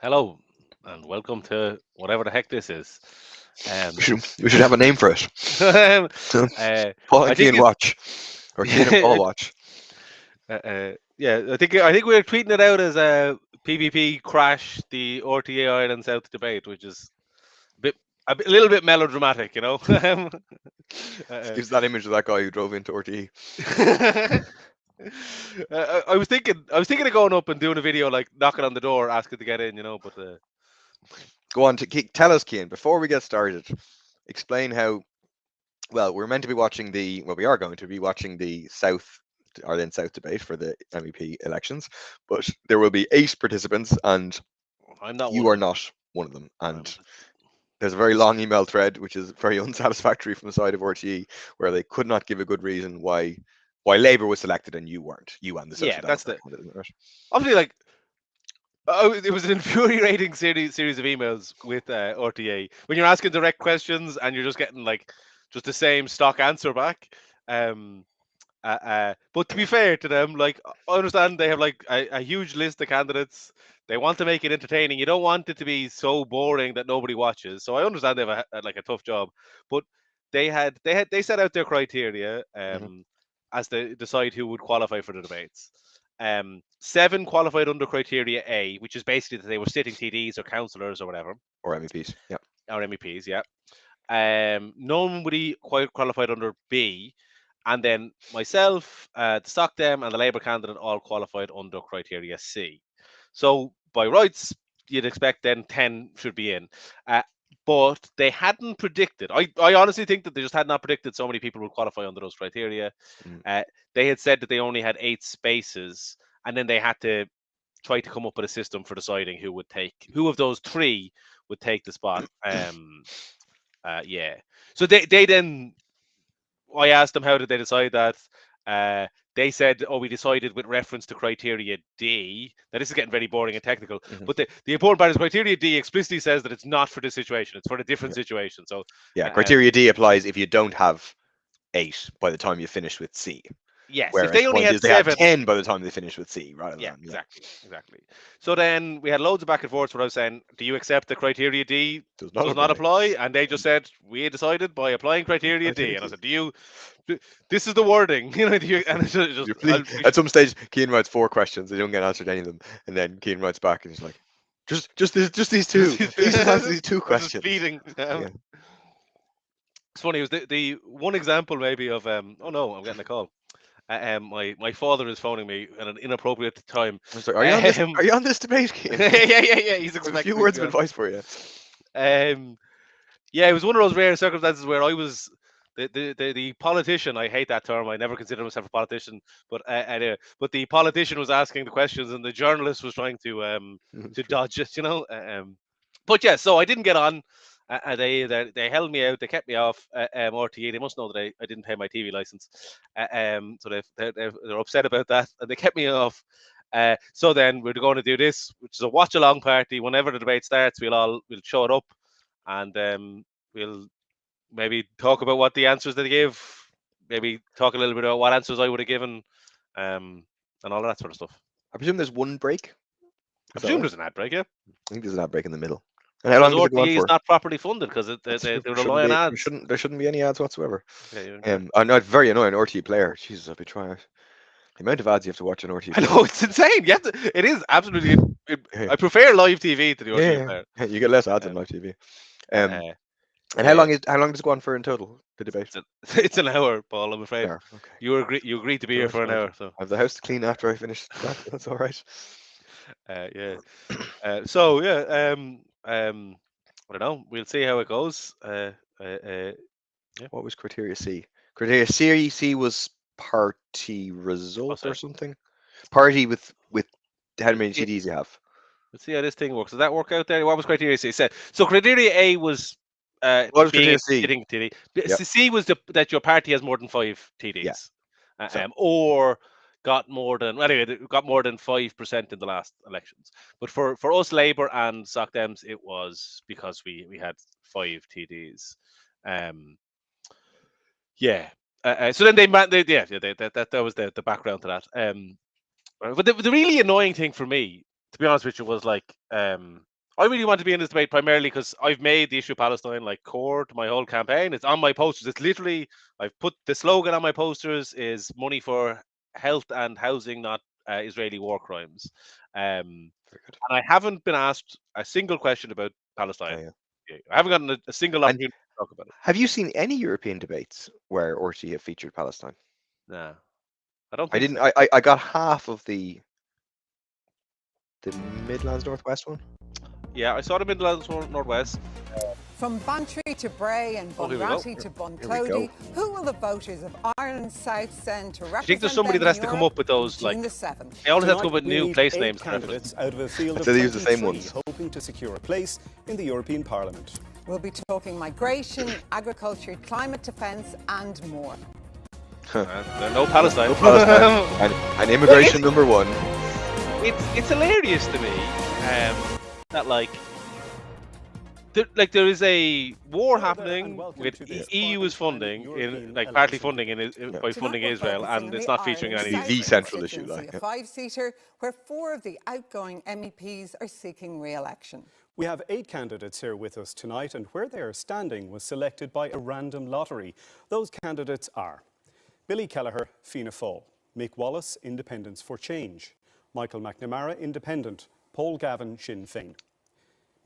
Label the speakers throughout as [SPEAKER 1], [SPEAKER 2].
[SPEAKER 1] Hello and welcome to whatever the heck this is.
[SPEAKER 2] We
[SPEAKER 1] Um,
[SPEAKER 2] should, we should have a name for it.
[SPEAKER 1] uh,
[SPEAKER 2] Paul and
[SPEAKER 1] I think
[SPEAKER 2] Keane
[SPEAKER 1] it's
[SPEAKER 2] watch, or Keane and Paul watch.
[SPEAKER 1] yeah. I think we're tweeting it out as a PBP crash the RTÉ Ireland South debate, which is a bit a little bit melodramatic, you know.
[SPEAKER 2] Just
[SPEAKER 1] uh,
[SPEAKER 2] gives that image of that guy who drove into RTE.
[SPEAKER 1] I was thinking of going up and doing a video like knocking on the door, asking to get in, you know. But
[SPEAKER 2] Go on, tell us, Keane, before we get started, explain how. Well, we're meant to be watching the. Well, we are going to be watching the Ireland South debate for the MEP elections, but there will be 8 participants, and
[SPEAKER 1] I'm not one
[SPEAKER 2] you
[SPEAKER 1] of
[SPEAKER 2] are
[SPEAKER 1] them.
[SPEAKER 2] not one of them. And
[SPEAKER 1] Um,
[SPEAKER 2] there's a very long email thread, which is very unsatisfactory from the side of RTE, where they could not give a good reason why Labour was selected and you weren't. You and the Social
[SPEAKER 1] yeah, that's
[SPEAKER 2] Democrat
[SPEAKER 1] the
[SPEAKER 2] candidate, right?
[SPEAKER 1] obviously like. It was an infuriating series of emails with RTA when you're asking direct questions and you're just getting like just the same stock answer back. Um, but to be fair to them, like I understand they have like a huge list of candidates. They want to make it entertaining. You don't want it to be so boring that nobody watches. So I understand they have like a tough job, but they set out their criteria
[SPEAKER 2] Hmm.
[SPEAKER 1] as they decide who would qualify for the debates. Seven qualified under criteria A, which is basically that they were sitting TDs or councillors or whatever,
[SPEAKER 2] Or MEPs. Yeah.
[SPEAKER 1] or MEPs, yeah. Nobody quite qualified under B, and then myself, the Stock Dem, and the Labour candidate all qualified under criteria C. So by rights, you'd expect then 10 should be in. Uh, but they hadn't predicted. I honestly think that they just had not predicted so many people would qualify under those criteria.
[SPEAKER 2] Mm.
[SPEAKER 1] They had said that they only had 8 spaces, and then they had to try to come up with a system for deciding who of those three would take the spot. Yeah. So they then I asked them how did they decide that. Uh, they said, "Oh, we decided with reference to criteria D." Now this is getting very boring and technical,
[SPEAKER 2] Hmm.
[SPEAKER 1] but the important part is criteria D explicitly says that it's not for this situation; it's for a different
[SPEAKER 2] Yeah.
[SPEAKER 1] situation. So,
[SPEAKER 2] Yeah.
[SPEAKER 1] um,
[SPEAKER 2] Criteria D applies if you don't have 8 by the time you finish with C.
[SPEAKER 1] yes, if
[SPEAKER 2] Whereas
[SPEAKER 1] they
[SPEAKER 2] the
[SPEAKER 1] only
[SPEAKER 2] point
[SPEAKER 1] had
[SPEAKER 2] is they have
[SPEAKER 1] 7,
[SPEAKER 2] 10 by the time they finish with C, rather
[SPEAKER 1] yeah,
[SPEAKER 2] than, yeah.
[SPEAKER 1] exactly. So then we had loads of back and forth where I was saying, "Do you accept the criteria D
[SPEAKER 2] Does not
[SPEAKER 1] does not
[SPEAKER 2] apply.
[SPEAKER 1] apply?" And they just said, "We had decided by applying criteria D."
[SPEAKER 2] Criteria
[SPEAKER 1] And I
[SPEAKER 2] D.
[SPEAKER 1] said, "Do you? This is the wording, you know?" And it's just
[SPEAKER 2] At some stage, Keane writes 4 questions. They don't get answered any of them, and then Keane writes back and he's like, just these two. Please just answer these two
[SPEAKER 1] I'm just
[SPEAKER 2] questions.
[SPEAKER 1] feeding.
[SPEAKER 2] Yeah.
[SPEAKER 1] It's funny. It was the one example maybe of oh no, I'm getting a call. My father is phoning me at an inappropriate time.
[SPEAKER 2] I was like, are you on this?
[SPEAKER 1] Um,
[SPEAKER 2] Are you on this debate, Keane?
[SPEAKER 1] yeah. He's
[SPEAKER 2] I have a few
[SPEAKER 1] expecting me to
[SPEAKER 2] words
[SPEAKER 1] be
[SPEAKER 2] of
[SPEAKER 1] on.
[SPEAKER 2] advice for you.
[SPEAKER 1] Um, yeah, it was one of those rare circumstances where I was the politician. I hate that term. I never considered myself a politician, but anyway, but the politician was asking the questions, and the journalist was trying
[SPEAKER 2] That's
[SPEAKER 1] to
[SPEAKER 2] true.
[SPEAKER 1] dodge it, you know. But yeah, so I didn't get on. They held me out. They kept me off RTE. They must know that I didn't pay my TV license, so they're upset about that, and they kept me off. So then we're going to do this, which is a watch along party. Whenever the debate starts, we'll show it up, and we'll maybe talk about what the answers they give. Maybe talk a little bit about what answers I would have given, and all that sort of stuff.
[SPEAKER 2] I presume there's one break.
[SPEAKER 1] I
[SPEAKER 2] Is that
[SPEAKER 1] presume
[SPEAKER 2] right?
[SPEAKER 1] there's an ad break, yeah,
[SPEAKER 2] I think there's an ad break in the middle. And how
[SPEAKER 1] because
[SPEAKER 2] long does it go on
[SPEAKER 1] RTE is
[SPEAKER 2] for?
[SPEAKER 1] not properly funded because they,
[SPEAKER 2] That's
[SPEAKER 1] they,
[SPEAKER 2] true.
[SPEAKER 1] they rely on ads.
[SPEAKER 2] There shouldn't be any ads whatsoever.
[SPEAKER 1] Yeah, yeah.
[SPEAKER 2] I'm not very annoying RT player. Jesus, I'll be trying. The amount of ads you have to watch on RT
[SPEAKER 1] I
[SPEAKER 2] player.
[SPEAKER 1] know it's insane. It is absolutely.
[SPEAKER 2] Yeah,
[SPEAKER 1] I prefer live TV to the
[SPEAKER 2] yeah,
[SPEAKER 1] RTE
[SPEAKER 2] yeah.
[SPEAKER 1] player.
[SPEAKER 2] Yeah, you get less ads on
[SPEAKER 1] Um,
[SPEAKER 2] live TV.
[SPEAKER 1] uh,
[SPEAKER 2] Um,
[SPEAKER 1] uh,
[SPEAKER 2] and
[SPEAKER 1] yeah,
[SPEAKER 2] how long does it go on for in total? The debate.
[SPEAKER 1] it's, a, it's an hour, Paul. I'm afraid
[SPEAKER 2] Yeah. Okay.
[SPEAKER 1] you agreed to be here
[SPEAKER 2] Right,
[SPEAKER 1] for an
[SPEAKER 2] right.
[SPEAKER 1] hour, so
[SPEAKER 2] I have the house to clean after I finish that. That's all right.
[SPEAKER 1] yeah. So yeah, I don't know. We'll see how it goes. Yeah.
[SPEAKER 2] What was criteria C? Criteria C was party
[SPEAKER 1] I'll
[SPEAKER 2] result or
[SPEAKER 1] say.
[SPEAKER 2] something. Party with how
[SPEAKER 1] Let's
[SPEAKER 2] many
[SPEAKER 1] see.
[SPEAKER 2] TDs you have.
[SPEAKER 1] Let's see how this thing works. Does that work out there? What was criteria C? So criteria A was
[SPEAKER 2] What was
[SPEAKER 1] being
[SPEAKER 2] criteria
[SPEAKER 1] a
[SPEAKER 2] C?
[SPEAKER 1] sitting TD.
[SPEAKER 2] Yep.
[SPEAKER 1] C was that your party has more than 5
[SPEAKER 2] Yeah.
[SPEAKER 1] TDs,
[SPEAKER 2] So
[SPEAKER 1] or got more than anyway they got more than 5% in the last elections. But for us Labour and Soc Dems, it was because we had 5 TDs. Um, yeah. So then that was the background to that. But the really annoying thing for me, to be honest with you, was like I really want to be in this debate primarily because I've made the issue of Palestine like core to my whole campaign. It's on my posters. It's literally, I've put the slogan on my posters is money for health and housing, not Israeli war crimes. Um,
[SPEAKER 2] Very good.
[SPEAKER 1] and I haven't been asked a single question about
[SPEAKER 2] Oh,
[SPEAKER 1] Palestine.
[SPEAKER 2] yeah.
[SPEAKER 1] I haven't gotten a single
[SPEAKER 2] And
[SPEAKER 1] opportunity to talk about it.
[SPEAKER 2] have you seen any European debates where RTÉ have featured Palestine?
[SPEAKER 1] Nah, I don't
[SPEAKER 2] I
[SPEAKER 1] think
[SPEAKER 2] didn't.
[SPEAKER 1] so.
[SPEAKER 2] I got half of the Midlands Northwest one.
[SPEAKER 1] Yeah, I saw the Midlands Northwest.
[SPEAKER 3] From Bantry to Bray and
[SPEAKER 1] Oh, here we go.
[SPEAKER 3] Bunratty to
[SPEAKER 2] Here we
[SPEAKER 3] Buntody,
[SPEAKER 2] go.
[SPEAKER 3] who will the voters of Ireland South send to represent
[SPEAKER 1] I think there's somebody that
[SPEAKER 3] them
[SPEAKER 1] has
[SPEAKER 3] in
[SPEAKER 1] to come
[SPEAKER 3] Europe
[SPEAKER 1] up with those,
[SPEAKER 3] June
[SPEAKER 1] like,
[SPEAKER 3] the 7th?
[SPEAKER 1] they always have to
[SPEAKER 4] Tonight,
[SPEAKER 1] come up with
[SPEAKER 4] we
[SPEAKER 1] new
[SPEAKER 4] need
[SPEAKER 1] place
[SPEAKER 4] 8
[SPEAKER 1] names.
[SPEAKER 4] candidates out of a field of
[SPEAKER 2] So they use the same
[SPEAKER 4] 23
[SPEAKER 2] ones.
[SPEAKER 4] hoping to secure a place in the European Parliament.
[SPEAKER 3] We'll be talking migration, agriculture, climate defence and more.
[SPEAKER 1] No Palestine.
[SPEAKER 2] No Palestine. and immigration number one.
[SPEAKER 1] It's hilarious to me that there is a war happening with EU is funding in partly funding by funding
[SPEAKER 3] Tonight we're
[SPEAKER 1] Israel,
[SPEAKER 3] focusing
[SPEAKER 1] and
[SPEAKER 3] on
[SPEAKER 1] it's
[SPEAKER 3] the
[SPEAKER 1] not featuring
[SPEAKER 3] Ireland
[SPEAKER 1] any.
[SPEAKER 3] South
[SPEAKER 2] The central issue,
[SPEAKER 3] constituency,
[SPEAKER 2] like,
[SPEAKER 3] a 5-seater where 4 of the outgoing MEPs are seeking re-election.
[SPEAKER 4] We have 8 candidates here with us tonight, and where they are standing was selected by a random lottery. Those candidates are Billy Kelleher, Fianna Fáil; Mick Wallace, Independence for Change; Michael McNamara, Independent; Paul Gavin, Sinn Féin;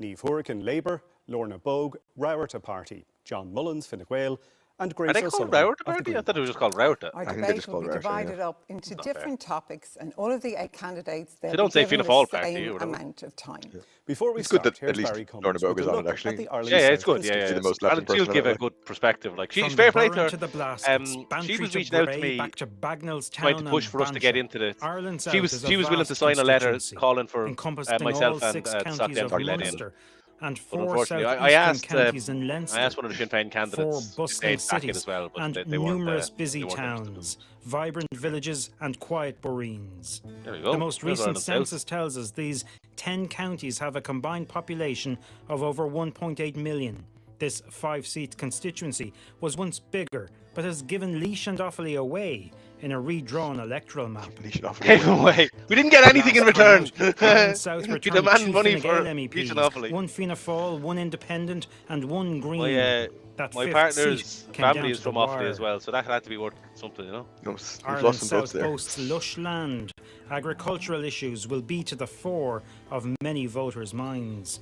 [SPEAKER 4] Niamh Hourican, Labour; Lorna Bogue, Rauerta Party; John Mullins, Fine Gael; and Grace
[SPEAKER 1] Are they called
[SPEAKER 4] O'Sullivan
[SPEAKER 1] Rauerta
[SPEAKER 4] of the
[SPEAKER 1] Party? I
[SPEAKER 4] Green
[SPEAKER 1] thought it was
[SPEAKER 4] Party.
[SPEAKER 1] just called Rauerta.
[SPEAKER 3] Our
[SPEAKER 2] think they
[SPEAKER 3] debate
[SPEAKER 2] just
[SPEAKER 3] will
[SPEAKER 2] call
[SPEAKER 3] be
[SPEAKER 2] it RTÉ,
[SPEAKER 3] divided
[SPEAKER 2] yeah.
[SPEAKER 3] up into
[SPEAKER 1] not fair.
[SPEAKER 3] different topics, and all of the 8 candidates they'll
[SPEAKER 1] don't
[SPEAKER 3] be
[SPEAKER 1] say
[SPEAKER 3] given
[SPEAKER 1] Fianna Fáil
[SPEAKER 3] the
[SPEAKER 1] Party
[SPEAKER 3] same
[SPEAKER 1] or whatever.
[SPEAKER 3] amount of time.
[SPEAKER 4] Before we
[SPEAKER 2] It's good
[SPEAKER 4] start,
[SPEAKER 2] that at
[SPEAKER 4] here's
[SPEAKER 2] least
[SPEAKER 4] Barry
[SPEAKER 2] Lorna
[SPEAKER 4] Cummins
[SPEAKER 2] Bogue
[SPEAKER 4] with
[SPEAKER 2] is
[SPEAKER 4] a
[SPEAKER 2] on
[SPEAKER 4] look
[SPEAKER 2] it, actually.
[SPEAKER 4] at the Ireland
[SPEAKER 1] Yeah, it's
[SPEAKER 4] South
[SPEAKER 1] good. Yeah,
[SPEAKER 2] She's
[SPEAKER 1] yeah.
[SPEAKER 2] the most
[SPEAKER 1] And
[SPEAKER 2] left-wing
[SPEAKER 1] she'll
[SPEAKER 2] person
[SPEAKER 1] give
[SPEAKER 2] on
[SPEAKER 1] a
[SPEAKER 2] it.
[SPEAKER 1] good perspective. Like
[SPEAKER 5] From
[SPEAKER 1] she's
[SPEAKER 5] the
[SPEAKER 1] fair play to
[SPEAKER 5] Burren
[SPEAKER 1] her.
[SPEAKER 5] to the Blaskets,
[SPEAKER 1] She
[SPEAKER 5] Bantry
[SPEAKER 1] was
[SPEAKER 5] to
[SPEAKER 1] reaching out to
[SPEAKER 5] Bray,
[SPEAKER 1] me,
[SPEAKER 5] back to Bagnallstown
[SPEAKER 1] trying to push
[SPEAKER 5] and
[SPEAKER 1] for us to get
[SPEAKER 5] Banshire.
[SPEAKER 1] into it.
[SPEAKER 5] Ireland
[SPEAKER 1] She
[SPEAKER 5] South
[SPEAKER 1] was
[SPEAKER 5] is
[SPEAKER 1] willing to sign a letter
[SPEAKER 5] constituency,
[SPEAKER 1] calling for
[SPEAKER 5] encompassing
[SPEAKER 1] myself
[SPEAKER 5] all
[SPEAKER 1] and
[SPEAKER 5] 6
[SPEAKER 1] the
[SPEAKER 5] counties
[SPEAKER 1] South
[SPEAKER 5] of
[SPEAKER 1] Party let in.
[SPEAKER 5] Munster and
[SPEAKER 1] But
[SPEAKER 5] 4
[SPEAKER 1] unfortunately, I
[SPEAKER 5] southeastern
[SPEAKER 1] asked
[SPEAKER 5] counties in
[SPEAKER 1] I
[SPEAKER 5] Leinster,
[SPEAKER 1] asked one of the Sinn Féin
[SPEAKER 5] 4
[SPEAKER 1] candidates if
[SPEAKER 5] bustling
[SPEAKER 1] they'd back it
[SPEAKER 5] cities
[SPEAKER 1] as well, but
[SPEAKER 5] and
[SPEAKER 1] they weren't.
[SPEAKER 5] numerous busy
[SPEAKER 1] they weren't interested.
[SPEAKER 5] towns, vibrant villages and quiet boreens.
[SPEAKER 1] There we go.
[SPEAKER 5] The most
[SPEAKER 1] There's
[SPEAKER 5] recent
[SPEAKER 1] Ireland South.
[SPEAKER 5] census tells us these 10 counties have a combined population of over 1.8 million. This 5-seat constituency was once bigger, but has given Laois and Offaly away in a redrawn electoral map.
[SPEAKER 1] Gave away. We didn't get anything in
[SPEAKER 5] Last time
[SPEAKER 1] return.
[SPEAKER 5] out, Ireland South
[SPEAKER 1] We
[SPEAKER 5] returned
[SPEAKER 1] demand
[SPEAKER 5] 2
[SPEAKER 1] money
[SPEAKER 5] Fine
[SPEAKER 1] for
[SPEAKER 5] Gael
[SPEAKER 1] Laois and
[SPEAKER 5] MEPs,
[SPEAKER 1] Offaly.
[SPEAKER 5] 1 Fianna Fáil, 1 Independent and 1 Green.
[SPEAKER 1] My
[SPEAKER 5] That 5th
[SPEAKER 1] partner's
[SPEAKER 5] seat came down
[SPEAKER 1] family is
[SPEAKER 5] to
[SPEAKER 1] from
[SPEAKER 5] the
[SPEAKER 1] Offaly
[SPEAKER 5] wire.
[SPEAKER 1] as well, so that had to be worth something, you know.
[SPEAKER 2] We've
[SPEAKER 5] Ireland
[SPEAKER 2] lost some votes
[SPEAKER 5] South
[SPEAKER 2] there.
[SPEAKER 5] boasts lush land. Agricultural issues will be to the fore of many voters' minds.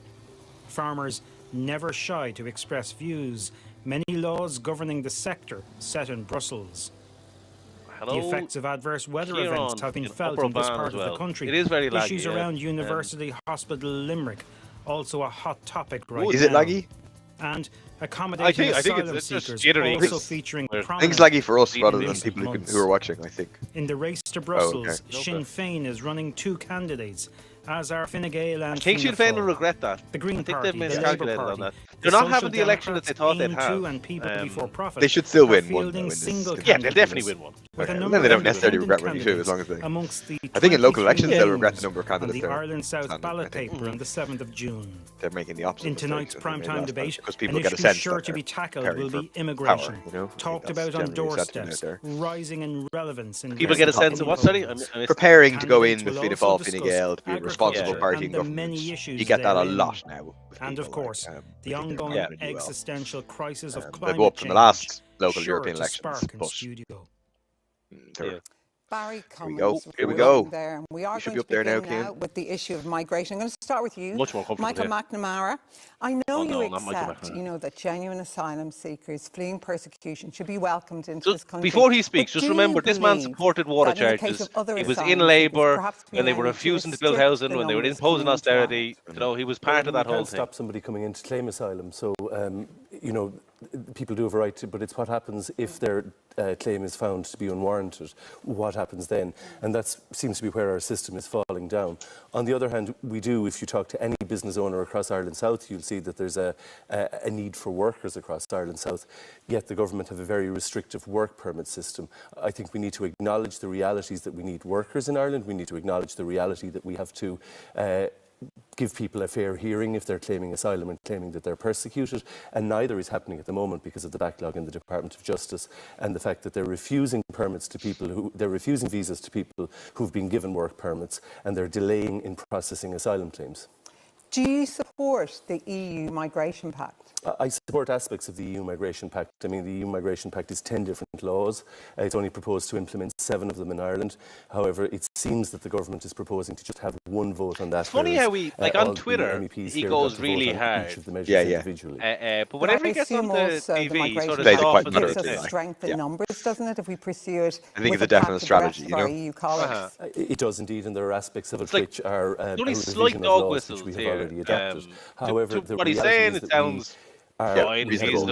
[SPEAKER 5] Farmers never shy to express views. Many laws governing the sector set in Brussels.
[SPEAKER 1] Hello.
[SPEAKER 5] The effects of adverse weather
[SPEAKER 1] Kieran
[SPEAKER 5] events have been
[SPEAKER 1] in
[SPEAKER 5] felt
[SPEAKER 1] Upper
[SPEAKER 5] in this
[SPEAKER 1] Oban
[SPEAKER 5] part
[SPEAKER 1] as
[SPEAKER 5] of
[SPEAKER 1] well.
[SPEAKER 5] the country.
[SPEAKER 1] It is very laggy,
[SPEAKER 5] Issues
[SPEAKER 1] yeah.
[SPEAKER 5] around University Hospital Limerick, also a hot topic right
[SPEAKER 2] Is
[SPEAKER 5] now.
[SPEAKER 2] it laggy?
[SPEAKER 5] And accommodating
[SPEAKER 1] I think
[SPEAKER 5] asylum
[SPEAKER 1] it's just
[SPEAKER 5] seekers
[SPEAKER 1] jittery.
[SPEAKER 5] also featuring
[SPEAKER 1] Weird.
[SPEAKER 2] I think it's
[SPEAKER 5] prominently
[SPEAKER 2] laggy for us
[SPEAKER 5] in
[SPEAKER 2] rather than
[SPEAKER 5] recent
[SPEAKER 2] people
[SPEAKER 5] months.
[SPEAKER 2] who are watching, I think.
[SPEAKER 5] In the race to Brussels,
[SPEAKER 2] okay.
[SPEAKER 5] Sinn Féin is running 2 candidates, as are Fine Gael and
[SPEAKER 1] I think Sinn
[SPEAKER 5] Fianna
[SPEAKER 1] Féin will
[SPEAKER 5] Fáil.
[SPEAKER 1] regret that.
[SPEAKER 5] The Green
[SPEAKER 1] I think
[SPEAKER 5] Party,
[SPEAKER 1] they've
[SPEAKER 5] the Labour
[SPEAKER 1] miscalculated
[SPEAKER 5] Party,
[SPEAKER 1] on that.
[SPEAKER 5] the
[SPEAKER 1] They're not
[SPEAKER 5] Social
[SPEAKER 1] having the election that they thought they'd
[SPEAKER 5] Democrats,
[SPEAKER 1] have.
[SPEAKER 5] Aim to and People Before Profit
[SPEAKER 2] They should still
[SPEAKER 5] are
[SPEAKER 2] win one, though,
[SPEAKER 5] fielding
[SPEAKER 2] in this
[SPEAKER 5] single
[SPEAKER 2] constituency.
[SPEAKER 1] Yeah, they'll definitely
[SPEAKER 5] candidates.
[SPEAKER 1] win one.
[SPEAKER 5] With a
[SPEAKER 2] Okay.
[SPEAKER 5] number
[SPEAKER 2] Then they
[SPEAKER 5] of
[SPEAKER 2] don't necessarily regret
[SPEAKER 5] independent
[SPEAKER 2] winning two, as long as
[SPEAKER 5] candidates
[SPEAKER 2] they.
[SPEAKER 5] amongst the
[SPEAKER 2] I think in local
[SPEAKER 5] 23
[SPEAKER 2] elections they'll regret
[SPEAKER 5] names
[SPEAKER 2] the number of
[SPEAKER 5] on
[SPEAKER 2] candidates
[SPEAKER 5] the
[SPEAKER 2] they're
[SPEAKER 5] Ireland South
[SPEAKER 2] standing,
[SPEAKER 5] ballot
[SPEAKER 2] I think.
[SPEAKER 5] paper on the 7th of June.
[SPEAKER 2] They're making the opposite
[SPEAKER 5] In
[SPEAKER 2] mistakes
[SPEAKER 5] tonight's
[SPEAKER 2] than they made
[SPEAKER 5] primetime
[SPEAKER 2] last time,
[SPEAKER 5] debate,
[SPEAKER 2] because
[SPEAKER 5] an
[SPEAKER 2] people get a
[SPEAKER 5] issue
[SPEAKER 2] sense
[SPEAKER 5] sure
[SPEAKER 2] that
[SPEAKER 5] to be
[SPEAKER 2] they're
[SPEAKER 5] tackled
[SPEAKER 2] preparing
[SPEAKER 5] will
[SPEAKER 2] for
[SPEAKER 5] be immigration,
[SPEAKER 2] power, you know? I think
[SPEAKER 5] talked
[SPEAKER 2] that's
[SPEAKER 5] about on
[SPEAKER 2] generally the sentiment
[SPEAKER 5] doorsteps,
[SPEAKER 2] out there.
[SPEAKER 5] rising in relevance in
[SPEAKER 1] People get a
[SPEAKER 5] Western
[SPEAKER 1] sense of what, sorry? I
[SPEAKER 5] polls.
[SPEAKER 1] missed
[SPEAKER 2] Preparing to go in
[SPEAKER 5] Candidates
[SPEAKER 2] with
[SPEAKER 5] will
[SPEAKER 2] Fianna
[SPEAKER 5] also
[SPEAKER 2] Fáil, Fine
[SPEAKER 5] discuss
[SPEAKER 2] Gael, to be a responsible
[SPEAKER 5] agriculture
[SPEAKER 2] party in
[SPEAKER 5] and the
[SPEAKER 2] government.
[SPEAKER 5] many issues
[SPEAKER 2] You get that a
[SPEAKER 5] therein.
[SPEAKER 2] lot now. With
[SPEAKER 5] And
[SPEAKER 2] people,
[SPEAKER 5] of course,
[SPEAKER 2] I
[SPEAKER 5] the
[SPEAKER 2] think they're
[SPEAKER 5] ongoing
[SPEAKER 2] gonna do well.
[SPEAKER 5] existential crisis of
[SPEAKER 2] They
[SPEAKER 5] climate
[SPEAKER 2] go up from
[SPEAKER 5] change,
[SPEAKER 2] the last local
[SPEAKER 5] sure
[SPEAKER 2] European
[SPEAKER 5] to
[SPEAKER 2] elections,
[SPEAKER 5] spark in
[SPEAKER 2] but
[SPEAKER 5] studio.
[SPEAKER 2] they're-
[SPEAKER 1] Yeah.
[SPEAKER 3] Barry
[SPEAKER 2] Here we
[SPEAKER 3] Cummins.
[SPEAKER 2] go. Here we
[SPEAKER 3] reporting
[SPEAKER 2] go.
[SPEAKER 3] There. We are
[SPEAKER 2] You should
[SPEAKER 3] going
[SPEAKER 2] be
[SPEAKER 3] to
[SPEAKER 2] up there now,
[SPEAKER 3] begin now
[SPEAKER 2] Cian.
[SPEAKER 3] with the issue of migration. I'm going to start with you,
[SPEAKER 1] Much more comfortable,
[SPEAKER 3] Michael
[SPEAKER 1] yeah.
[SPEAKER 3] McNamara. I know
[SPEAKER 1] Oh,
[SPEAKER 3] you
[SPEAKER 1] no, not Michael
[SPEAKER 3] accept,
[SPEAKER 1] McNamara.
[SPEAKER 3] that genuine asylum seekers fleeing persecution should be welcomed into
[SPEAKER 1] So
[SPEAKER 3] this country.
[SPEAKER 1] before he speaks,
[SPEAKER 3] But
[SPEAKER 1] just
[SPEAKER 3] do you
[SPEAKER 1] remember this man
[SPEAKER 3] believe
[SPEAKER 1] supported water
[SPEAKER 3] that in the case
[SPEAKER 1] charges.
[SPEAKER 3] of other
[SPEAKER 1] He was in
[SPEAKER 3] asylum seekers,
[SPEAKER 1] Labour
[SPEAKER 3] perhaps
[SPEAKER 1] when they were
[SPEAKER 3] we need to
[SPEAKER 1] refusing to build
[SPEAKER 3] restrict
[SPEAKER 1] housing,
[SPEAKER 3] the
[SPEAKER 1] when they were
[SPEAKER 3] numbers
[SPEAKER 1] imposing
[SPEAKER 3] coming into
[SPEAKER 1] austerity. You know, he was part of that whole
[SPEAKER 6] can't
[SPEAKER 1] thing.
[SPEAKER 6] stop somebody coming in to claim asylum. So, you know, people do have a right to, but it's what happens if their claim is found to be unwarranted. What happens then? And that seems to be where our system is falling down. On the other hand, we do, if you talk to any business owner across Ireland South, you'll see that there's a need for workers across Ireland South, yet the government have a very restrictive work permit system. I think we need to acknowledge the realities that we need workers in Ireland. We need to acknowledge the reality that we have to give people a fair hearing if they're claiming asylum and claiming that they're persecuted, and neither is happening at the moment because of the backlog in the Department of Justice and the fact that they're refusing permits to people they're refusing visas to people who've been given work permits, and they're delaying in processing asylum claims.
[SPEAKER 3] Do you support the EU Migration Pact?
[SPEAKER 6] I support aspects of the EU Migration Pact. I mean, the EU Migration Pact is 10 different laws. It's only proposed to implement 7 of them in Ireland. However, it seems that the government is proposing to just have one vote on that.
[SPEAKER 1] It's funny how we, like on Twitter, he goes really hard.
[SPEAKER 6] Individually.
[SPEAKER 1] But whenever he gets on the TV, he sort of
[SPEAKER 2] Plays it quite
[SPEAKER 1] softens
[SPEAKER 3] gives
[SPEAKER 1] it
[SPEAKER 3] us
[SPEAKER 2] moderately.
[SPEAKER 3] strength in numbers, doesn't it? If we pursue it,
[SPEAKER 2] I think
[SPEAKER 3] with
[SPEAKER 2] it's a definite
[SPEAKER 3] pact of
[SPEAKER 2] strategy,
[SPEAKER 3] rest
[SPEAKER 2] you
[SPEAKER 3] of our
[SPEAKER 2] know.
[SPEAKER 3] EU colleagues.
[SPEAKER 6] It does indeed, and there are aspects of it
[SPEAKER 1] like
[SPEAKER 6] which are a
[SPEAKER 1] only
[SPEAKER 6] revision
[SPEAKER 1] slight
[SPEAKER 6] of
[SPEAKER 1] dog
[SPEAKER 6] laws
[SPEAKER 1] whistles
[SPEAKER 6] which we
[SPEAKER 1] here.
[SPEAKER 6] have already adapted. However,
[SPEAKER 1] to
[SPEAKER 6] the
[SPEAKER 1] what he's
[SPEAKER 6] reality
[SPEAKER 1] saying,
[SPEAKER 6] is
[SPEAKER 1] it
[SPEAKER 6] that we
[SPEAKER 1] sounds
[SPEAKER 6] are
[SPEAKER 1] fine, reasonable.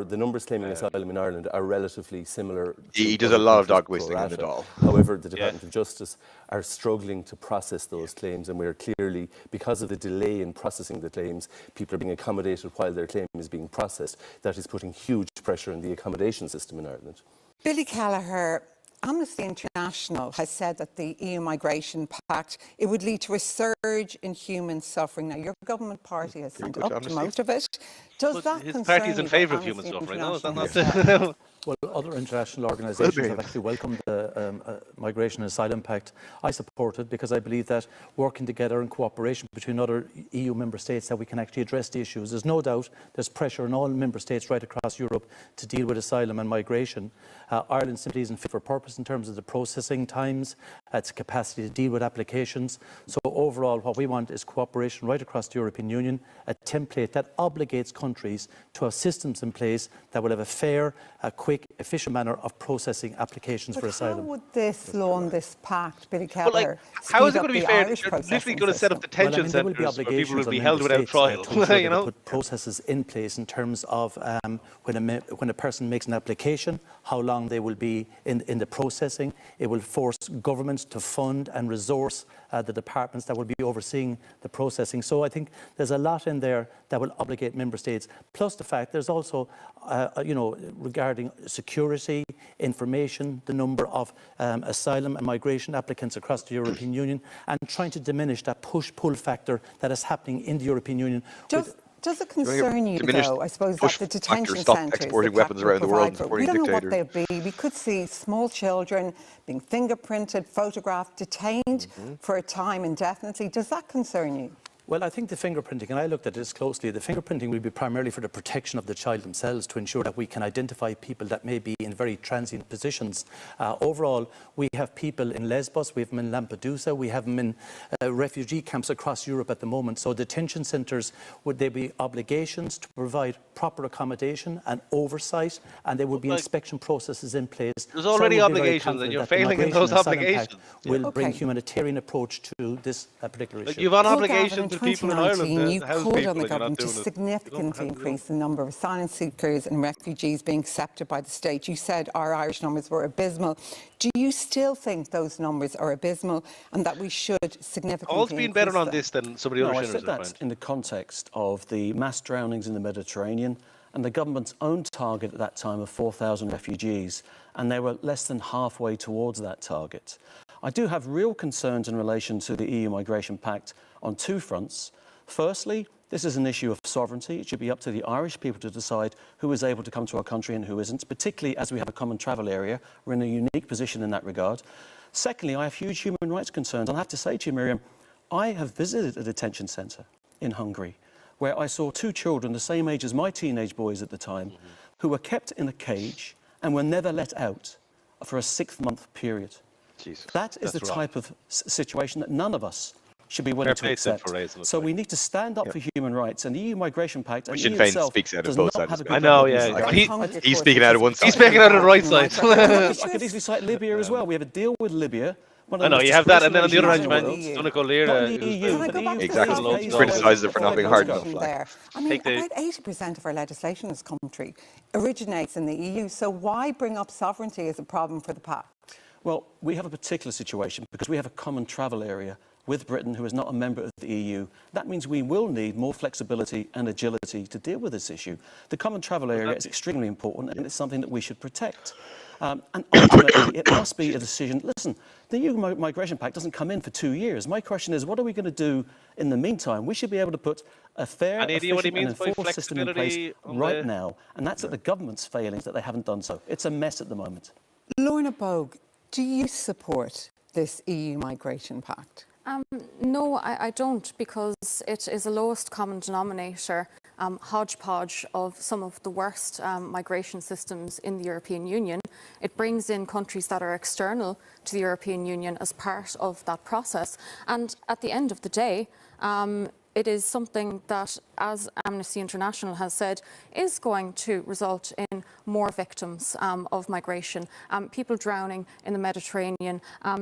[SPEAKER 6] The numbers claiming asylum in Ireland are relatively similar.
[SPEAKER 2] He
[SPEAKER 6] to
[SPEAKER 2] does a
[SPEAKER 6] other
[SPEAKER 2] lot of
[SPEAKER 6] countries
[SPEAKER 2] dog whistling
[SPEAKER 6] pro
[SPEAKER 2] in the
[SPEAKER 6] rata.
[SPEAKER 2] Dáil.
[SPEAKER 6] However, the Department of Justice are struggling to process those claims, and we're clearly, because of the delay in processing the claims, people are being accommodated while their claim is being processed. That is putting huge pressure on the accommodation system in Ireland.
[SPEAKER 3] Billy Kelleher, Amnesty International has said that the EU Migration Pact, it would lead to a surge in human suffering. Now, your government party has signed up to most of it. Does that
[SPEAKER 1] His
[SPEAKER 3] concern
[SPEAKER 1] party's in
[SPEAKER 3] you,
[SPEAKER 1] favour
[SPEAKER 3] what
[SPEAKER 1] of human
[SPEAKER 3] Amnesty
[SPEAKER 1] suffering. No, is that
[SPEAKER 3] International
[SPEAKER 1] not
[SPEAKER 3] has said?
[SPEAKER 7] Well, other international organisations have actually welcomed the Migration and Asylum Pact. I support it because I believe that working together in cooperation between other EU member states that we can actually address the issues. There's no doubt there's pressure on all member states right across Europe to deal with asylum and migration. Ireland simply isn't fit for purpose in terms of the processing times, its capacity to deal with applications. So overall, what we want is cooperation right across the European Union, a template that obligates countries to have systems in place that will have a fair, quick, efficient manner of processing applications for asylum.
[SPEAKER 3] How would this law and this pact, Billy Kelleher,
[SPEAKER 1] how is
[SPEAKER 3] speed
[SPEAKER 1] it
[SPEAKER 3] up
[SPEAKER 1] going to be
[SPEAKER 3] the
[SPEAKER 1] fair?
[SPEAKER 3] Irish
[SPEAKER 1] You're
[SPEAKER 3] processing
[SPEAKER 1] literally going to set up
[SPEAKER 3] system?
[SPEAKER 1] detention
[SPEAKER 7] there will be
[SPEAKER 1] centres where people
[SPEAKER 7] obligations
[SPEAKER 1] will be
[SPEAKER 7] on
[SPEAKER 1] held
[SPEAKER 7] member
[SPEAKER 1] without
[SPEAKER 7] states,
[SPEAKER 1] trial.
[SPEAKER 7] to ensure
[SPEAKER 1] You
[SPEAKER 7] that
[SPEAKER 1] know?
[SPEAKER 7] they put processes in place in terms of when a person makes an application, how long they will be in the processing. It will force governments to fund and resource the departments that will be overseeing the processing. So I think there's a lot in there that will obligate member states. Plus the fact there's also, regarding security, information, the number of asylum and migration applicants across the European Union, and trying to diminish that push-pull factor that is happening in the European Union.
[SPEAKER 3] Does it concern you, though, I suppose, that
[SPEAKER 2] push
[SPEAKER 3] the
[SPEAKER 2] factor,
[SPEAKER 3] detention
[SPEAKER 2] stop
[SPEAKER 3] centres
[SPEAKER 2] exporting
[SPEAKER 3] the
[SPEAKER 2] weapons
[SPEAKER 3] pact will
[SPEAKER 2] around the world and
[SPEAKER 3] provide for,
[SPEAKER 2] supporting
[SPEAKER 3] we don't know what
[SPEAKER 2] dictators?
[SPEAKER 3] they'll be. We could see small children being fingerprinted, photographed, detained for a time indefinitely. Does that concern you?
[SPEAKER 7] Well, I think the fingerprinting, and I looked at this closely, the fingerprinting will be primarily for the protection of the child themselves, to ensure that we can identify people that may be in very transient positions. Overall, we have people in Lesbos, we have them in Lampedusa, we have them in refugee camps across Europe at the moment. So detention centres, would there be obligations to provide proper accommodation and oversight, and there would be inspection processes in place.
[SPEAKER 1] There's already
[SPEAKER 7] So I would be very
[SPEAKER 1] obligations and
[SPEAKER 7] confident
[SPEAKER 1] you're
[SPEAKER 7] that the
[SPEAKER 1] failing in
[SPEAKER 7] Migration
[SPEAKER 1] those
[SPEAKER 7] and Asylum
[SPEAKER 1] obligations.
[SPEAKER 7] Pact will bring
[SPEAKER 3] Okay.
[SPEAKER 7] humanitarian approach to this particular issue.
[SPEAKER 1] You've an
[SPEAKER 3] Paul
[SPEAKER 1] obligation
[SPEAKER 3] Gavin,
[SPEAKER 1] to people in Ireland
[SPEAKER 3] 2019,
[SPEAKER 1] to
[SPEAKER 3] you
[SPEAKER 1] house
[SPEAKER 3] called
[SPEAKER 1] people
[SPEAKER 3] on the
[SPEAKER 1] and you're not
[SPEAKER 3] government to
[SPEAKER 1] doing it.
[SPEAKER 3] significantly increase the number of asylum seekers and refugees being accepted by the state. You said our Irish numbers were abysmal. Do you still think those numbers are abysmal and that we should significantly
[SPEAKER 1] All's been better
[SPEAKER 3] increase
[SPEAKER 1] on
[SPEAKER 3] them?
[SPEAKER 1] this than some of the
[SPEAKER 8] No,
[SPEAKER 1] other
[SPEAKER 8] I
[SPEAKER 1] sinners,
[SPEAKER 8] said
[SPEAKER 1] I
[SPEAKER 8] that
[SPEAKER 1] find.
[SPEAKER 8] in the context of the mass drownings in the Mediterranean and the government's own target at that time of 4,000 refugees, and they were less than halfway towards that target. I do have real concerns in relation to the EU Migration Pact on 2 fronts. Firstly, this is an issue of sovereignty. It should be up to the Irish people to decide who is able to come to our country and who isn't, particularly as we have a common travel area. We're in a unique position in that regard. Secondly, I have huge human rights concerns. And I have to say to you, Miriam, I have visited a detention centre in Hungary where I saw 2 children the same age as my teenage boys at the time who were kept in a cage and were never let out for a 6-month period.
[SPEAKER 2] Jesus.
[SPEAKER 8] That is the
[SPEAKER 1] That's
[SPEAKER 8] type of situation that none of us should be willing to
[SPEAKER 1] Fair play to them
[SPEAKER 8] accept.
[SPEAKER 1] for raising it,
[SPEAKER 8] So
[SPEAKER 1] like.
[SPEAKER 8] we need to stand up for human rights, and the EU Migration Pact and
[SPEAKER 2] Which
[SPEAKER 8] the
[SPEAKER 2] Sinn
[SPEAKER 8] EU
[SPEAKER 2] Féin
[SPEAKER 8] itself
[SPEAKER 2] speaks out of
[SPEAKER 8] does
[SPEAKER 2] both
[SPEAKER 8] not
[SPEAKER 2] sides
[SPEAKER 8] have a
[SPEAKER 2] of
[SPEAKER 8] good
[SPEAKER 1] I know,
[SPEAKER 8] governance
[SPEAKER 1] yeah.
[SPEAKER 8] record.
[SPEAKER 1] He-
[SPEAKER 3] Hungary, of
[SPEAKER 2] he's
[SPEAKER 3] course,
[SPEAKER 2] speaking
[SPEAKER 3] is
[SPEAKER 2] out of one
[SPEAKER 3] discussing
[SPEAKER 2] side.
[SPEAKER 1] He's speaking out of the right
[SPEAKER 3] human
[SPEAKER 1] side.
[SPEAKER 3] rights.
[SPEAKER 8] I could easily cite Libya as well. We have a deal with Libya. One
[SPEAKER 1] I
[SPEAKER 8] of the
[SPEAKER 1] know,
[SPEAKER 8] most
[SPEAKER 1] you have that, and then on the other hand,
[SPEAKER 8] disgraceful
[SPEAKER 1] you
[SPEAKER 8] regimes
[SPEAKER 1] man,
[SPEAKER 8] in the world.
[SPEAKER 1] Donegal
[SPEAKER 8] Not
[SPEAKER 1] Lira,
[SPEAKER 8] in the
[SPEAKER 1] who's
[SPEAKER 8] EU,
[SPEAKER 3] Can I
[SPEAKER 8] but
[SPEAKER 3] go
[SPEAKER 8] the
[SPEAKER 3] back
[SPEAKER 8] EU
[SPEAKER 3] to
[SPEAKER 2] Exactly.
[SPEAKER 3] the
[SPEAKER 8] pays
[SPEAKER 3] sovereignty
[SPEAKER 8] for
[SPEAKER 2] Criticises it for not being hard
[SPEAKER 3] question
[SPEAKER 2] enough, like.
[SPEAKER 3] there? I mean,
[SPEAKER 1] Take the-
[SPEAKER 3] about 80% of our legislation in this country originates in the EU. So why bring up sovereignty as a problem for the pact?
[SPEAKER 8] Well, we have a particular situation because we have a common travel area with Britain, who is not a member of the EU. That means we will need more flexibility and agility to deal with this issue. The common travel area is extremely important, and it's something that we should protect. And ultimately, it must be a decision. Listen, the EU Migration Pact doesn't come in for 2 years. My question is, what are we going to do in the meantime? We should be able to put a fair,
[SPEAKER 1] Any idea what he
[SPEAKER 8] efficient and
[SPEAKER 1] means by
[SPEAKER 8] enforced system in place
[SPEAKER 1] flexibility on
[SPEAKER 8] right
[SPEAKER 1] the-
[SPEAKER 8] now. And that's at the government's failings that they haven't done so. It's a mess at the moment.
[SPEAKER 3] Lorna Bogue, do you support this EU Migration Pact?
[SPEAKER 9] No, I don't, because it is a lowest common denominator hodgepodge of some of the worst migration systems in the European Union. It brings in countries that are external to the European Union as part of that process. And at the end of the day, it is something that, as Amnesty International has said, is going to result in more victims of migration, people drowning in the Mediterranean.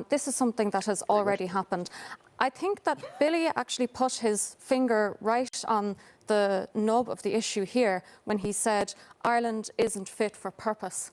[SPEAKER 9] This is something that has already happened. I think that Billy actually put his finger right on the nub of the issue here when he said Ireland isn't fit for purpose.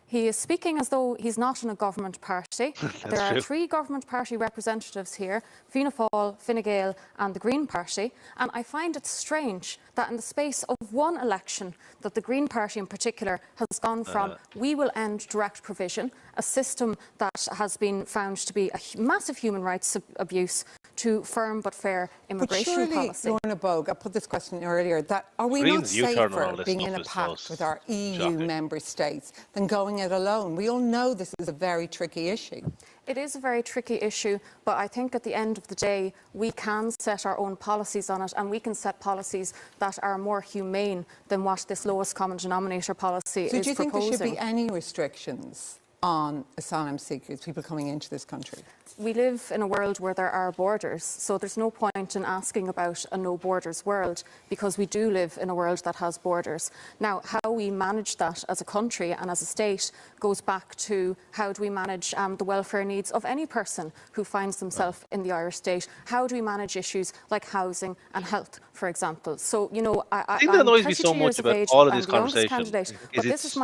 [SPEAKER 9] He is speaking as though he's not in a government party. There are 3 government party representatives here, Fianna Fáil, Fine Gael and the Green Party. And I find it strange that in the space of one election that the Green Party in particular has gone from we will end direct provision, a system that has been found to be a massive human rights abuse, to firm but fair immigration policy.
[SPEAKER 3] Lorna Bogue, I put this question earlier, that are we not safer being in a pact with our EU member states than going it alone? We all know this is a very tricky issue.
[SPEAKER 9] It is a very tricky issue, but I think at the end of the day, we can set our own policies on it, and we can set policies that are more humane than what this lowest common denominator policy is proposing. So do you think there should be any restrictions on asylum seekers, people coming into this country? We live in a world where there are borders, so there's no point in asking about a no borders world, because we do live in a world that has borders. Now, how we manage that as a country and as a state goes back to how do we manage the welfare needs of any person who finds themselves in the Irish state? How do we manage issues like housing and health, for example? So, you know,
[SPEAKER 1] I think that annoys me so much about all of this conversation is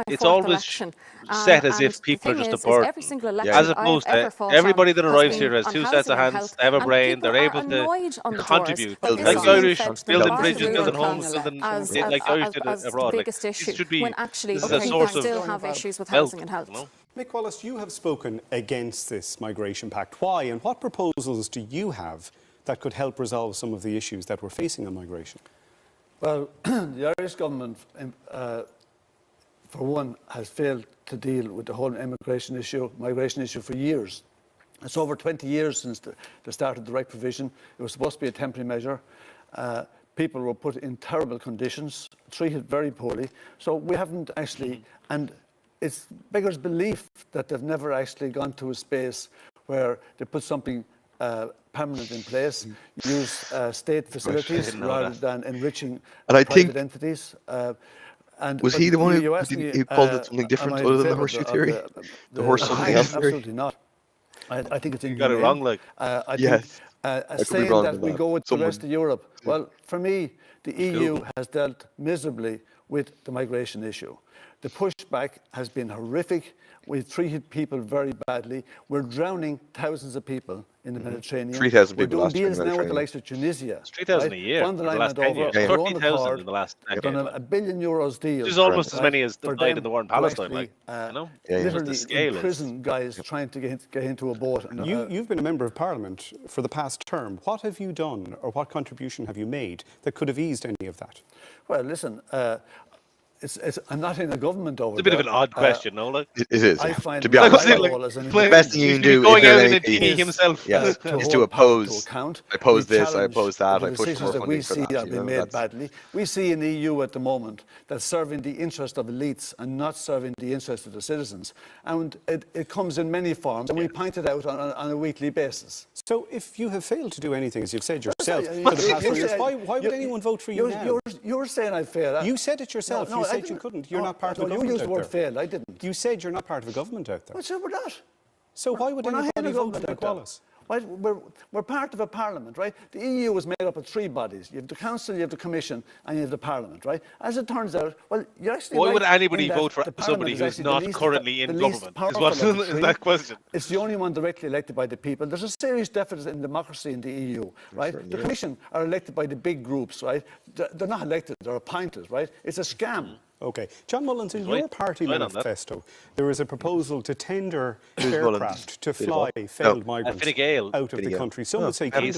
[SPEAKER 1] it's always set as if people are just a burden, as opposed to everybody that arrives here has 2 sets of hands, they have a brain, they're able to contribute. Like the Irish, building bridges, building homes, building like the Irish did abroad. Like, this should be this is a source of
[SPEAKER 9] still have issues with housing and health.
[SPEAKER 4] Mick Wallace, you have spoken against this migration pact. Why, and what proposals do you have that could help resolve some of the issues that we're facing on migration?
[SPEAKER 10] Well, the Irish government, for one, has failed to deal with the whole migration issue for years. It's over 20 years since the start of direct provision. It was supposed to be a temporary measure. People were put in terrible conditions, treated very poorly. So we haven't actually, and it beggars belief that they've never actually gone to a space where they put something permanent in place, use state facilities rather than enriching private entities.
[SPEAKER 2] Was he the one who called it something different other than the horseshoe theory? The horse something else theory?
[SPEAKER 10] Absolutely not. I think it's
[SPEAKER 1] you got it wrong, like.
[SPEAKER 10] I think saying that we go with the rest of Europe. Well, for me, the EU has dealt miserably with the migration issue. The pushback has been horrific. We've treated people very badly. We're drowning thousands of people in the Mediterranean.
[SPEAKER 2] 3,000 people
[SPEAKER 10] last year. We're doing deals now with the likes of Tunisia.
[SPEAKER 1] It's 3,000 a year.
[SPEAKER 10] Von der Leyen went over,
[SPEAKER 1] 30,000 in the last decade.
[SPEAKER 10] Done a €1 billion deal.
[SPEAKER 1] Which is almost as many as died in the war in Palestine. Like, you know,
[SPEAKER 10] literally
[SPEAKER 1] the scale
[SPEAKER 10] prison guys trying to get into a boat. And,
[SPEAKER 4] you've been a member of Parliament for the past term. What have you done, or what contribution have you made that could have eased any of that?
[SPEAKER 10] Well, listen. I'm not in a government over
[SPEAKER 1] It's a bit of an odd question, no? Like?
[SPEAKER 2] It is.
[SPEAKER 10] I find
[SPEAKER 2] to be honest,
[SPEAKER 10] the
[SPEAKER 2] best thing you can do
[SPEAKER 1] going out in a
[SPEAKER 2] is
[SPEAKER 1] dinghy himself.
[SPEAKER 2] Yes, is to oppose. I oppose this, I oppose that, I push for funding
[SPEAKER 10] we
[SPEAKER 2] for
[SPEAKER 10] see
[SPEAKER 2] that.
[SPEAKER 10] have been made badly. We see in the EU at the moment that serving the interest of elites and not serving the interest of the citizens. And it comes in many forms, and we point it out on a weekly basis.
[SPEAKER 4] So if you have failed to do anything, as you've said yourself, for the past 4 years, why would anyone vote for you now?
[SPEAKER 10] You're saying I failed.
[SPEAKER 4] You said it yourself. You said you couldn't. You're not part of a government
[SPEAKER 10] you used
[SPEAKER 4] out
[SPEAKER 10] the word
[SPEAKER 4] there.
[SPEAKER 10] failed. I didn't.
[SPEAKER 4] You said you're not part of a government out there.
[SPEAKER 10] Well, so we're not.
[SPEAKER 4] So why would anybody vote for Mick Wallace?
[SPEAKER 10] Right? We're part of a parliament, right? The EU is made up of 3 bodies. You have the Council, you have the Commission, and you have the Parliament, right? As it turns out, well, you're actually
[SPEAKER 1] why would anybody vote for somebody who's not currently in government? Is that question?
[SPEAKER 10] It's the only one directly elected by the people. There's a serious deficit in democracy in the EU, right? The Commission are elected by the big groups, right? They're not elected, they're appointed, right? It's a scam.
[SPEAKER 4] Okay. John Mullins, in
[SPEAKER 1] Right.
[SPEAKER 4] your party
[SPEAKER 1] Right on that.
[SPEAKER 4] manifesto, there is a proposal to tender
[SPEAKER 2] Mullins?
[SPEAKER 4] aircraft to fly failed migrants
[SPEAKER 1] Fine Gael.
[SPEAKER 4] out of the country. Some would say
[SPEAKER 1] He's,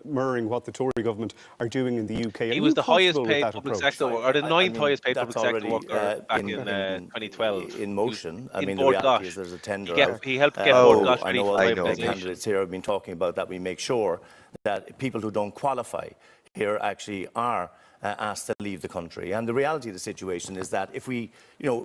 [SPEAKER 4] mirroring what the Tory government are doing in the UK.
[SPEAKER 1] He was the highest
[SPEAKER 4] comfortable with
[SPEAKER 1] paid
[SPEAKER 4] that
[SPEAKER 1] public
[SPEAKER 4] approach?
[SPEAKER 1] sector, or the ninth highest paid
[SPEAKER 11] that's
[SPEAKER 1] public sector
[SPEAKER 11] already,
[SPEAKER 1] worker back in 2012.
[SPEAKER 11] in motion. I
[SPEAKER 1] in
[SPEAKER 11] mean, the
[SPEAKER 1] Bord
[SPEAKER 11] reality
[SPEAKER 1] Gáis.
[SPEAKER 11] is there's a tender out.
[SPEAKER 1] He helped get Bord Gáis
[SPEAKER 11] I
[SPEAKER 1] ready
[SPEAKER 11] know
[SPEAKER 1] for
[SPEAKER 11] all the
[SPEAKER 1] privatisation.
[SPEAKER 11] candidates here have been talking about that. We make sure that people who don't qualify here actually are asked to leave the country. And the reality of the situation is that if we,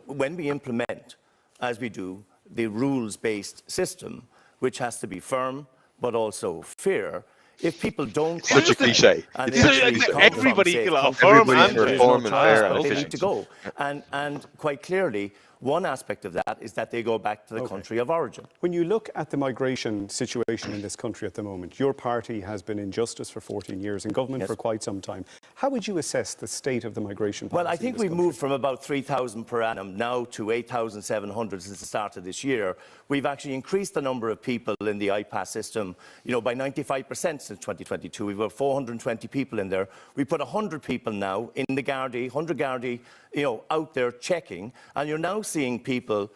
[SPEAKER 11] when we implement, as we do, the rules-based system, which has to be firm but also fair, if people don't...
[SPEAKER 2] Such a cliche.
[SPEAKER 1] Everybody can affirm and
[SPEAKER 11] fair, they need to go. And quite clearly, one aspect of that is that they go back to the country of origin.
[SPEAKER 4] When you look at the migration situation in this country at the moment, your party has been in justice for 14 years, in government for quite some time. How would you assess the state of the migration policy?
[SPEAKER 11] Well, I think we've moved from about 3,000 per annum now to 8,700 since the start of this year. We've actually increased the number of people in the IPAS system, by 95% since 2022. We've got 420 people in there. We put 100 people now in the Gardaí, 100 Gardaí, out there checking, and you're now seeing people,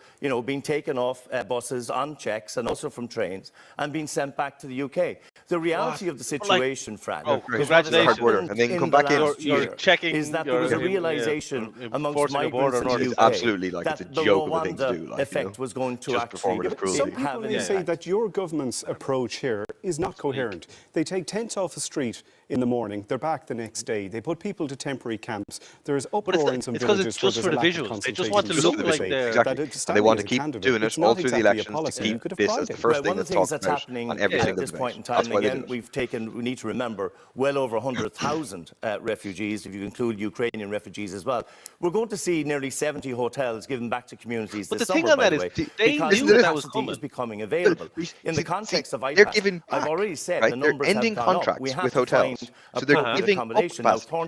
[SPEAKER 11] being taken off buses on checks and also from trains and being sent back to the UK. The reality of the situation, Fran,
[SPEAKER 1] congratulations.
[SPEAKER 2] And then come back in.
[SPEAKER 1] You're checking.
[SPEAKER 11] Is that there was a realisation amongst migrants in the UK
[SPEAKER 2] It's absolutely like
[SPEAKER 11] that
[SPEAKER 2] it's a joke of a thing to do.
[SPEAKER 11] the effect was going to actually
[SPEAKER 4] Some people may say that your government's approach here is not coherent. They take tents off the street in the morning, they're back the next day. They put people to temporary camps. There's uproar in some villages where there's a lack of consultation.
[SPEAKER 1] They just want to look like they're...
[SPEAKER 2] Exactly. And they want to keep doing it all through the elections to keep this as the first thing that's talked about on every single debate.
[SPEAKER 11] At this point in time, again, we need to remember, well over 100,000 refugees, if you include Ukrainian refugees as well. We're going to see nearly 70 hotels given back to communities this summer, by the way, because capacity is becoming available. In the context of IPAS, I've already said the numbers have
[SPEAKER 2] ending
[SPEAKER 11] gone up.
[SPEAKER 2] contracts with hotels. So they're giving up capacity.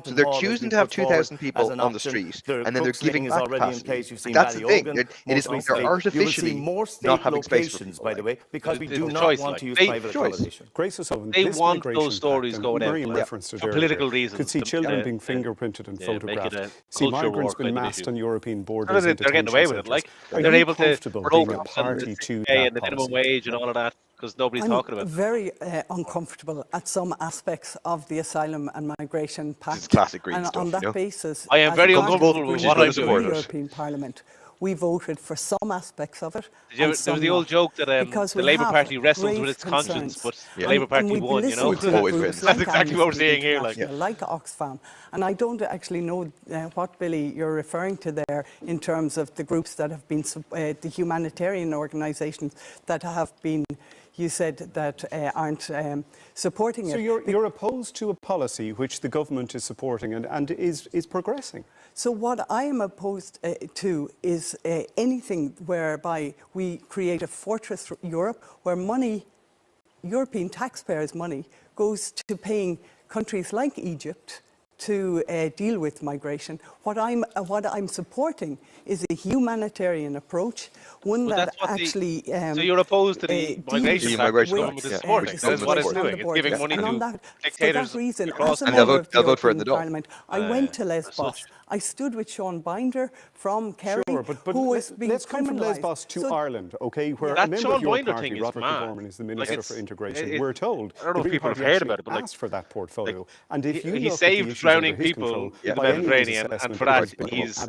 [SPEAKER 2] So they're choosing to have 2,000 people on the street, and then they're giving back capacity. That's the thing. They're artificially not having space for people.
[SPEAKER 11] By the way, because we do not want to use private accommodation.
[SPEAKER 4] Grace O'Sullivan,
[SPEAKER 1] They want those stories going out
[SPEAKER 4] for
[SPEAKER 1] political reasons.
[SPEAKER 4] Could see children being fingerprinted and photographed. See migrants being massed on European borders.
[SPEAKER 1] They're getting away with it. Like they're able to
[SPEAKER 4] being a party to
[SPEAKER 1] pay and the minimum wage and all of that because nobody's talking about it.
[SPEAKER 12] I'm very uncomfortable at some aspects of the Asylum and Migration Pact.
[SPEAKER 2] It's classic Green
[SPEAKER 12] and
[SPEAKER 2] stuff,
[SPEAKER 12] on that basis,
[SPEAKER 1] I am very uncomfortable with what I'm doing.
[SPEAKER 12] The European Parliament. We voted for some aspects of it.
[SPEAKER 1] There was the old joke that the Labour Party wrestles with its conscience, but the Labour Party won,
[SPEAKER 2] Always
[SPEAKER 1] That's exactly what we're seeing here.
[SPEAKER 12] Like Oxfam. And I don't actually know what, Billy, you're referring to there in terms of the groups that have been, the humanitarian organisations that have been, you said, that aren't supporting it.
[SPEAKER 4] So you're opposed to a policy which the government is supporting and is progressing?
[SPEAKER 12] So what I am opposed to is anything whereby we create a fortress Europe where money, European taxpayers' money, goes to paying countries like Egypt to deal with migration. What I'm supporting is a humanitarian approach, one that actually...
[SPEAKER 1] so you're opposed to the migration pact the government is supporting. That's what it's doing. It's giving money to dictators.
[SPEAKER 12] For that reason,
[SPEAKER 1] across
[SPEAKER 12] as a member of the European Parliament, I went to Lesbos. I stood with Sean Binder from Kerry, who was being
[SPEAKER 4] let's come from Lesbos to Ireland, okay, where a member of your party, Roderick O'Gorman, is the Minister for Integration. We're told
[SPEAKER 1] I don't know if people have heard about it, but
[SPEAKER 4] asked for that portfolio. And if you
[SPEAKER 1] he saved drowning people in the Mediterranean, and for that he's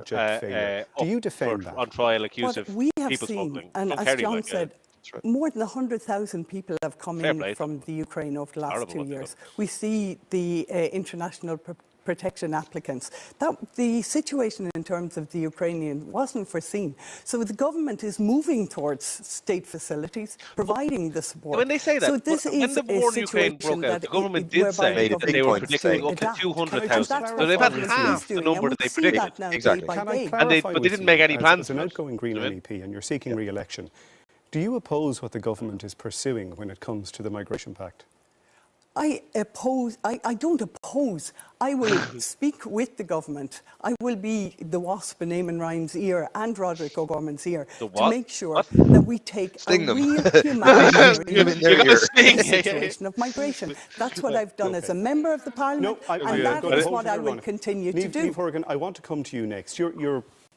[SPEAKER 4] do you defend that?
[SPEAKER 1] On trial accused of
[SPEAKER 12] we have
[SPEAKER 1] people
[SPEAKER 12] seen,
[SPEAKER 1] smuggling.
[SPEAKER 12] and as John said, more than 100,000 people have come in from the Ukraine over the last 2 years. We see the international protection applicants. The situation in terms of the Ukrainian wasn't foreseen. So the government is moving towards state facilities, providing the support.
[SPEAKER 1] When they say that,
[SPEAKER 12] so this
[SPEAKER 1] when the war in Ukraine broke out, the government did say that they were predicting up to 200,000. So they've had half the number that they predicted.
[SPEAKER 4] Exactly.
[SPEAKER 1] But they didn't make any plans.
[SPEAKER 4] As an outgoing Green MEP, and you're seeking re-election, do you oppose what the government is pursuing when it comes to the Migration Pact?
[SPEAKER 12] I don't oppose. I will speak with the government. I will be the wasp in Eamon Ryan's ear and Roderick O'Gorman's ear to make sure that we take a real humanitarian situation of migration. That's what I've done as a member of the Parliament, and that is what I will continue to do.
[SPEAKER 4] Niamh Horgan, I want to come to you next.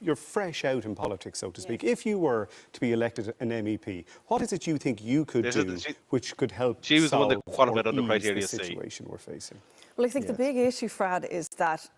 [SPEAKER 4] You're fresh out in politics, so to speak. If you were to be elected an MEP, what is it you think you could do which could help
[SPEAKER 1] She was the one that qualified
[SPEAKER 4] or
[SPEAKER 1] under
[SPEAKER 4] ease
[SPEAKER 1] criteria
[SPEAKER 4] the
[SPEAKER 1] C.
[SPEAKER 4] situation we're facing?
[SPEAKER 13] Well, I think the big issue, Frad, is that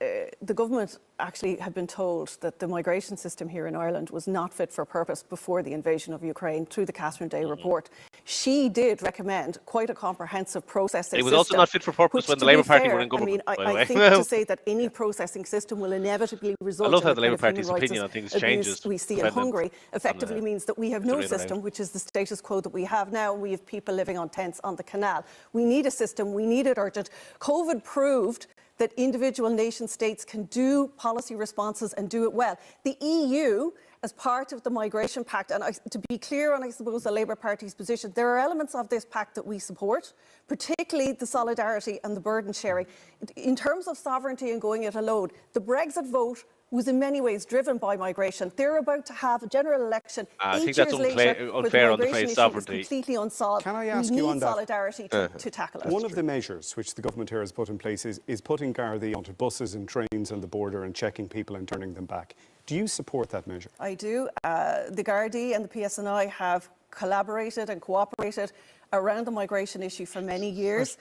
[SPEAKER 13] the government actually had been told that the migration system here in Ireland was not fit for purpose before the invasion of Ukraine through the Catherine Day report. She did recommend quite a comprehensive processing system.
[SPEAKER 1] It was also not fit for purpose when the Labour Party were in government.
[SPEAKER 13] I mean, I think to say that any processing system will inevitably result
[SPEAKER 1] I love how
[SPEAKER 13] in
[SPEAKER 1] the Labour Party's opinion on things changes.
[SPEAKER 13] We see in Hungary effectively means that we have no system, which is the status quo that we have now. We have people living on tents on the canal. We need a system. We need it urgent. COVID proved that individual nation states can do policy responses and do it well. The EU, as part of the Migration Pact, and to be clear on, I suppose, the Labour Party's position, there are elements of this pact that we support, particularly the solidarity and the burden sharing. In terms of sovereignty and going it alone, the Brexit vote was in many ways driven by migration. They're about to have a general election.
[SPEAKER 1] I think that's unfair on the phrase sovereignty.
[SPEAKER 13] Completely unsolved.
[SPEAKER 4] Can I ask you on that?
[SPEAKER 13] Solidarity to tackle it.
[SPEAKER 4] One of the measures which the government here has put in place is putting Gardaí onto buses and trains on the border and checking people and turning them back. Do you support that measure?
[SPEAKER 13] I do. The Gardaí and the PSNI have collaborated and cooperated around the migration issue for many years.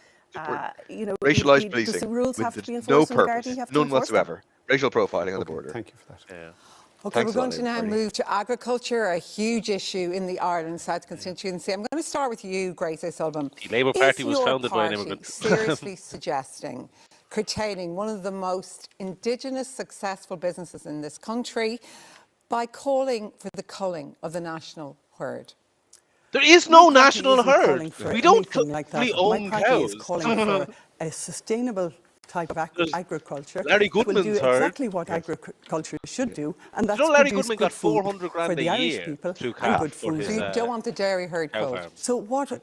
[SPEAKER 2] Racialised policing
[SPEAKER 13] the rules have to be
[SPEAKER 2] with
[SPEAKER 13] enforced,
[SPEAKER 2] no
[SPEAKER 13] and the
[SPEAKER 2] purpose,
[SPEAKER 13] Gardaí have to
[SPEAKER 2] none
[SPEAKER 13] enforce
[SPEAKER 2] whatsoever. Racial profiling on the border.
[SPEAKER 4] Thank you for that.
[SPEAKER 1] Yeah.
[SPEAKER 3] OK,
[SPEAKER 2] Thanks
[SPEAKER 3] we're going to
[SPEAKER 2] Labour
[SPEAKER 3] now
[SPEAKER 2] Party.
[SPEAKER 3] move to agriculture, a huge issue in the Ireland South constituency. I'm going to start with you, Grace O'Sullivan.
[SPEAKER 1] The Labour Party was founded by an immigrant.
[SPEAKER 3] Seriously suggesting curtailing one of the most indigenous successful businesses in this country by calling for the culling of the national herd?
[SPEAKER 1] There is no
[SPEAKER 12] My party
[SPEAKER 1] national
[SPEAKER 12] isn't
[SPEAKER 1] herd.
[SPEAKER 12] calling for
[SPEAKER 1] We don't
[SPEAKER 12] anything like that.
[SPEAKER 1] we own
[SPEAKER 12] My party is
[SPEAKER 1] cows.
[SPEAKER 12] calling for a sustainable type of agriculture.
[SPEAKER 1] Larry
[SPEAKER 12] that will
[SPEAKER 1] Goodman's
[SPEAKER 12] do
[SPEAKER 1] herd.
[SPEAKER 12] exactly what agriculture should do, and that's
[SPEAKER 1] Larry
[SPEAKER 12] produce
[SPEAKER 1] Goodman
[SPEAKER 12] good
[SPEAKER 1] got
[SPEAKER 12] food
[SPEAKER 1] 400 grand
[SPEAKER 12] for
[SPEAKER 1] a
[SPEAKER 12] the Irish
[SPEAKER 1] year
[SPEAKER 12] people
[SPEAKER 1] through
[SPEAKER 12] and
[SPEAKER 1] CAF
[SPEAKER 12] good
[SPEAKER 1] for
[SPEAKER 12] food.
[SPEAKER 1] his,
[SPEAKER 3] So you don't want the dairy herd
[SPEAKER 1] cow
[SPEAKER 3] culled?
[SPEAKER 1] farm.
[SPEAKER 12] So what?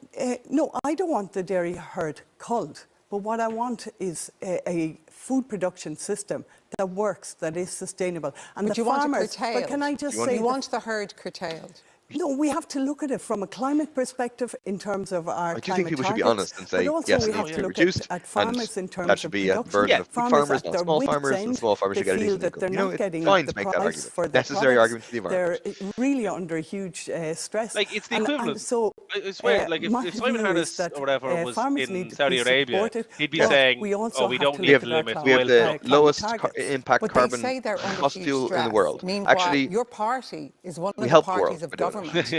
[SPEAKER 12] No, I don't want the dairy herd culled. But what I want is a food production system that works, that is sustainable. And
[SPEAKER 3] But
[SPEAKER 12] the
[SPEAKER 3] you want it
[SPEAKER 12] farmers.
[SPEAKER 3] curtailed.
[SPEAKER 12] But can I just say?
[SPEAKER 3] You want the herd curtailed?
[SPEAKER 12] No, we have to look at it from a climate perspective in terms of our
[SPEAKER 2] I do
[SPEAKER 12] climate
[SPEAKER 2] think people should be
[SPEAKER 12] targets,
[SPEAKER 2] honest and say,
[SPEAKER 12] but also
[SPEAKER 2] yes,
[SPEAKER 12] we
[SPEAKER 2] it
[SPEAKER 12] have
[SPEAKER 2] needs
[SPEAKER 12] to
[SPEAKER 2] to be
[SPEAKER 12] look
[SPEAKER 2] reduced,
[SPEAKER 12] at farmers in
[SPEAKER 2] and
[SPEAKER 12] terms
[SPEAKER 2] that should
[SPEAKER 12] of
[SPEAKER 2] be a
[SPEAKER 12] production.
[SPEAKER 2] burden of big farmers,
[SPEAKER 12] at
[SPEAKER 2] not
[SPEAKER 12] their
[SPEAKER 2] small
[SPEAKER 12] wits'
[SPEAKER 2] farmers, and
[SPEAKER 12] end,
[SPEAKER 2] small farmers
[SPEAKER 12] they
[SPEAKER 2] should get a
[SPEAKER 12] feel
[SPEAKER 2] decent
[SPEAKER 12] that they're
[SPEAKER 2] income.
[SPEAKER 12] not getting
[SPEAKER 2] It's fine
[SPEAKER 12] the
[SPEAKER 2] to make that
[SPEAKER 12] price
[SPEAKER 2] argument.
[SPEAKER 12] for their
[SPEAKER 2] Necessary
[SPEAKER 12] products.
[SPEAKER 2] argument for the environment.
[SPEAKER 12] They're really under huge stress.
[SPEAKER 1] Like, it's the
[SPEAKER 12] And
[SPEAKER 1] equivalent.
[SPEAKER 12] so,
[SPEAKER 1] I swear, like,
[SPEAKER 12] my
[SPEAKER 1] if Simon
[SPEAKER 12] view
[SPEAKER 1] Harris
[SPEAKER 12] is that,
[SPEAKER 1] or whatever was
[SPEAKER 12] farmers
[SPEAKER 1] in
[SPEAKER 12] need to
[SPEAKER 1] Saudi
[SPEAKER 12] be
[SPEAKER 1] Arabia,
[SPEAKER 12] supported,
[SPEAKER 1] he'd be
[SPEAKER 12] but
[SPEAKER 1] saying,
[SPEAKER 12] we also
[SPEAKER 1] oh, we
[SPEAKER 12] have
[SPEAKER 1] don't
[SPEAKER 12] to
[SPEAKER 1] need
[SPEAKER 12] look
[SPEAKER 1] to
[SPEAKER 12] at our
[SPEAKER 1] limit
[SPEAKER 2] We have
[SPEAKER 1] oil
[SPEAKER 2] the
[SPEAKER 12] climate
[SPEAKER 2] lowest
[SPEAKER 12] targets.
[SPEAKER 2] impact
[SPEAKER 3] But
[SPEAKER 2] carbon
[SPEAKER 3] they say they're under
[SPEAKER 2] fossil
[SPEAKER 3] huge
[SPEAKER 2] fuel in
[SPEAKER 3] stress.
[SPEAKER 2] the world.
[SPEAKER 3] Meanwhile,
[SPEAKER 2] Actually,
[SPEAKER 3] your party is one of
[SPEAKER 2] we
[SPEAKER 3] the
[SPEAKER 2] help the world
[SPEAKER 3] parties of
[SPEAKER 2] by doing
[SPEAKER 3] government.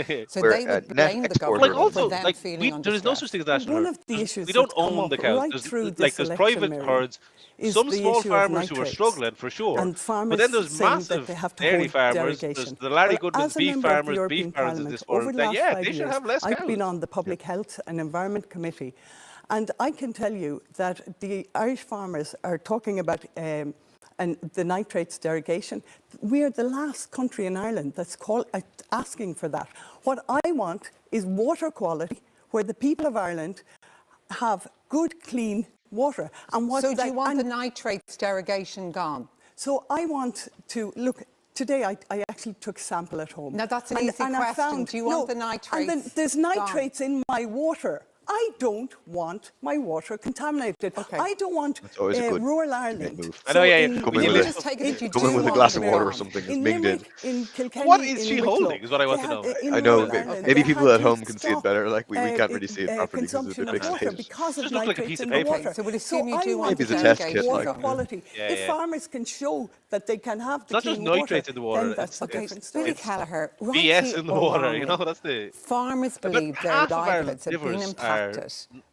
[SPEAKER 2] it.
[SPEAKER 3] So
[SPEAKER 2] We're
[SPEAKER 3] they
[SPEAKER 2] a
[SPEAKER 3] would
[SPEAKER 2] net
[SPEAKER 3] blame the
[SPEAKER 2] exporter
[SPEAKER 3] government
[SPEAKER 1] Like,
[SPEAKER 2] of
[SPEAKER 3] for
[SPEAKER 1] also,
[SPEAKER 3] them
[SPEAKER 1] like,
[SPEAKER 3] feeling under
[SPEAKER 1] there is no
[SPEAKER 3] stress.
[SPEAKER 1] such thing as national
[SPEAKER 12] One
[SPEAKER 1] herd.
[SPEAKER 12] of the issues
[SPEAKER 1] We don't
[SPEAKER 12] that's come
[SPEAKER 1] own the
[SPEAKER 12] up
[SPEAKER 1] cows.
[SPEAKER 12] right
[SPEAKER 1] There's,
[SPEAKER 12] through
[SPEAKER 1] like,
[SPEAKER 12] this
[SPEAKER 1] there's
[SPEAKER 12] election,
[SPEAKER 1] private
[SPEAKER 12] Mary,
[SPEAKER 1] herds.
[SPEAKER 12] is
[SPEAKER 1] Some
[SPEAKER 12] the
[SPEAKER 1] small
[SPEAKER 12] issue of
[SPEAKER 1] farmers who are
[SPEAKER 12] nitrates.
[SPEAKER 1] struggling, for sure.
[SPEAKER 12] And farmers
[SPEAKER 1] But then there's
[SPEAKER 12] saying
[SPEAKER 1] massive
[SPEAKER 12] that they have to
[SPEAKER 1] dairy
[SPEAKER 12] hold
[SPEAKER 1] farmers.
[SPEAKER 12] derogation.
[SPEAKER 1] There's the Larry
[SPEAKER 12] Well,
[SPEAKER 1] Goodman's
[SPEAKER 12] as a
[SPEAKER 1] beef
[SPEAKER 12] member of the
[SPEAKER 1] farmers,
[SPEAKER 12] European
[SPEAKER 1] beef farmers in
[SPEAKER 12] Parliament,
[SPEAKER 1] this world.
[SPEAKER 12] over the
[SPEAKER 1] Then,
[SPEAKER 12] last
[SPEAKER 1] yeah,
[SPEAKER 12] 5
[SPEAKER 1] they should
[SPEAKER 12] years,
[SPEAKER 1] have less
[SPEAKER 12] I've
[SPEAKER 1] cows.
[SPEAKER 12] been on the Public Health and Environment Committee, and I can tell you that the Irish farmers are talking about and the nitrates derogation. We are the last country in Ireland that's asking for that. What I want is water quality, where the people of Ireland have good, clean water. And what
[SPEAKER 3] So do you want the nitrates derogation gone?
[SPEAKER 12] So I want to look. Today, I actually took a sample at home.
[SPEAKER 3] Now, that's an easy
[SPEAKER 12] I
[SPEAKER 3] question.
[SPEAKER 12] found,
[SPEAKER 3] Do you want the nitrates
[SPEAKER 12] And then there's nitrates in my water. I don't want my water contaminated.
[SPEAKER 3] Okay.
[SPEAKER 12] I don't want
[SPEAKER 2] That's always a good
[SPEAKER 12] rural Ireland.
[SPEAKER 2] move.
[SPEAKER 1] I know, yeah, yeah.
[SPEAKER 2] Come
[SPEAKER 1] We
[SPEAKER 2] in
[SPEAKER 1] did
[SPEAKER 2] with
[SPEAKER 3] just take it that you
[SPEAKER 2] come
[SPEAKER 3] do
[SPEAKER 2] in with a
[SPEAKER 3] want
[SPEAKER 2] glass
[SPEAKER 3] to
[SPEAKER 2] of
[SPEAKER 3] be
[SPEAKER 2] water or
[SPEAKER 3] on.
[SPEAKER 2] something that's
[SPEAKER 12] in
[SPEAKER 2] minged in.
[SPEAKER 12] Limerick, in Kilkenny,
[SPEAKER 1] What is
[SPEAKER 12] in
[SPEAKER 1] she
[SPEAKER 12] Wicklow,
[SPEAKER 1] holding is what I want
[SPEAKER 12] they
[SPEAKER 1] to
[SPEAKER 12] have-
[SPEAKER 1] know.
[SPEAKER 12] in
[SPEAKER 2] I know,
[SPEAKER 12] rural
[SPEAKER 2] maybe,
[SPEAKER 12] Ireland,
[SPEAKER 2] maybe
[SPEAKER 12] they
[SPEAKER 2] people
[SPEAKER 12] had
[SPEAKER 2] at
[SPEAKER 12] to
[SPEAKER 2] home can see it
[SPEAKER 12] stop,
[SPEAKER 2] better. Like we can't really see it properly because it's a
[SPEAKER 12] consumption
[SPEAKER 2] bit
[SPEAKER 12] of water
[SPEAKER 2] pixelated.
[SPEAKER 12] because of
[SPEAKER 1] Just look like a
[SPEAKER 12] nitrates
[SPEAKER 1] piece
[SPEAKER 12] in
[SPEAKER 1] of
[SPEAKER 12] the
[SPEAKER 1] paper.
[SPEAKER 12] water.
[SPEAKER 3] So we'll assume you do want
[SPEAKER 2] Maybe
[SPEAKER 3] the
[SPEAKER 2] it's a test
[SPEAKER 3] derogation.
[SPEAKER 2] kit,
[SPEAKER 12] water
[SPEAKER 2] like-
[SPEAKER 12] quality.
[SPEAKER 1] Yeah,
[SPEAKER 12] If
[SPEAKER 1] yeah.
[SPEAKER 12] farmers can show that they can have the
[SPEAKER 1] It's not just
[SPEAKER 12] clean water,
[SPEAKER 1] nitrates in the water,
[SPEAKER 12] then that's a
[SPEAKER 1] it's-
[SPEAKER 12] different
[SPEAKER 1] it's-
[SPEAKER 12] story.
[SPEAKER 3] Billy Kelleher,
[SPEAKER 1] BS
[SPEAKER 3] rightly
[SPEAKER 1] in the
[SPEAKER 3] or
[SPEAKER 1] water, you know,
[SPEAKER 3] wrongly,
[SPEAKER 1] that's the...
[SPEAKER 3] farmers
[SPEAKER 1] But
[SPEAKER 3] believe their
[SPEAKER 1] half of Ireland's
[SPEAKER 3] livelihoods have been
[SPEAKER 1] rivers are
[SPEAKER 3] impacted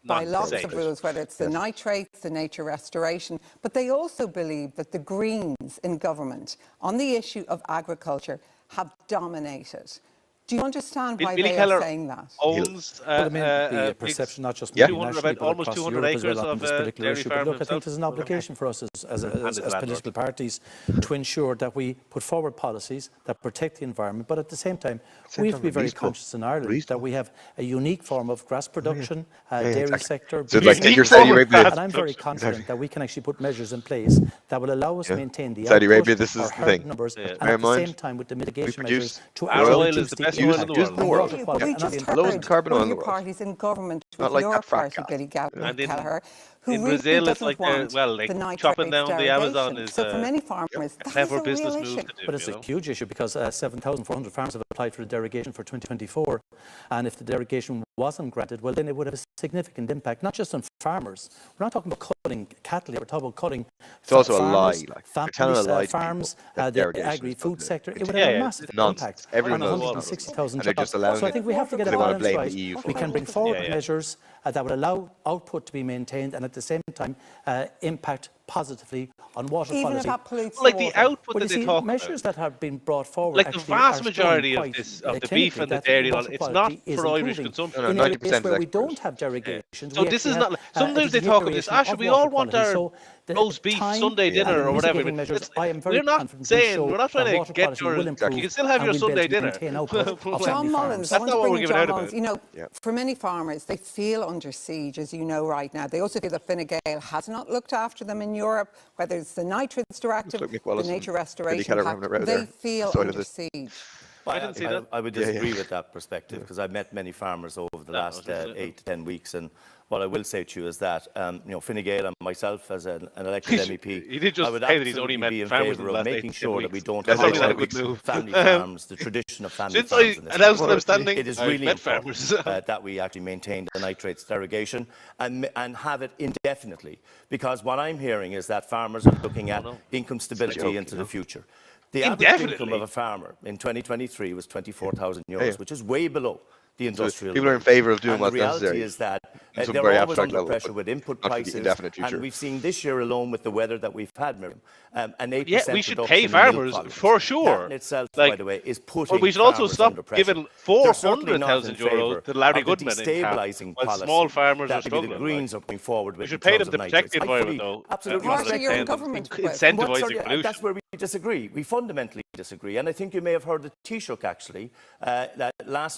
[SPEAKER 3] by
[SPEAKER 1] not
[SPEAKER 3] lots
[SPEAKER 1] safe.
[SPEAKER 3] of rules, whether it's the nitrates, the nature restoration, but they also believe that the Greens in government on the issue of agriculture have dominated. Do you understand why
[SPEAKER 1] Billy
[SPEAKER 3] they
[SPEAKER 1] Keller
[SPEAKER 3] are saying that?
[SPEAKER 1] owns
[SPEAKER 7] Well, I mean, the perception not just nationally, but
[SPEAKER 1] almost
[SPEAKER 7] across
[SPEAKER 1] 200
[SPEAKER 7] Europe as
[SPEAKER 1] acres
[SPEAKER 7] well on
[SPEAKER 1] of
[SPEAKER 7] this particular
[SPEAKER 1] dairy
[SPEAKER 7] issue.
[SPEAKER 1] farm
[SPEAKER 7] But look, I think
[SPEAKER 1] himself.
[SPEAKER 7] there's an obligation for us as political parties to ensure that we put forward policies that protect the environment, but at the same time, we have to be very conscious in Ireland that we have a unique form of grass production, dairy sector.
[SPEAKER 2] So like you're Saudi Arabia.
[SPEAKER 7] And I'm very confident that we can actually put measures in place that will allow us to maintain the
[SPEAKER 2] Saudi Arabia,
[SPEAKER 7] output,
[SPEAKER 2] this is
[SPEAKER 7] our
[SPEAKER 2] the
[SPEAKER 7] herd
[SPEAKER 2] thing.
[SPEAKER 7] numbers, and
[SPEAKER 2] Bear
[SPEAKER 7] at
[SPEAKER 2] in
[SPEAKER 7] the
[SPEAKER 2] mind,
[SPEAKER 7] same time with the mitigation
[SPEAKER 2] produce
[SPEAKER 7] measures to
[SPEAKER 1] our oil
[SPEAKER 7] reduce
[SPEAKER 1] is the best
[SPEAKER 7] the
[SPEAKER 1] oil in
[SPEAKER 7] impact
[SPEAKER 1] the world.
[SPEAKER 7] on water
[SPEAKER 3] We
[SPEAKER 7] quality.
[SPEAKER 3] just
[SPEAKER 7] And
[SPEAKER 3] heard
[SPEAKER 2] loads of carbon
[SPEAKER 3] one
[SPEAKER 2] oil
[SPEAKER 3] of
[SPEAKER 2] in
[SPEAKER 3] your
[SPEAKER 2] the world.
[SPEAKER 3] parties in government
[SPEAKER 2] Not
[SPEAKER 3] with
[SPEAKER 2] like
[SPEAKER 3] your
[SPEAKER 2] that fat
[SPEAKER 3] party,
[SPEAKER 2] cat.
[SPEAKER 3] Billy
[SPEAKER 1] And in-
[SPEAKER 3] Gallagher, who
[SPEAKER 1] in
[SPEAKER 3] really
[SPEAKER 1] Brazil, it's
[SPEAKER 3] doesn't
[SPEAKER 1] like they're,
[SPEAKER 3] want
[SPEAKER 1] well, like
[SPEAKER 3] the nitrates
[SPEAKER 1] chopping down the Amazon
[SPEAKER 3] derogation.
[SPEAKER 1] is
[SPEAKER 3] So for many farmers,
[SPEAKER 1] a
[SPEAKER 3] that is
[SPEAKER 1] clever
[SPEAKER 3] a real
[SPEAKER 1] business
[SPEAKER 3] issue.
[SPEAKER 1] move to do.
[SPEAKER 7] But it's a huge issue because 7,400 farmers have applied for the derogation for 2024. And if the derogation wasn't granted, well, then it would have a significant impact, not just on farmers. We're not talking about cutting cattle here, we're talking about cutting
[SPEAKER 2] It's also
[SPEAKER 7] farmers,
[SPEAKER 2] a lie. Like, you're telling a lie to
[SPEAKER 7] farms,
[SPEAKER 2] people that
[SPEAKER 7] the
[SPEAKER 2] derogation is
[SPEAKER 7] agri-food
[SPEAKER 2] gonna
[SPEAKER 7] sector. It would
[SPEAKER 2] continue.
[SPEAKER 7] have a massive
[SPEAKER 2] Nonsense.
[SPEAKER 7] impact
[SPEAKER 2] Everyone
[SPEAKER 7] on
[SPEAKER 2] knows
[SPEAKER 7] 160,000
[SPEAKER 2] and they're
[SPEAKER 7] jobs.
[SPEAKER 2] just allowing
[SPEAKER 7] So I think we have to get a
[SPEAKER 2] they wanna
[SPEAKER 7] balance
[SPEAKER 2] blame
[SPEAKER 7] right.
[SPEAKER 2] the EU for
[SPEAKER 7] We
[SPEAKER 2] it.
[SPEAKER 7] can bring forward measures that would allow output to be maintained and at the same time impact positively on water
[SPEAKER 3] Even
[SPEAKER 7] quality.
[SPEAKER 3] if that pollutes
[SPEAKER 1] Like
[SPEAKER 3] the
[SPEAKER 1] the
[SPEAKER 3] water.
[SPEAKER 1] output
[SPEAKER 7] But
[SPEAKER 1] that
[SPEAKER 7] you
[SPEAKER 1] they
[SPEAKER 7] see,
[SPEAKER 1] talk
[SPEAKER 7] measures
[SPEAKER 1] about,
[SPEAKER 7] that have been brought forward
[SPEAKER 1] like the
[SPEAKER 7] actually
[SPEAKER 1] vast
[SPEAKER 7] are
[SPEAKER 1] majority
[SPEAKER 7] showing
[SPEAKER 1] of
[SPEAKER 7] quite
[SPEAKER 1] this of the beef
[SPEAKER 7] clinically
[SPEAKER 1] and the
[SPEAKER 7] that
[SPEAKER 1] dairy,
[SPEAKER 7] water
[SPEAKER 1] it's not
[SPEAKER 7] quality is
[SPEAKER 1] for Irish
[SPEAKER 7] improving.
[SPEAKER 1] consumption.
[SPEAKER 2] No,
[SPEAKER 7] In
[SPEAKER 2] 90%
[SPEAKER 7] areas where
[SPEAKER 2] is
[SPEAKER 7] we don't
[SPEAKER 2] exports.
[SPEAKER 7] have derogations,
[SPEAKER 1] So
[SPEAKER 7] we
[SPEAKER 1] this
[SPEAKER 7] actually
[SPEAKER 1] is
[SPEAKER 7] have,
[SPEAKER 1] not. Sometimes
[SPEAKER 7] a
[SPEAKER 1] they talk of this.
[SPEAKER 7] deterioration
[SPEAKER 1] Should
[SPEAKER 7] of
[SPEAKER 1] we
[SPEAKER 7] water
[SPEAKER 1] all want
[SPEAKER 7] quality.
[SPEAKER 1] our
[SPEAKER 7] So the
[SPEAKER 1] roast beef
[SPEAKER 7] time
[SPEAKER 1] Sunday dinner
[SPEAKER 7] and
[SPEAKER 1] or whatever?
[SPEAKER 7] mitigating measures, I am very
[SPEAKER 1] We're not
[SPEAKER 7] confident will
[SPEAKER 1] saying
[SPEAKER 7] show
[SPEAKER 1] we're not trying
[SPEAKER 7] that
[SPEAKER 1] to
[SPEAKER 7] water
[SPEAKER 1] get
[SPEAKER 7] quality will
[SPEAKER 1] your.
[SPEAKER 7] improve.
[SPEAKER 1] You can still have
[SPEAKER 7] and
[SPEAKER 1] your
[SPEAKER 7] we'll be able
[SPEAKER 1] Sunday
[SPEAKER 7] to
[SPEAKER 1] dinner.
[SPEAKER 7] maintain output of
[SPEAKER 3] John
[SPEAKER 7] family
[SPEAKER 3] Mullins,
[SPEAKER 7] farms.
[SPEAKER 3] I
[SPEAKER 1] That's
[SPEAKER 3] want
[SPEAKER 1] not
[SPEAKER 3] to
[SPEAKER 1] what
[SPEAKER 3] bring
[SPEAKER 1] we're
[SPEAKER 3] in
[SPEAKER 1] giving
[SPEAKER 3] John
[SPEAKER 1] out about.
[SPEAKER 3] Mullins. You know, for many farmers, they feel under siege, as you know right now. They also feel that Fine Gael has not looked after them in Europe, whether it's the nitrates directive,
[SPEAKER 2] like Mick
[SPEAKER 3] the
[SPEAKER 2] Wallace
[SPEAKER 3] nature
[SPEAKER 2] and Billy
[SPEAKER 3] restoration
[SPEAKER 2] Keller
[SPEAKER 3] pact.
[SPEAKER 2] having a row
[SPEAKER 3] They
[SPEAKER 2] there.
[SPEAKER 3] feel
[SPEAKER 2] So did
[SPEAKER 3] under
[SPEAKER 2] it.
[SPEAKER 3] siege.
[SPEAKER 1] I didn't see that.
[SPEAKER 11] I would disagree with that perspective because I've met many farmers over the last 8 to 10 weeks, and what I will say to you is that Fine Gael and myself as an elected MEP,
[SPEAKER 1] He did just
[SPEAKER 11] I would
[SPEAKER 1] say that he's
[SPEAKER 11] absolutely
[SPEAKER 1] only met
[SPEAKER 11] be in
[SPEAKER 1] farmers in
[SPEAKER 11] favour
[SPEAKER 1] the
[SPEAKER 11] of
[SPEAKER 1] last 8
[SPEAKER 11] making
[SPEAKER 1] to 10
[SPEAKER 11] sure that we
[SPEAKER 1] weeks.
[SPEAKER 11] don't
[SPEAKER 1] That's
[SPEAKER 11] allow
[SPEAKER 1] not a good move.
[SPEAKER 11] family farms, the tradition of family
[SPEAKER 1] Since
[SPEAKER 11] farms.
[SPEAKER 1] I
[SPEAKER 11] in this
[SPEAKER 1] announced
[SPEAKER 11] country.
[SPEAKER 1] that I'm standing,
[SPEAKER 11] it is
[SPEAKER 1] I've
[SPEAKER 11] really
[SPEAKER 1] met
[SPEAKER 11] important
[SPEAKER 1] farmers.
[SPEAKER 11] that we actually maintain the nitrates derogation and have it indefinitely, because what I'm hearing is that farmers are looking at income stability into the future. The average income of a farmer in 2023 was €24,000, which is way below the industrial.
[SPEAKER 2] People are in favour of doing
[SPEAKER 11] and
[SPEAKER 2] what's
[SPEAKER 11] the reality
[SPEAKER 2] necessary.
[SPEAKER 11] is that
[SPEAKER 2] Some
[SPEAKER 11] they're
[SPEAKER 2] very
[SPEAKER 11] always
[SPEAKER 2] abstract
[SPEAKER 11] under
[SPEAKER 2] level,
[SPEAKER 11] pressure
[SPEAKER 2] but
[SPEAKER 11] with input
[SPEAKER 2] not for the
[SPEAKER 11] prices.
[SPEAKER 2] indefinite future.
[SPEAKER 11] And we've seen this year alone with the weather that we've had, Miriam, an 8%
[SPEAKER 1] Yeah, we should
[SPEAKER 11] reduction
[SPEAKER 1] pay
[SPEAKER 11] in milk
[SPEAKER 1] farmers
[SPEAKER 11] volumes.
[SPEAKER 1] for sure.
[SPEAKER 11] That in itself,
[SPEAKER 1] Like,
[SPEAKER 11] by the way, is putting
[SPEAKER 1] but we should also
[SPEAKER 11] farmers
[SPEAKER 1] stop
[SPEAKER 11] under pressure.
[SPEAKER 1] giving
[SPEAKER 11] They're certainly not in
[SPEAKER 1] €400,000
[SPEAKER 11] favour
[SPEAKER 1] to Larry
[SPEAKER 11] of the
[SPEAKER 1] Goodman in CAP,
[SPEAKER 11] destabilising
[SPEAKER 1] while
[SPEAKER 11] policy
[SPEAKER 1] small farmers
[SPEAKER 11] that
[SPEAKER 1] are struggling.
[SPEAKER 11] the Greens are going forward with.
[SPEAKER 1] We should
[SPEAKER 11] in
[SPEAKER 1] pay
[SPEAKER 11] terms
[SPEAKER 1] them to
[SPEAKER 11] of
[SPEAKER 1] protect the
[SPEAKER 11] nitrates. I
[SPEAKER 1] environment,
[SPEAKER 11] fully-
[SPEAKER 1] though.
[SPEAKER 11] Absolutely.
[SPEAKER 3] Marshall,
[SPEAKER 11] respect
[SPEAKER 3] you're in
[SPEAKER 11] them.
[SPEAKER 3] government with.
[SPEAKER 1] Incentivising pollution.
[SPEAKER 11] That's where we disagree. We fundamentally disagree. And I think you may have heard the Taoiseach actually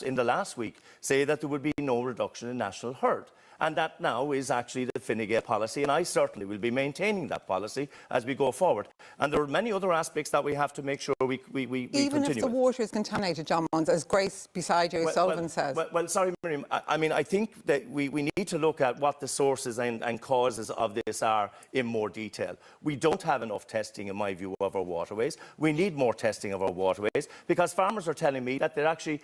[SPEAKER 11] in the last week say that there would be no reduction in national herd. And that now is actually the Fine Gael policy, and I certainly will be maintaining that policy as we go forward. And there are many other aspects that we have to make sure we continue
[SPEAKER 3] Even if the
[SPEAKER 11] with.
[SPEAKER 3] water is contaminated, John Mullins, as Grace beside you, Sullivan says.
[SPEAKER 11] Well, sorry, Miriam. I mean, I think that we need to look at what the sources and causes of this are in more detail. We don't have enough testing, in my view, of our waterways. We need more testing of our waterways because farmers are telling me that they're actually,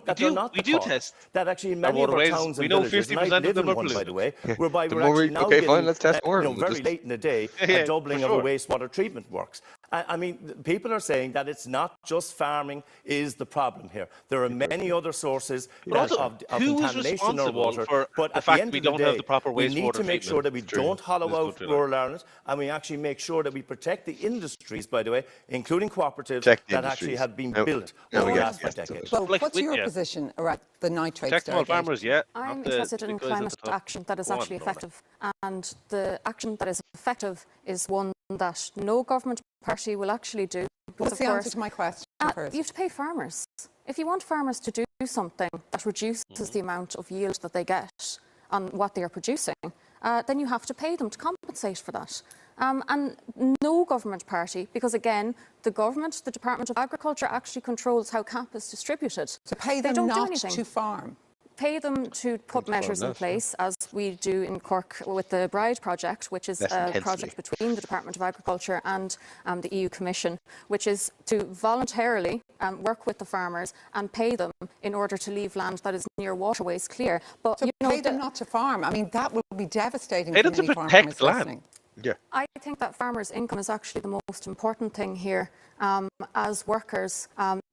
[SPEAKER 11] that they're not the cause.
[SPEAKER 1] Test
[SPEAKER 11] that actually in many of our
[SPEAKER 1] waterways,
[SPEAKER 11] towns and
[SPEAKER 1] we know
[SPEAKER 11] villages,
[SPEAKER 1] 50%
[SPEAKER 11] and I
[SPEAKER 1] of
[SPEAKER 11] live
[SPEAKER 1] them
[SPEAKER 11] in
[SPEAKER 1] are
[SPEAKER 11] one, by
[SPEAKER 1] polluted.
[SPEAKER 11] the way, whereby
[SPEAKER 2] The
[SPEAKER 11] we're
[SPEAKER 2] more
[SPEAKER 11] actually
[SPEAKER 2] we-
[SPEAKER 11] now
[SPEAKER 2] okay,
[SPEAKER 11] getting,
[SPEAKER 2] fine, let's test more. We'll
[SPEAKER 11] very
[SPEAKER 2] just-
[SPEAKER 11] late in the day, a doubling of the wastewater treatment works. I mean, people are saying that it's not just farming is the problem here. There are many other sources of
[SPEAKER 1] who is
[SPEAKER 11] contamination in our
[SPEAKER 1] responsible
[SPEAKER 11] water.
[SPEAKER 1] for
[SPEAKER 11] But
[SPEAKER 1] the
[SPEAKER 11] at
[SPEAKER 1] fact
[SPEAKER 11] the end
[SPEAKER 1] we
[SPEAKER 11] of the
[SPEAKER 1] don't
[SPEAKER 11] day,
[SPEAKER 1] have the proper
[SPEAKER 11] we need
[SPEAKER 1] wastewater
[SPEAKER 11] to make sure that we don't hollow out rural Ireland, and we actually make sure that we protect the industries, by the way, including cooperatives that actually have been built over the last 5 decades.
[SPEAKER 3] Well, what's your position around the nitrates
[SPEAKER 1] Protect small
[SPEAKER 3] derogation?
[SPEAKER 1] farmers, yeah.
[SPEAKER 9] I'm interested in climate action that is actually effective. And the action that is effective is one that no government party will actually do.
[SPEAKER 3] What's the answer to my question first?
[SPEAKER 9] You have to pay farmers. If you want farmers to do something that reduces the amount of yield that they get on what they are producing, then you have to pay them to compensate for that. And no government party, because again, the government, the Department of Agriculture actually controls how CAP is distributed.
[SPEAKER 3] So pay
[SPEAKER 9] They
[SPEAKER 3] them
[SPEAKER 9] don't do
[SPEAKER 3] not
[SPEAKER 9] anything.
[SPEAKER 3] to farm.
[SPEAKER 9] Pay them to put measures in place, as we do in Cork with the Bride project, which is a project between the Department of Agriculture and the EU Commission, which is to voluntarily work with the farmers and pay them in order to leave land that is near waterways clear. But
[SPEAKER 3] So pay them not to farm. I mean, that would be devastating
[SPEAKER 1] Pay
[SPEAKER 3] to
[SPEAKER 1] them to
[SPEAKER 3] many
[SPEAKER 1] protect
[SPEAKER 3] farmers
[SPEAKER 1] land.
[SPEAKER 3] listening.
[SPEAKER 2] Yeah.
[SPEAKER 9] I think that farmers' income is actually the most important thing here. As workers,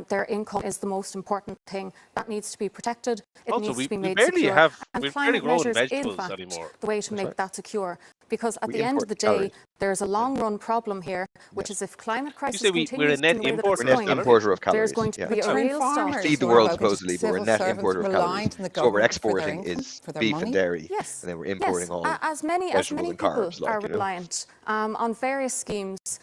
[SPEAKER 9] their income is the most important thing. That needs to be protected. It
[SPEAKER 1] Also,
[SPEAKER 9] needs
[SPEAKER 1] we
[SPEAKER 9] to be made
[SPEAKER 1] barely
[SPEAKER 9] secure.
[SPEAKER 1] have-
[SPEAKER 9] and
[SPEAKER 1] we
[SPEAKER 9] climate
[SPEAKER 1] barely grow
[SPEAKER 9] measures is, in
[SPEAKER 1] vegetables
[SPEAKER 9] fact,
[SPEAKER 1] anymore.
[SPEAKER 9] the way to make that secure. because at the end of the day, there's a long-run problem here, which is if climate crisis continues
[SPEAKER 1] we're a net
[SPEAKER 9] in the way that
[SPEAKER 1] importer.
[SPEAKER 9] it's going,
[SPEAKER 2] importer of
[SPEAKER 9] there's
[SPEAKER 2] calories.
[SPEAKER 9] going to be a
[SPEAKER 3] When
[SPEAKER 9] real
[SPEAKER 3] farmers
[SPEAKER 9] stop.
[SPEAKER 2] Feed the
[SPEAKER 3] were
[SPEAKER 2] world
[SPEAKER 3] about to
[SPEAKER 2] supposedly, but we're a
[SPEAKER 3] civil
[SPEAKER 2] net
[SPEAKER 3] servants
[SPEAKER 2] importer of
[SPEAKER 3] reliant
[SPEAKER 2] calories.
[SPEAKER 3] on the
[SPEAKER 2] So what we're
[SPEAKER 3] government for their
[SPEAKER 2] exporting
[SPEAKER 3] income,
[SPEAKER 2] is
[SPEAKER 3] for their
[SPEAKER 2] beef
[SPEAKER 3] money.
[SPEAKER 2] and dairy,
[SPEAKER 9] Yes.
[SPEAKER 2] and then we're importing all
[SPEAKER 9] as many
[SPEAKER 2] vegetables and
[SPEAKER 9] people
[SPEAKER 2] carbs.
[SPEAKER 9] are
[SPEAKER 2] Like, you know.
[SPEAKER 9] reliant on various schemes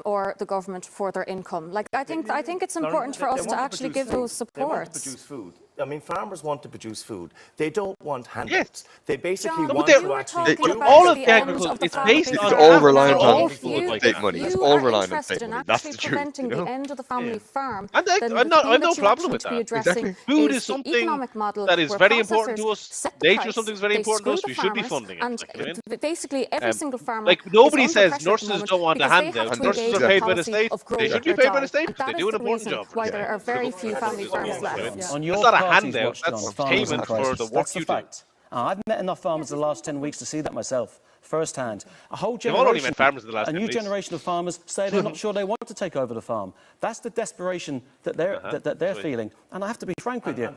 [SPEAKER 9] or the government for their income. Like I think it's important for us to actually give those
[SPEAKER 11] They want to
[SPEAKER 9] supports.
[SPEAKER 11] produce food. I mean, farmers want to produce food. They don't want handouts. They basically
[SPEAKER 9] John,
[SPEAKER 11] want
[SPEAKER 1] but
[SPEAKER 11] to actually
[SPEAKER 9] talking
[SPEAKER 11] do
[SPEAKER 9] about
[SPEAKER 1] all
[SPEAKER 9] the
[SPEAKER 1] of the
[SPEAKER 9] end
[SPEAKER 1] agriculture,
[SPEAKER 9] of the
[SPEAKER 1] it's
[SPEAKER 9] family
[SPEAKER 1] based
[SPEAKER 9] farm.
[SPEAKER 1] on
[SPEAKER 2] It's all reliant
[SPEAKER 1] All
[SPEAKER 2] on
[SPEAKER 1] food like
[SPEAKER 2] state
[SPEAKER 1] that.
[SPEAKER 2] money. It's
[SPEAKER 9] You
[SPEAKER 2] all
[SPEAKER 9] are
[SPEAKER 2] reliant on
[SPEAKER 9] interested
[SPEAKER 2] state
[SPEAKER 9] in
[SPEAKER 2] money. That's
[SPEAKER 9] actually
[SPEAKER 2] the truth.
[SPEAKER 9] preventing
[SPEAKER 2] You know?
[SPEAKER 9] the end of the family farm.
[SPEAKER 1] And
[SPEAKER 9] then
[SPEAKER 1] I've
[SPEAKER 9] the thing
[SPEAKER 1] no
[SPEAKER 9] that you
[SPEAKER 1] problem
[SPEAKER 9] actually
[SPEAKER 1] with
[SPEAKER 9] need to be
[SPEAKER 1] that.
[SPEAKER 9] addressing
[SPEAKER 1] Exactly. Food is
[SPEAKER 9] the
[SPEAKER 1] something
[SPEAKER 9] economic model
[SPEAKER 1] that is
[SPEAKER 9] where
[SPEAKER 1] very important to
[SPEAKER 9] processors
[SPEAKER 1] us.
[SPEAKER 9] set the
[SPEAKER 1] Nature
[SPEAKER 9] price,
[SPEAKER 1] is something that's very
[SPEAKER 9] they
[SPEAKER 1] important to us.
[SPEAKER 9] screw
[SPEAKER 1] We
[SPEAKER 9] the
[SPEAKER 1] should be
[SPEAKER 9] farmers,
[SPEAKER 1] funding it.
[SPEAKER 9] and
[SPEAKER 1] Like, you know what I mean?
[SPEAKER 9] basically every single farmer
[SPEAKER 1] Like nobody
[SPEAKER 9] is under
[SPEAKER 1] says
[SPEAKER 9] pressure at the
[SPEAKER 1] nurses
[SPEAKER 9] moment
[SPEAKER 1] don't want a
[SPEAKER 9] because they
[SPEAKER 1] handout.
[SPEAKER 9] have to
[SPEAKER 1] Nurses
[SPEAKER 9] engage
[SPEAKER 1] are
[SPEAKER 9] in
[SPEAKER 1] paid
[SPEAKER 9] a
[SPEAKER 1] by the
[SPEAKER 9] policy
[SPEAKER 1] state.
[SPEAKER 9] of grow
[SPEAKER 1] They should be
[SPEAKER 9] or
[SPEAKER 1] paid by
[SPEAKER 9] die.
[SPEAKER 1] the state.
[SPEAKER 9] And
[SPEAKER 1] They
[SPEAKER 9] that
[SPEAKER 1] do
[SPEAKER 9] is
[SPEAKER 1] an
[SPEAKER 9] the
[SPEAKER 1] important
[SPEAKER 9] reason
[SPEAKER 1] job.
[SPEAKER 9] why there are very few family farms left.
[SPEAKER 7] On your
[SPEAKER 1] That's not a
[SPEAKER 7] party's
[SPEAKER 1] handout.
[SPEAKER 7] watch, John,
[SPEAKER 1] That's
[SPEAKER 7] farmers
[SPEAKER 1] payment
[SPEAKER 7] in
[SPEAKER 1] for
[SPEAKER 7] crisis.
[SPEAKER 1] the work
[SPEAKER 7] That's
[SPEAKER 1] you
[SPEAKER 7] the
[SPEAKER 1] do.
[SPEAKER 7] fact. I've met enough farmers the last 10 weeks to see that myself, firsthand. A whole
[SPEAKER 1] They've all only
[SPEAKER 7] generation,
[SPEAKER 1] met farmers in the last
[SPEAKER 7] a
[SPEAKER 1] 10
[SPEAKER 7] new
[SPEAKER 1] weeks.
[SPEAKER 7] generation of farmers say they're not sure they want to take over the farm. That's the desperation that they're feeling. And I have to be frank with you.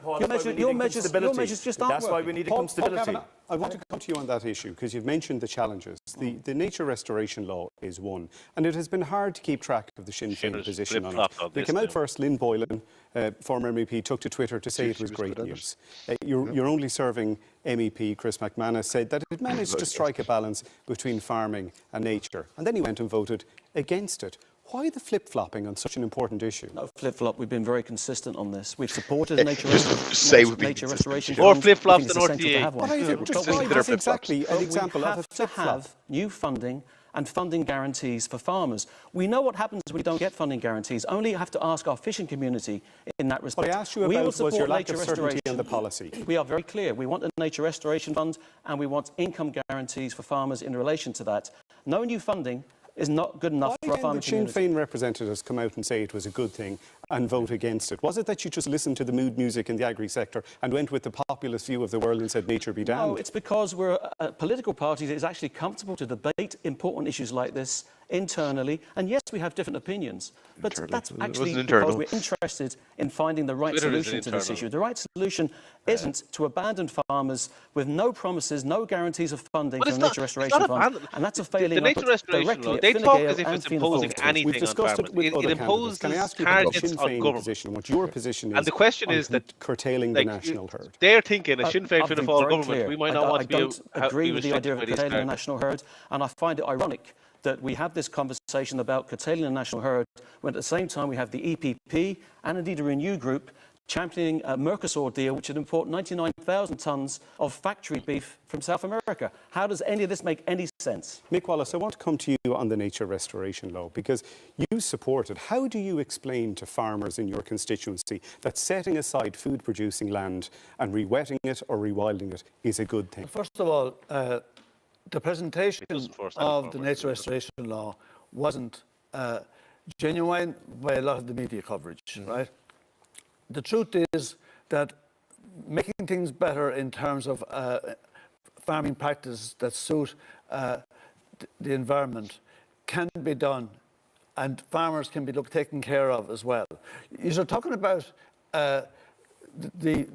[SPEAKER 7] Your measures just aren't
[SPEAKER 11] That's why we need
[SPEAKER 4] Paul
[SPEAKER 11] stability.
[SPEAKER 4] Kavanagh, I want to come to you on that issue because you've mentioned the challenges. The nature restoration law is one, and it has been hard to keep track of the Sinn Féin position on it. They came out first. Lynn Boylan, former MEP, took to Twitter to say it was great news. Your only serving MEP, Chris McManus, said that it managed to strike a balance between farming and nature, and then he went and voted against it. Why the flip-flopping on such an important issue?
[SPEAKER 8] No flip-flop. We've been very consistent on this. We've supported nature restoration.
[SPEAKER 1] Or flip-flops than RTÉ.
[SPEAKER 4] But I think that's exactly an example of a flip-flop.
[SPEAKER 8] We have to have new funding and funding guarantees for farmers. We know what happens when we don't get funding guarantees. Only have to ask our fishing community in that respect.
[SPEAKER 4] What I asked you about was your lack of certainty on the policy.
[SPEAKER 8] We are very clear. We want a nature restoration fund and we want income guarantees for farmers in relation to that. No new funding is not good enough for our farming community.
[SPEAKER 4] Sinn Féin representatives come out and say it was a good thing and vote against it? Was it that you just listened to the mood music in the agri-sector and went with the populist view of the world and said nature be damned?
[SPEAKER 8] No, it's because we're a political party that is actually comfortable to debate important issues like this internally. And yes, we have different opinions, but that's actually because we're interested in finding the right solution to this issue. The right solution isn't to abandon farmers with no promises, no guarantees of funding from the Nature Restoration Fund. And that's a failing.
[SPEAKER 1] The Nature Restoration Law, they talk as if it's imposing anything on farmers. It imposes targets on government.
[SPEAKER 4] What your position is,
[SPEAKER 1] and the question is that
[SPEAKER 4] curtailing the national herd.
[SPEAKER 1] They're thinking a Sinn Féin Fianna Fáil government. We might not want to be.
[SPEAKER 8] I don't agree with the idea of curtailing the national herd, and I find it ironic that we have this conversation about curtailing the national herd when at the same time we have the EPP and indeed a Renew group championing a Mercosur deal which would import 99,000 tonnes of factory beef from South America. How does any of this make any sense?
[SPEAKER 4] Mick Wallace, I want to come to you on the nature restoration law because you support it. How do you explain to farmers in your constituency that setting aside food producing land and re-wetting it or rewilding it is a good thing?
[SPEAKER 10] First of all, the presentation of the nature restoration law wasn't genuine by a lot of the media coverage, right? The truth is that making things better in terms of farming practices that suit the environment can be done, and farmers can be taken care of as well. You're talking about the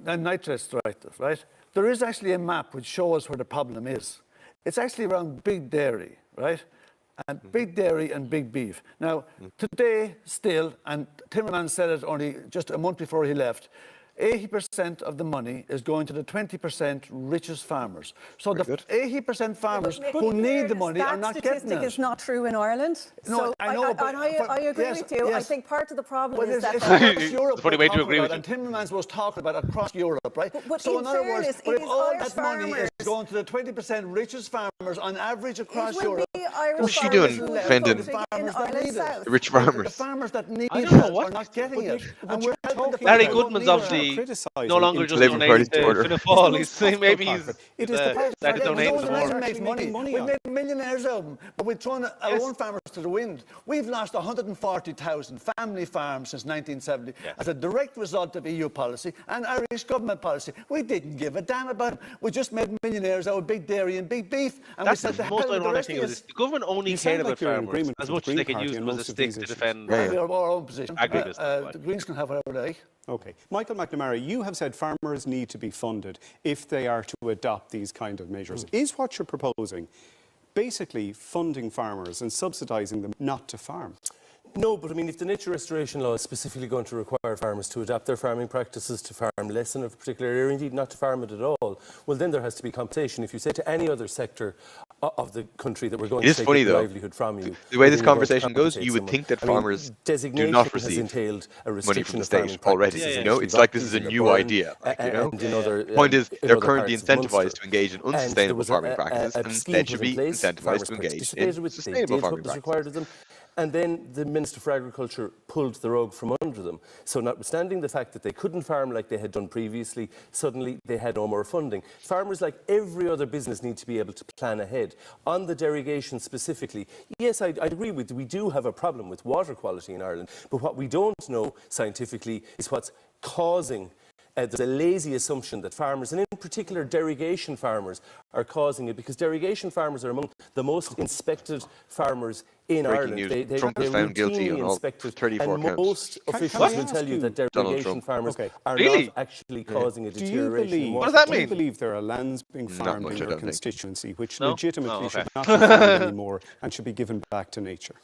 [SPEAKER 10] nitrates directive, right? There is actually a map which shows where the problem is. It's actually around big dairy, right? And big dairy and big beef. Now, today still, and Timmermans said it only just a month before he left, 80% of the money is going to the 20% richest farmers. So the 80% farmers who need the money are not getting it.
[SPEAKER 13] That statistic is not true in Ireland.
[SPEAKER 10] No,
[SPEAKER 13] so
[SPEAKER 10] I know,
[SPEAKER 13] I agree with you.
[SPEAKER 10] Yes.
[SPEAKER 13] I think part of the problem is that...
[SPEAKER 10] It's Europe
[SPEAKER 1] funny way to agree with you.
[SPEAKER 10] and Timmermans was talking about across Europe, right?
[SPEAKER 13] But
[SPEAKER 10] so in other words,
[SPEAKER 13] it
[SPEAKER 10] if
[SPEAKER 13] is
[SPEAKER 10] all
[SPEAKER 13] Irish
[SPEAKER 10] that money
[SPEAKER 13] farmers.
[SPEAKER 10] is going to the 20% richest farmers on average across Europe,
[SPEAKER 2] What's she doing defending
[SPEAKER 10] the
[SPEAKER 2] rich farmers?
[SPEAKER 10] The farmers that need
[SPEAKER 1] I don't know
[SPEAKER 10] it
[SPEAKER 1] what.
[SPEAKER 10] are not getting it. And we're
[SPEAKER 1] Larry Goodman's obviously no longer just donating to Fianna Fáil. He's maybe he's started donating some more.
[SPEAKER 10] Makes money. We've made millionaires out of them, but we've thrown our own farmers to the wind. We've lost 140,000 family farms since 1970 as a direct result of EU policy and Irish government policy. We didn't give a damn about them. We just made millionaires out of big dairy and big beef, and
[SPEAKER 1] That's
[SPEAKER 10] we said
[SPEAKER 1] the most ironic thing is the government only cared about farmers as much as they can use them as a stick to defend.
[SPEAKER 10] We have our own position.
[SPEAKER 1] Agribusiness.
[SPEAKER 10] The Greens can have whatever they like.
[SPEAKER 4] Okay. Michael McNamara, you have said farmers need to be funded if they are to adopt these kind of measures. Is what you're proposing basically funding farmers and subsidising them not to farm.
[SPEAKER 6] No, but I mean, if the nature restoration law is specifically going to require farmers to adapt their farming practices to farm less in a particular area, indeed not to farm it at all, well, then there has to be compensation. If you say to any other sector of the country that we're going to take the livelihood from you,
[SPEAKER 2] the way this conversation goes, you would think that farmers do not receive money from the state already. You know, it's like this is a new idea. Like, you know, the point is they're currently incentivized to engage in unsustainable farming practices, and instead should be incentivized to engage in sustainable farming practices.
[SPEAKER 6] And then the Minister for Agriculture pulled the rug from under them. So notwithstanding the fact that they couldn't farm like they had done previously, suddenly they had no more funding. Farmers, like every other business, need to be able to plan ahead. On the derogation specifically, yes, I agree with you. We do have a problem with water quality in Ireland, but what we don't know scientifically is what's causing there's a lazy assumption that farmers, and in particular derogation farmers, are causing it, because derogation farmers are among the most inspected farmers in Ireland.
[SPEAKER 2] Trump was found guilty on all 34 counts.
[SPEAKER 6] Most officials will tell you that derogation farmers are not actually causing a deterioration.
[SPEAKER 4] What does that mean? Do you believe there are lands being farmed in your constituency which legitimately should not be farmed anymore and should be given back to nature?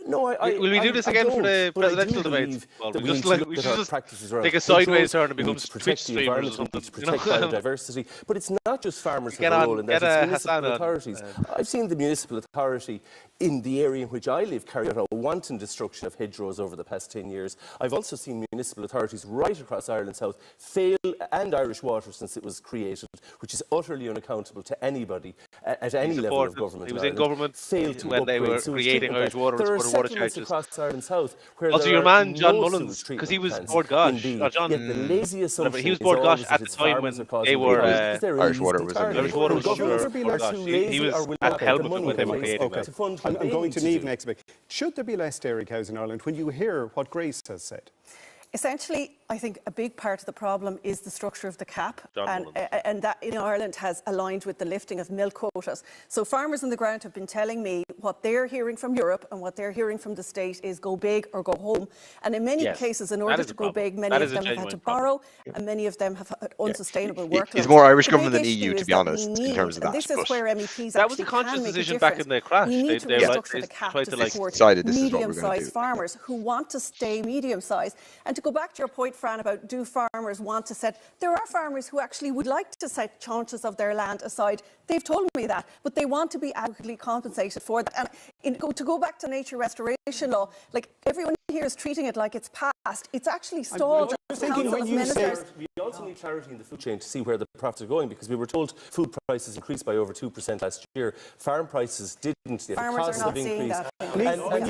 [SPEAKER 6] No,
[SPEAKER 1] will we do this again for the presidential debate? Well, we should just take a sideways turn and become Twitch streamers or something.
[SPEAKER 6] To protect biodiversity, but it's not just farmers who have a role in that. It's municipal authorities. I've seen the municipal authority in the area in which I live carry out a wanton destruction of hedgerows over the past 10 years. I've also seen municipal authorities right across Ireland South fail, and Irish Water since it was created, which is utterly unaccountable to anybody at any level of government.
[SPEAKER 1] He was in government when they were creating Irish Water and supporting water charges.
[SPEAKER 6] Across Ireland South where
[SPEAKER 1] also, your man John Mullins, because he was Board Gosh. He was Board Gosh at the time when they were
[SPEAKER 2] Irish Water was
[SPEAKER 1] Irish Water was He was at the helm of it when they were creating it.
[SPEAKER 4] I'm going to Niamh next week. Should there be less dairy cows in Ireland? When you hear what Grace has said.
[SPEAKER 13] Essentially, I think a big part of the problem is the structure of the cap, and that in Ireland has aligned with the lifting of milk quotas. So farmers on the ground have been telling me what they're hearing from Europe and what they're hearing from the state is go big or go home. And in many cases, in order to go big, many of them have had to borrow, and many of them have had unsustainable workloads.
[SPEAKER 2] It's more Irish government than EU, to be honest, in terms of that.
[SPEAKER 13] This is where MEPs
[SPEAKER 1] that was a conscious decision back in the crash.
[SPEAKER 13] We need to restructure the cap to support medium-sized farmers who want to stay medium-sized. And to go back to your point, Fran, about do farmers want to set, there are farmers who actually would like to set tranches of their land aside. They've told me that, but they want to be adequately compensated for that. And to go back to nature restoration law, like everyone here is treating it like it's passed. It's actually stalled.
[SPEAKER 6] We also need clarity in the food chain to see where the profits are going, because we were told food prices increased by over 2% last year. Farm prices didn't.
[SPEAKER 13] Farmers are not seeing that.
[SPEAKER 4] When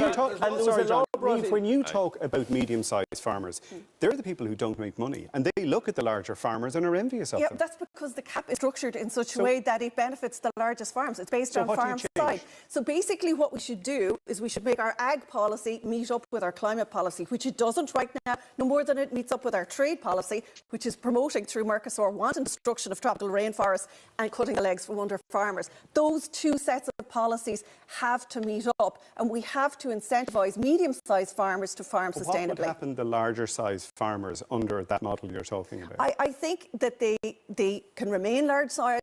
[SPEAKER 4] you talk about medium-sized farmers, they're the people who don't make money, and they look at the larger farmers and are envious of them.
[SPEAKER 13] Yeah, that's because the cap is structured in such a way that it benefits the largest farms. It's based on farm size. So basically what we should do is we should make our ag policy meet up with our climate policy, which it doesn't right now, no more than it meets up with our trade policy, which is promoting through Mercosur wanton destruction of tropical rainforests and cutting the legs from under farmers. Those two sets of policies have to meet up, and we have to incentivise medium-sized farmers to farm sustainably.
[SPEAKER 4] What would happen to larger-sized farmers under that model you're talking about?
[SPEAKER 13] I think that they can remain large-sized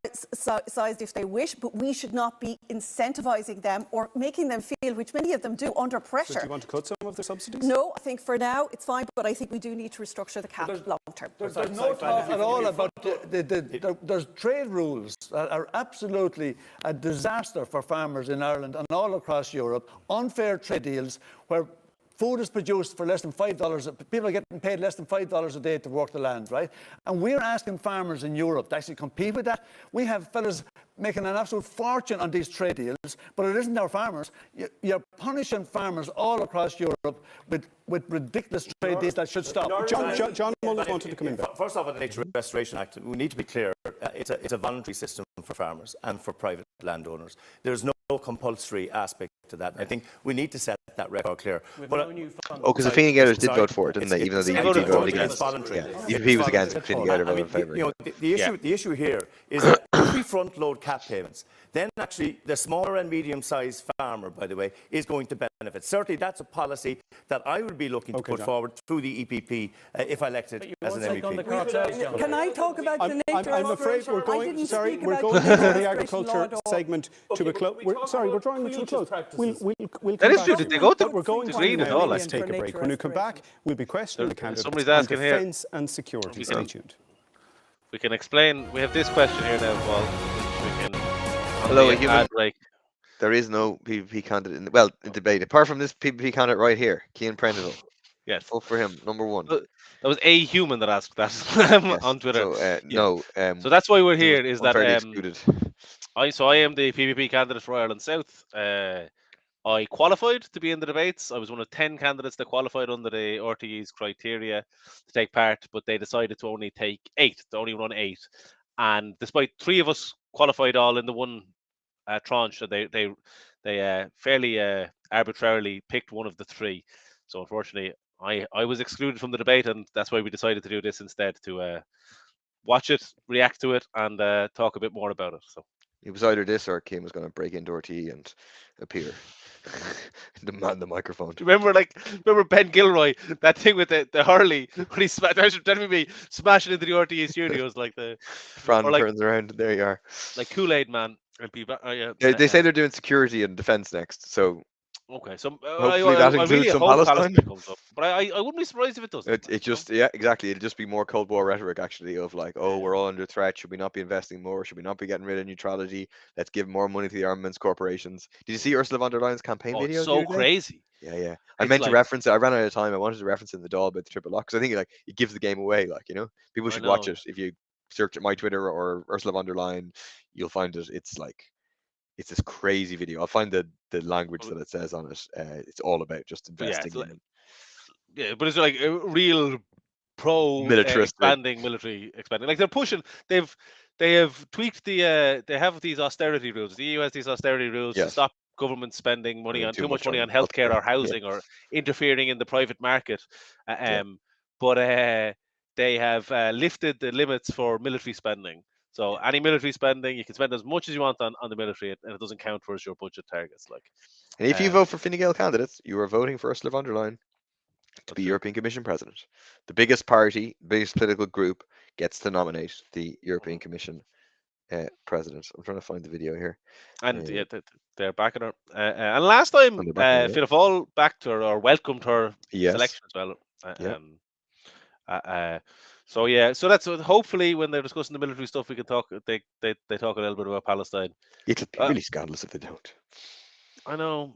[SPEAKER 13] if they wish, but we should not be incentivising them or making them feel, which many of them do, under pressure.
[SPEAKER 4] So do you want to cut some of the subsidies?
[SPEAKER 13] No, I think for now it's fine, but I think we do need to restructure the cap long term.
[SPEAKER 10] There's no talk at all about there's trade rules that are absolutely a disaster for farmers in Ireland and all across Europe. Unfair trade deals where food is produced for less than $5. People are getting paid less than $5 a day to work the land, right? And we're asking farmers in Europe to actually compete with that. We have fellas making an absolute fortune on these trade deals, but it isn't our farmers. You're punishing farmers all across Europe with ridiculous trade deals that should stop.
[SPEAKER 4] John Mullins wanted to come in there.
[SPEAKER 11] First off, on the Nature Restoration Act, we need to be clear. It's a voluntary system for farmers and for private landowners. There's no compulsory aspect to that. I think we need to set that record clear.
[SPEAKER 2] Because the Fine Gaelers did vote for it, didn't they? Even though the EPP voted against.
[SPEAKER 11] It's voluntary.
[SPEAKER 2] The EPP was against it, Fine Gael voted in favour.
[SPEAKER 11] The issue here is that if we front-load cap payments, then actually the smaller and medium-sized farmer, by the way, is going to benefit. Certainly that's a policy that I would be looking to put forward through the EPP if elected as an MEP.
[SPEAKER 13] Can I talk about the nature
[SPEAKER 4] I'm
[SPEAKER 13] of
[SPEAKER 4] afraid we're going, sorry, we're going to bring the agriculture segment to a close. Sorry, we're drawing it to a close. We'll
[SPEAKER 1] that is true. Did they go to
[SPEAKER 4] we're going
[SPEAKER 1] to
[SPEAKER 4] to
[SPEAKER 1] green at all?
[SPEAKER 4] Let's take a break. When we come back, we'll be questioning the candidates
[SPEAKER 1] somebody's
[SPEAKER 4] on
[SPEAKER 1] asking here.
[SPEAKER 4] defence and security. Stay tuned.
[SPEAKER 1] We can explain. We have this question here now, Paul. We can.
[SPEAKER 2] Hello,
[SPEAKER 1] ad break.
[SPEAKER 2] There is no PBP candidate in debate apart from this PBP candidate right here, Cian Prendeville.
[SPEAKER 1] Yes.
[SPEAKER 2] Vote for him, number one.
[SPEAKER 1] That was a human that asked that
[SPEAKER 2] Yes.
[SPEAKER 1] on Twitter.
[SPEAKER 2] So, no.
[SPEAKER 1] So that's why we're here. Is that
[SPEAKER 2] excluded.
[SPEAKER 1] I am the PBP candidate for Ireland South. I qualified to be in the debates. I was one of 10 candidates that qualified under the RTÉ's criteria to take part, but they decided to only take 8, to only run 8. And despite 3 of us qualified all in the one tranche, they fairly arbitrarily picked one of the 3. So unfortunately, I was excluded from the debate, and that's why we decided to do this instead, to watch it, react to it, and talk a bit more about it. So
[SPEAKER 2] it was either this or Kim was going to break into RTÉ and appear. Demand the microphone.
[SPEAKER 1] Remember Ben Gilroy, that thing with the Hurley when he smashing into the RTÉ studios, like the
[SPEAKER 2] Fran turns around. There you are.
[SPEAKER 1] Like Kool-Aid Man.
[SPEAKER 2] They say they're doing security and defence next, so.
[SPEAKER 1] Okay, so
[SPEAKER 2] hopefully that includes
[SPEAKER 1] really
[SPEAKER 2] some
[SPEAKER 1] hope
[SPEAKER 2] Palestine.
[SPEAKER 1] comes up, but I wouldn't be surprised if it doesn't.
[SPEAKER 2] It just exactly. It'd just be more Cold War rhetoric actually of like, oh, we're all under threat. Should we not be investing more? Should we not be getting rid of neutrality? Let's give more money to the armaments corporations. Did you see Ursula von der Leyen's campaign video?
[SPEAKER 1] It's so crazy.
[SPEAKER 2] Yeah. I meant to reference it. I ran out of time. I wanted to reference it in the Dáil about the triple lock because I think it gives the game away. Like people should watch it. If you search at my Twitter or Ursula von der Leyen, you'll find it. It's this crazy video. I'll find the language that it says on it. It's all about just investing
[SPEAKER 1] but it's like a real
[SPEAKER 2] pro-militarist
[SPEAKER 1] expanding. Like they're pushing. They have tweaked the. They have these austerity rules. The EU has these austerity rules to stop government spending money on too much money on healthcare or housing or interfering in the private market. But they have lifted the limits for military spending. So any military spending, you can spend as much as you want on the military, and it doesn't count towards your budget targets.
[SPEAKER 2] And if you vote for Fine Gael candidates, you are voting for Ursula von der Leyen to be European Commission president. The biggest party, biggest political group, gets to nominate the European Commission president. I'm trying to find the video here.
[SPEAKER 1] And they're backing her. And last time, Fianna Fáil backed her or welcomed her selection as well. So that's hopefully when they're discussing the military stuff, we can talk. They talk a little bit about Palestine.
[SPEAKER 2] It'll be really scandalous if they don't.
[SPEAKER 1] I know,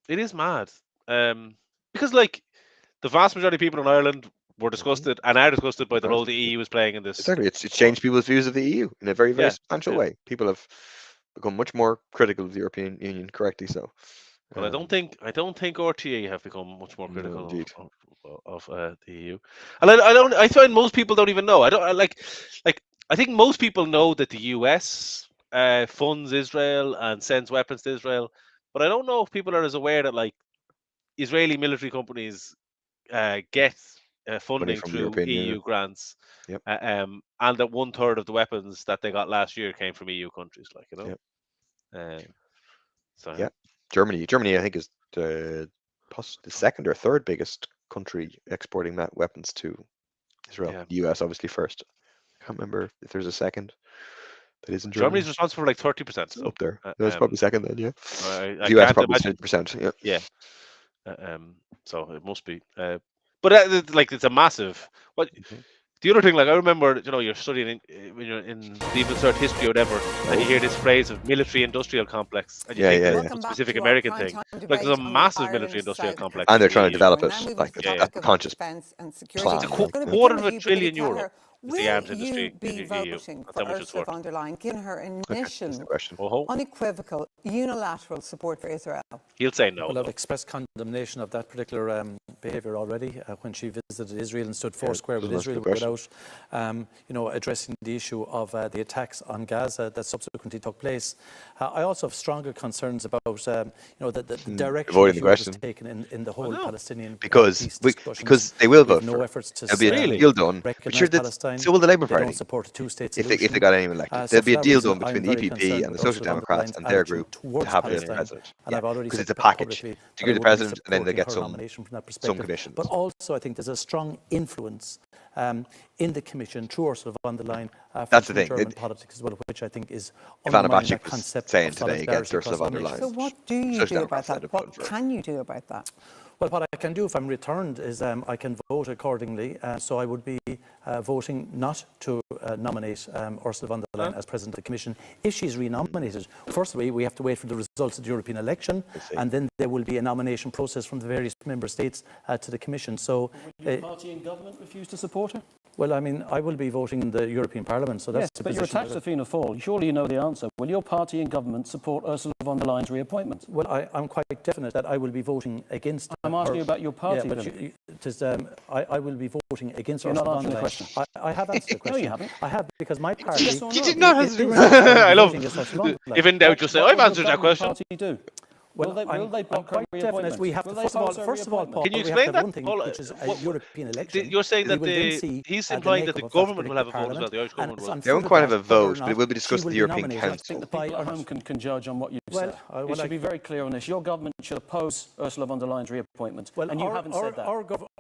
[SPEAKER 1] it is mad. Because the vast majority of people in Ireland were disgusted and are disgusted by the role the EU is playing in this.
[SPEAKER 2] Exactly, it's changed people's views of the EU in a very, very substantial way. People have become much more critical of the European Union, correctly so.
[SPEAKER 1] But I don't think RTÉ have become much more critical of the EU, and I find most people don't even know. I think most people know that the US funds Israel and sends weapons to Israel, but I don't know if people are as aware that Israeli military companies get funding through EU grants, and that 1/3 of the weapons that they got last year came from EU countries.
[SPEAKER 2] Germany, I think, is the second or third biggest country exporting weapons to Israel. The US obviously first. I can't remember if there's a second that isn't Germany.
[SPEAKER 1] Germany's responsible for 30%.
[SPEAKER 2] Up there. That's probably second then, yeah.
[SPEAKER 1] The
[SPEAKER 2] US probably 50%,
[SPEAKER 1] yeah. So it must be. But it's a massive. The other thing, I remember, you're studying when you're in even cert history or whatever, and you hear this phrase of military-industrial complex, and you think it's a specific American thing. There's a massive military-industrial complex,
[SPEAKER 2] and they're trying to develop it a conscious plan.
[SPEAKER 1] It's €250 billion. Is the arms industry
[SPEAKER 3] in the EU. That's how much it's worth. Von der Leyen, given her initial, unequivocal, unilateral support for Israel?
[SPEAKER 1] He'll say no.
[SPEAKER 7] Well, I've expressed condemnation of that particular behaviour already when she visited Israel and stood foursquare with Israel without, addressing the issue of the attacks on Gaza that subsequently took place. I also have stronger concerns about, the direction Europe has taken in the whole Palestinian
[SPEAKER 2] because
[SPEAKER 7] peace discussions.
[SPEAKER 2] Because they will vote
[SPEAKER 7] no
[SPEAKER 2] for
[SPEAKER 7] efforts to
[SPEAKER 2] it'll be a deal done. But sure,
[SPEAKER 7] Palestine.
[SPEAKER 2] So will the Labour
[SPEAKER 7] They
[SPEAKER 2] Party.
[SPEAKER 7] don't support a two-state
[SPEAKER 2] If
[SPEAKER 7] solution.
[SPEAKER 2] they got anyone elected.
[SPEAKER 7] So
[SPEAKER 2] There'll be
[SPEAKER 7] for
[SPEAKER 2] a
[SPEAKER 7] that
[SPEAKER 2] deal
[SPEAKER 7] reason,
[SPEAKER 2] done between the
[SPEAKER 7] I'm very
[SPEAKER 2] EPP
[SPEAKER 7] concerned
[SPEAKER 2] and the
[SPEAKER 7] with
[SPEAKER 2] Social
[SPEAKER 7] Ursula von der
[SPEAKER 2] Democrats
[SPEAKER 7] Leyen's
[SPEAKER 2] and their
[SPEAKER 7] attitude
[SPEAKER 2] group to
[SPEAKER 7] towards
[SPEAKER 2] have the
[SPEAKER 7] Palestine.
[SPEAKER 2] president.
[SPEAKER 7] And I've already
[SPEAKER 2] Because it's
[SPEAKER 7] said
[SPEAKER 2] a package.
[SPEAKER 7] publicly
[SPEAKER 2] To
[SPEAKER 7] that
[SPEAKER 2] agree
[SPEAKER 7] I
[SPEAKER 2] the
[SPEAKER 7] would be
[SPEAKER 2] president and then they
[SPEAKER 7] supporting
[SPEAKER 2] get
[SPEAKER 7] her
[SPEAKER 2] some
[SPEAKER 7] nomination from that perspective.
[SPEAKER 2] commissions.
[SPEAKER 7] But also, I think there's a strong influence in the Commission through Ursula von der Leyen
[SPEAKER 2] That's
[SPEAKER 7] from
[SPEAKER 2] the thing.
[SPEAKER 7] German politics as well, which I think is
[SPEAKER 2] If Anna
[SPEAKER 7] undermining that
[SPEAKER 2] Bashik was
[SPEAKER 7] concept
[SPEAKER 2] saying
[SPEAKER 7] of
[SPEAKER 2] today against
[SPEAKER 7] solidarity
[SPEAKER 2] Ursula
[SPEAKER 7] across
[SPEAKER 2] von der
[SPEAKER 7] all
[SPEAKER 2] Leyen.
[SPEAKER 3] So
[SPEAKER 7] nations.
[SPEAKER 3] what do you
[SPEAKER 2] Social
[SPEAKER 3] do about
[SPEAKER 2] Democrats said
[SPEAKER 3] that?
[SPEAKER 2] it
[SPEAKER 3] What
[SPEAKER 2] before.
[SPEAKER 3] can you do about that?
[SPEAKER 7] Well, what I can do if I'm returned is I can vote accordingly. So I would be voting not to nominate Ursula von der Leyen as President of the Commission. If she's re-nominated, firstly, we have to wait for the results of the European election, and then there will be a nomination process from the various member states to the Commission. So,
[SPEAKER 8] Will your party in government refuse to support her?
[SPEAKER 7] well, I mean, I will be voting in the European Parliament, so that's
[SPEAKER 8] Yes,
[SPEAKER 7] the
[SPEAKER 8] but you're
[SPEAKER 7] position.
[SPEAKER 8] attached to Fianna Fáil. Surely you know the answer. Will your party in government support Ursula von der Leyen's reappointment?
[SPEAKER 7] Well, I'm quite definite that I will be voting against.
[SPEAKER 8] I'm asking you about your party.
[SPEAKER 7] Yeah, but I will be voting against
[SPEAKER 8] You're not
[SPEAKER 7] Ursula von
[SPEAKER 8] answering
[SPEAKER 7] der
[SPEAKER 8] the
[SPEAKER 7] Leyen.
[SPEAKER 8] question.
[SPEAKER 7] I have answered the question.
[SPEAKER 8] No, you haven't.
[SPEAKER 7] I have, because my party.
[SPEAKER 8] Yes or no?
[SPEAKER 1] You did not answer the
[SPEAKER 7] is
[SPEAKER 1] question. I love
[SPEAKER 7] voting against Ursula von der Leyen.
[SPEAKER 1] if in doubt, just say, I've answered that question.
[SPEAKER 8] What will your government party do?
[SPEAKER 7] Well,
[SPEAKER 8] will they
[SPEAKER 7] I'm
[SPEAKER 8] block her
[SPEAKER 7] quite definite.
[SPEAKER 8] reappointment?
[SPEAKER 7] We have to,
[SPEAKER 8] Will they
[SPEAKER 7] first of all,
[SPEAKER 8] oppose her
[SPEAKER 7] Paul,
[SPEAKER 1] Can you
[SPEAKER 7] we have
[SPEAKER 1] explain
[SPEAKER 7] to have
[SPEAKER 1] that,
[SPEAKER 7] one thing,
[SPEAKER 1] Paul?
[SPEAKER 7] which is a
[SPEAKER 1] What-
[SPEAKER 7] European election.
[SPEAKER 1] You're saying
[SPEAKER 7] We
[SPEAKER 1] that
[SPEAKER 7] will then see,
[SPEAKER 1] he's
[SPEAKER 7] the
[SPEAKER 1] implying that
[SPEAKER 7] makeup
[SPEAKER 1] the
[SPEAKER 7] of
[SPEAKER 1] government will have a vote as well, the Irish government will.
[SPEAKER 2] They won't quite have a
[SPEAKER 7] whether or
[SPEAKER 2] vote, but
[SPEAKER 7] not
[SPEAKER 2] it will be
[SPEAKER 7] she
[SPEAKER 2] discussed
[SPEAKER 7] will
[SPEAKER 2] at the
[SPEAKER 7] be
[SPEAKER 2] European
[SPEAKER 7] nominated.
[SPEAKER 8] I
[SPEAKER 2] Council.
[SPEAKER 8] think the people at home can judge on what you've said. We should be very clear on this. Your government should oppose Ursula von der Leyen's reappointment,
[SPEAKER 7] Well,
[SPEAKER 8] and you haven't said that.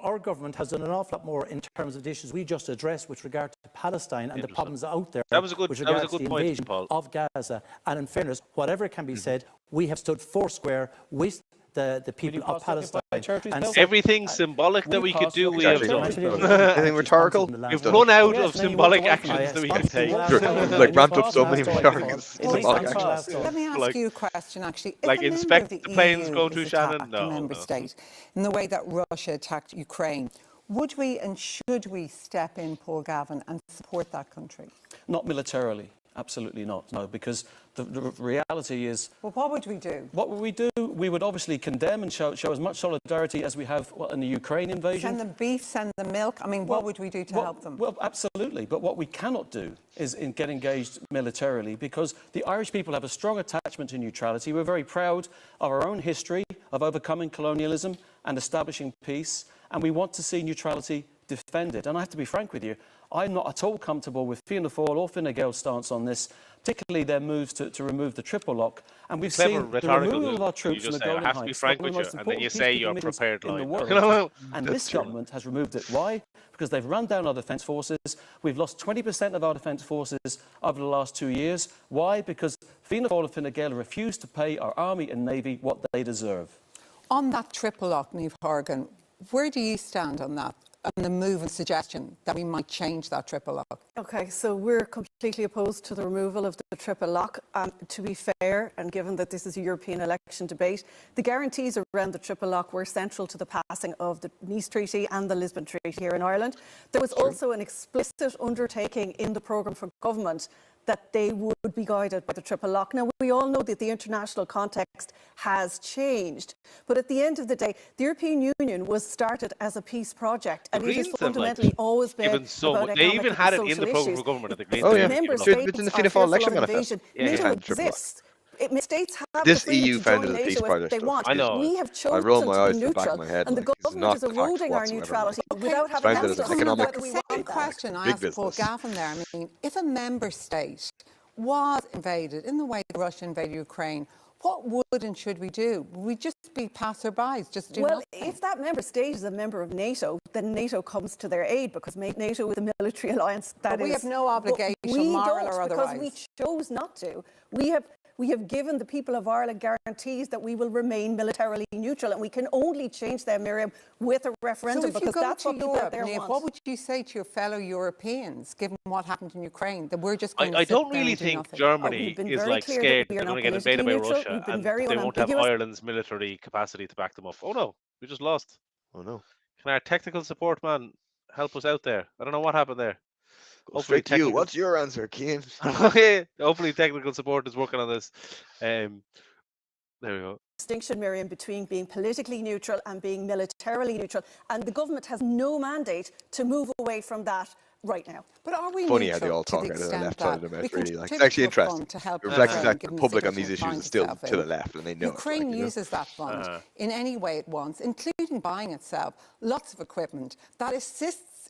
[SPEAKER 7] Our government has done an awful lot more in terms of the issues we just addressed with regard to Palestine and the problems out there.
[SPEAKER 1] That was a good-
[SPEAKER 7] with
[SPEAKER 1] that was a
[SPEAKER 7] regards to
[SPEAKER 1] good
[SPEAKER 7] the
[SPEAKER 1] point,
[SPEAKER 7] invasion
[SPEAKER 1] Paul.
[SPEAKER 7] of Gaza. And in fairness, whatever can be said, we have stood foursquare with the people of Palestine. And
[SPEAKER 1] Everything symbolic that we could do, we have done.
[SPEAKER 2] Anything rhetorical?
[SPEAKER 1] We've run out of symbolic actions that we can take.
[SPEAKER 2] Like ramped up so many targets. Symbolic actions.
[SPEAKER 3] Let me ask you a question, actually. If
[SPEAKER 1] like
[SPEAKER 3] a member
[SPEAKER 1] inspect
[SPEAKER 3] of the
[SPEAKER 1] the planes
[SPEAKER 3] EU
[SPEAKER 1] going through
[SPEAKER 3] is
[SPEAKER 1] Shannon?
[SPEAKER 3] attacked,
[SPEAKER 1] No,
[SPEAKER 3] a member
[SPEAKER 1] no.
[SPEAKER 3] state, in the way that Russia attacked Ukraine, would we and should we step in, Paul Gavin, and support that country?
[SPEAKER 8] Not militarily. Absolutely not, no, because the reality is...
[SPEAKER 3] Well, what would we do?
[SPEAKER 8] What would we do? We would obviously condemn and show as much solidarity as we have in the Ukraine invasion.
[SPEAKER 3] Send them beef, send them milk? I mean, what would we do to help them?
[SPEAKER 8] Well, absolutely. But what we cannot do is get engaged militarily, because the Irish people have a strong attachment to neutrality. We're very proud of our own history of overcoming colonialism and establishing peace, and we want to see neutrality defended. And I have to be frank with you, I'm not at all comfortable with Fianna Fáil or Fine Gael's stance on this, particularly their moves to remove the triple lock. And we've
[SPEAKER 1] Clever
[SPEAKER 8] seen the
[SPEAKER 1] rhetorical
[SPEAKER 8] removal
[SPEAKER 1] move.
[SPEAKER 8] of our
[SPEAKER 1] You
[SPEAKER 8] troops from
[SPEAKER 1] just
[SPEAKER 8] the
[SPEAKER 1] say, I
[SPEAKER 8] Golan
[SPEAKER 1] have to be
[SPEAKER 8] Heights,
[SPEAKER 1] frank
[SPEAKER 8] one of
[SPEAKER 1] with
[SPEAKER 8] the
[SPEAKER 1] you,
[SPEAKER 8] most
[SPEAKER 1] and then you
[SPEAKER 8] important
[SPEAKER 1] say your
[SPEAKER 8] peacekeeping
[SPEAKER 1] prepared
[SPEAKER 8] missions in
[SPEAKER 1] line.
[SPEAKER 8] the world. And this government has removed it. Why? Because they've run down our defence forces. We've lost 20% of our defence forces over the last 2 years. Why? Because Fianna Fáil and Fine Gael refuse to pay our army and navy what they deserve.
[SPEAKER 3] On that triple lock, Niamh Horgan, where do you stand on that? And the move and suggestion that we might change that triple lock?
[SPEAKER 13] Okay, so we're completely opposed to the removal of the triple lock. To be fair, and given that this is a European election debate, the guarantees around the triple lock were central to the passing of the Nice Treaty and the Lisbon Treaty here in Ireland. There was also an explicit undertaking in the programme for government that they would be guided by the triple lock. Now, we all know that the international context has changed, but at the end of the day, the European Union was started as a peace project, and it has fundamentally always been about economic
[SPEAKER 1] they even had it
[SPEAKER 13] and
[SPEAKER 1] in the
[SPEAKER 13] social
[SPEAKER 1] programme
[SPEAKER 13] issues.
[SPEAKER 1] for government. The Greens.
[SPEAKER 2] Oh, yeah.
[SPEAKER 13] Member
[SPEAKER 2] It's
[SPEAKER 13] states
[SPEAKER 2] in the
[SPEAKER 13] are
[SPEAKER 2] Fianna Fáil
[SPEAKER 13] fearful
[SPEAKER 2] election
[SPEAKER 13] of
[SPEAKER 2] manifesto.
[SPEAKER 13] invasion.
[SPEAKER 1] Yeah,
[SPEAKER 13] NATO
[SPEAKER 2] had the triple lock.
[SPEAKER 13] exists. States have
[SPEAKER 2] This
[SPEAKER 13] the freedom
[SPEAKER 2] EU
[SPEAKER 13] to
[SPEAKER 2] founded
[SPEAKER 13] join
[SPEAKER 2] a peace
[SPEAKER 13] NATO if
[SPEAKER 2] project,
[SPEAKER 13] they
[SPEAKER 2] though.
[SPEAKER 13] want.
[SPEAKER 1] I know.
[SPEAKER 13] We have
[SPEAKER 2] I
[SPEAKER 13] chosen
[SPEAKER 2] roll my
[SPEAKER 13] to
[SPEAKER 2] eyes
[SPEAKER 13] be
[SPEAKER 2] to the back
[SPEAKER 13] neutral,
[SPEAKER 2] of my head.
[SPEAKER 13] and the
[SPEAKER 2] Like, this is
[SPEAKER 13] government is
[SPEAKER 2] not
[SPEAKER 13] eroding our
[SPEAKER 2] facts whatsoever,
[SPEAKER 13] neutrality
[SPEAKER 2] like.
[SPEAKER 13] without having
[SPEAKER 2] Founded
[SPEAKER 13] asked
[SPEAKER 2] as
[SPEAKER 13] us
[SPEAKER 2] an economic-
[SPEAKER 13] whether we
[SPEAKER 3] Same
[SPEAKER 13] want that.
[SPEAKER 3] question I
[SPEAKER 2] Big
[SPEAKER 3] asked Paul
[SPEAKER 2] business.
[SPEAKER 3] Gavin there. I mean, if a member state was invaded in the way Russia invaded Ukraine, what would and should we do? Would we just be passerbys, just do
[SPEAKER 13] Well,
[SPEAKER 3] nothing?
[SPEAKER 13] if that member state is a member of NATO, then NATO comes to their aid, because NATO is a military alliance.
[SPEAKER 3] But we have no obligation,
[SPEAKER 13] But we
[SPEAKER 3] moral
[SPEAKER 13] don't,
[SPEAKER 3] or
[SPEAKER 13] because
[SPEAKER 3] otherwise.
[SPEAKER 13] we chose not to. We have given the people of Ireland guarantees that we will remain militarily neutral, and we can only change them, Miriam, with a referendum,
[SPEAKER 3] So if you
[SPEAKER 13] because
[SPEAKER 3] go
[SPEAKER 13] that's
[SPEAKER 3] to
[SPEAKER 13] what people out
[SPEAKER 3] Europe,
[SPEAKER 13] there
[SPEAKER 3] Niamh,
[SPEAKER 13] want.
[SPEAKER 3] what would you say to your fellow Europeans, given what happened in Ukraine, that we're just going to
[SPEAKER 1] I
[SPEAKER 3] sit
[SPEAKER 1] don't
[SPEAKER 3] there
[SPEAKER 1] really
[SPEAKER 3] and do
[SPEAKER 1] think
[SPEAKER 3] nothing?
[SPEAKER 1] Germany
[SPEAKER 13] we've been
[SPEAKER 1] is
[SPEAKER 13] very
[SPEAKER 1] like
[SPEAKER 13] clear that
[SPEAKER 1] scared
[SPEAKER 13] we
[SPEAKER 1] they're
[SPEAKER 13] are
[SPEAKER 1] going
[SPEAKER 13] not
[SPEAKER 1] to get invaded by
[SPEAKER 13] politically neutral.
[SPEAKER 1] Russia
[SPEAKER 13] We've been
[SPEAKER 1] and
[SPEAKER 13] very
[SPEAKER 1] they won't have
[SPEAKER 13] unambiguous.
[SPEAKER 1] Ireland's military capacity to back them up. Oh no, we just lost.
[SPEAKER 2] Oh no.
[SPEAKER 1] Can our technical support man help us out there? I don't know what happened there.
[SPEAKER 2] Go straight to you. What's your answer, Cian?
[SPEAKER 1] Hopefully technical support is working on this. There we go.
[SPEAKER 13] Distinction, Miriam, between being politically neutral and being militarily neutral, and the government has no mandate to move away from that right now.
[SPEAKER 3] But are we
[SPEAKER 2] Funny how
[SPEAKER 3] neutral
[SPEAKER 2] they all
[SPEAKER 3] to
[SPEAKER 2] talk
[SPEAKER 3] the
[SPEAKER 2] out of the
[SPEAKER 3] extent
[SPEAKER 2] left side of
[SPEAKER 3] that
[SPEAKER 2] the
[SPEAKER 3] we
[SPEAKER 2] mouth, really. Like, it's
[SPEAKER 3] contribute
[SPEAKER 2] actually
[SPEAKER 3] to a fund
[SPEAKER 2] interesting.
[SPEAKER 3] to help
[SPEAKER 2] It reflects
[SPEAKER 3] Ukraine,
[SPEAKER 2] that the
[SPEAKER 3] given the
[SPEAKER 2] public on
[SPEAKER 3] situation
[SPEAKER 2] these
[SPEAKER 3] it
[SPEAKER 2] issues
[SPEAKER 3] finds
[SPEAKER 2] is still
[SPEAKER 3] itself
[SPEAKER 2] to the
[SPEAKER 3] in?
[SPEAKER 2] left, and they know
[SPEAKER 3] Ukraine
[SPEAKER 2] it's like, you know.
[SPEAKER 3] uses that fund in any way it wants, including buying itself lots of equipment that assists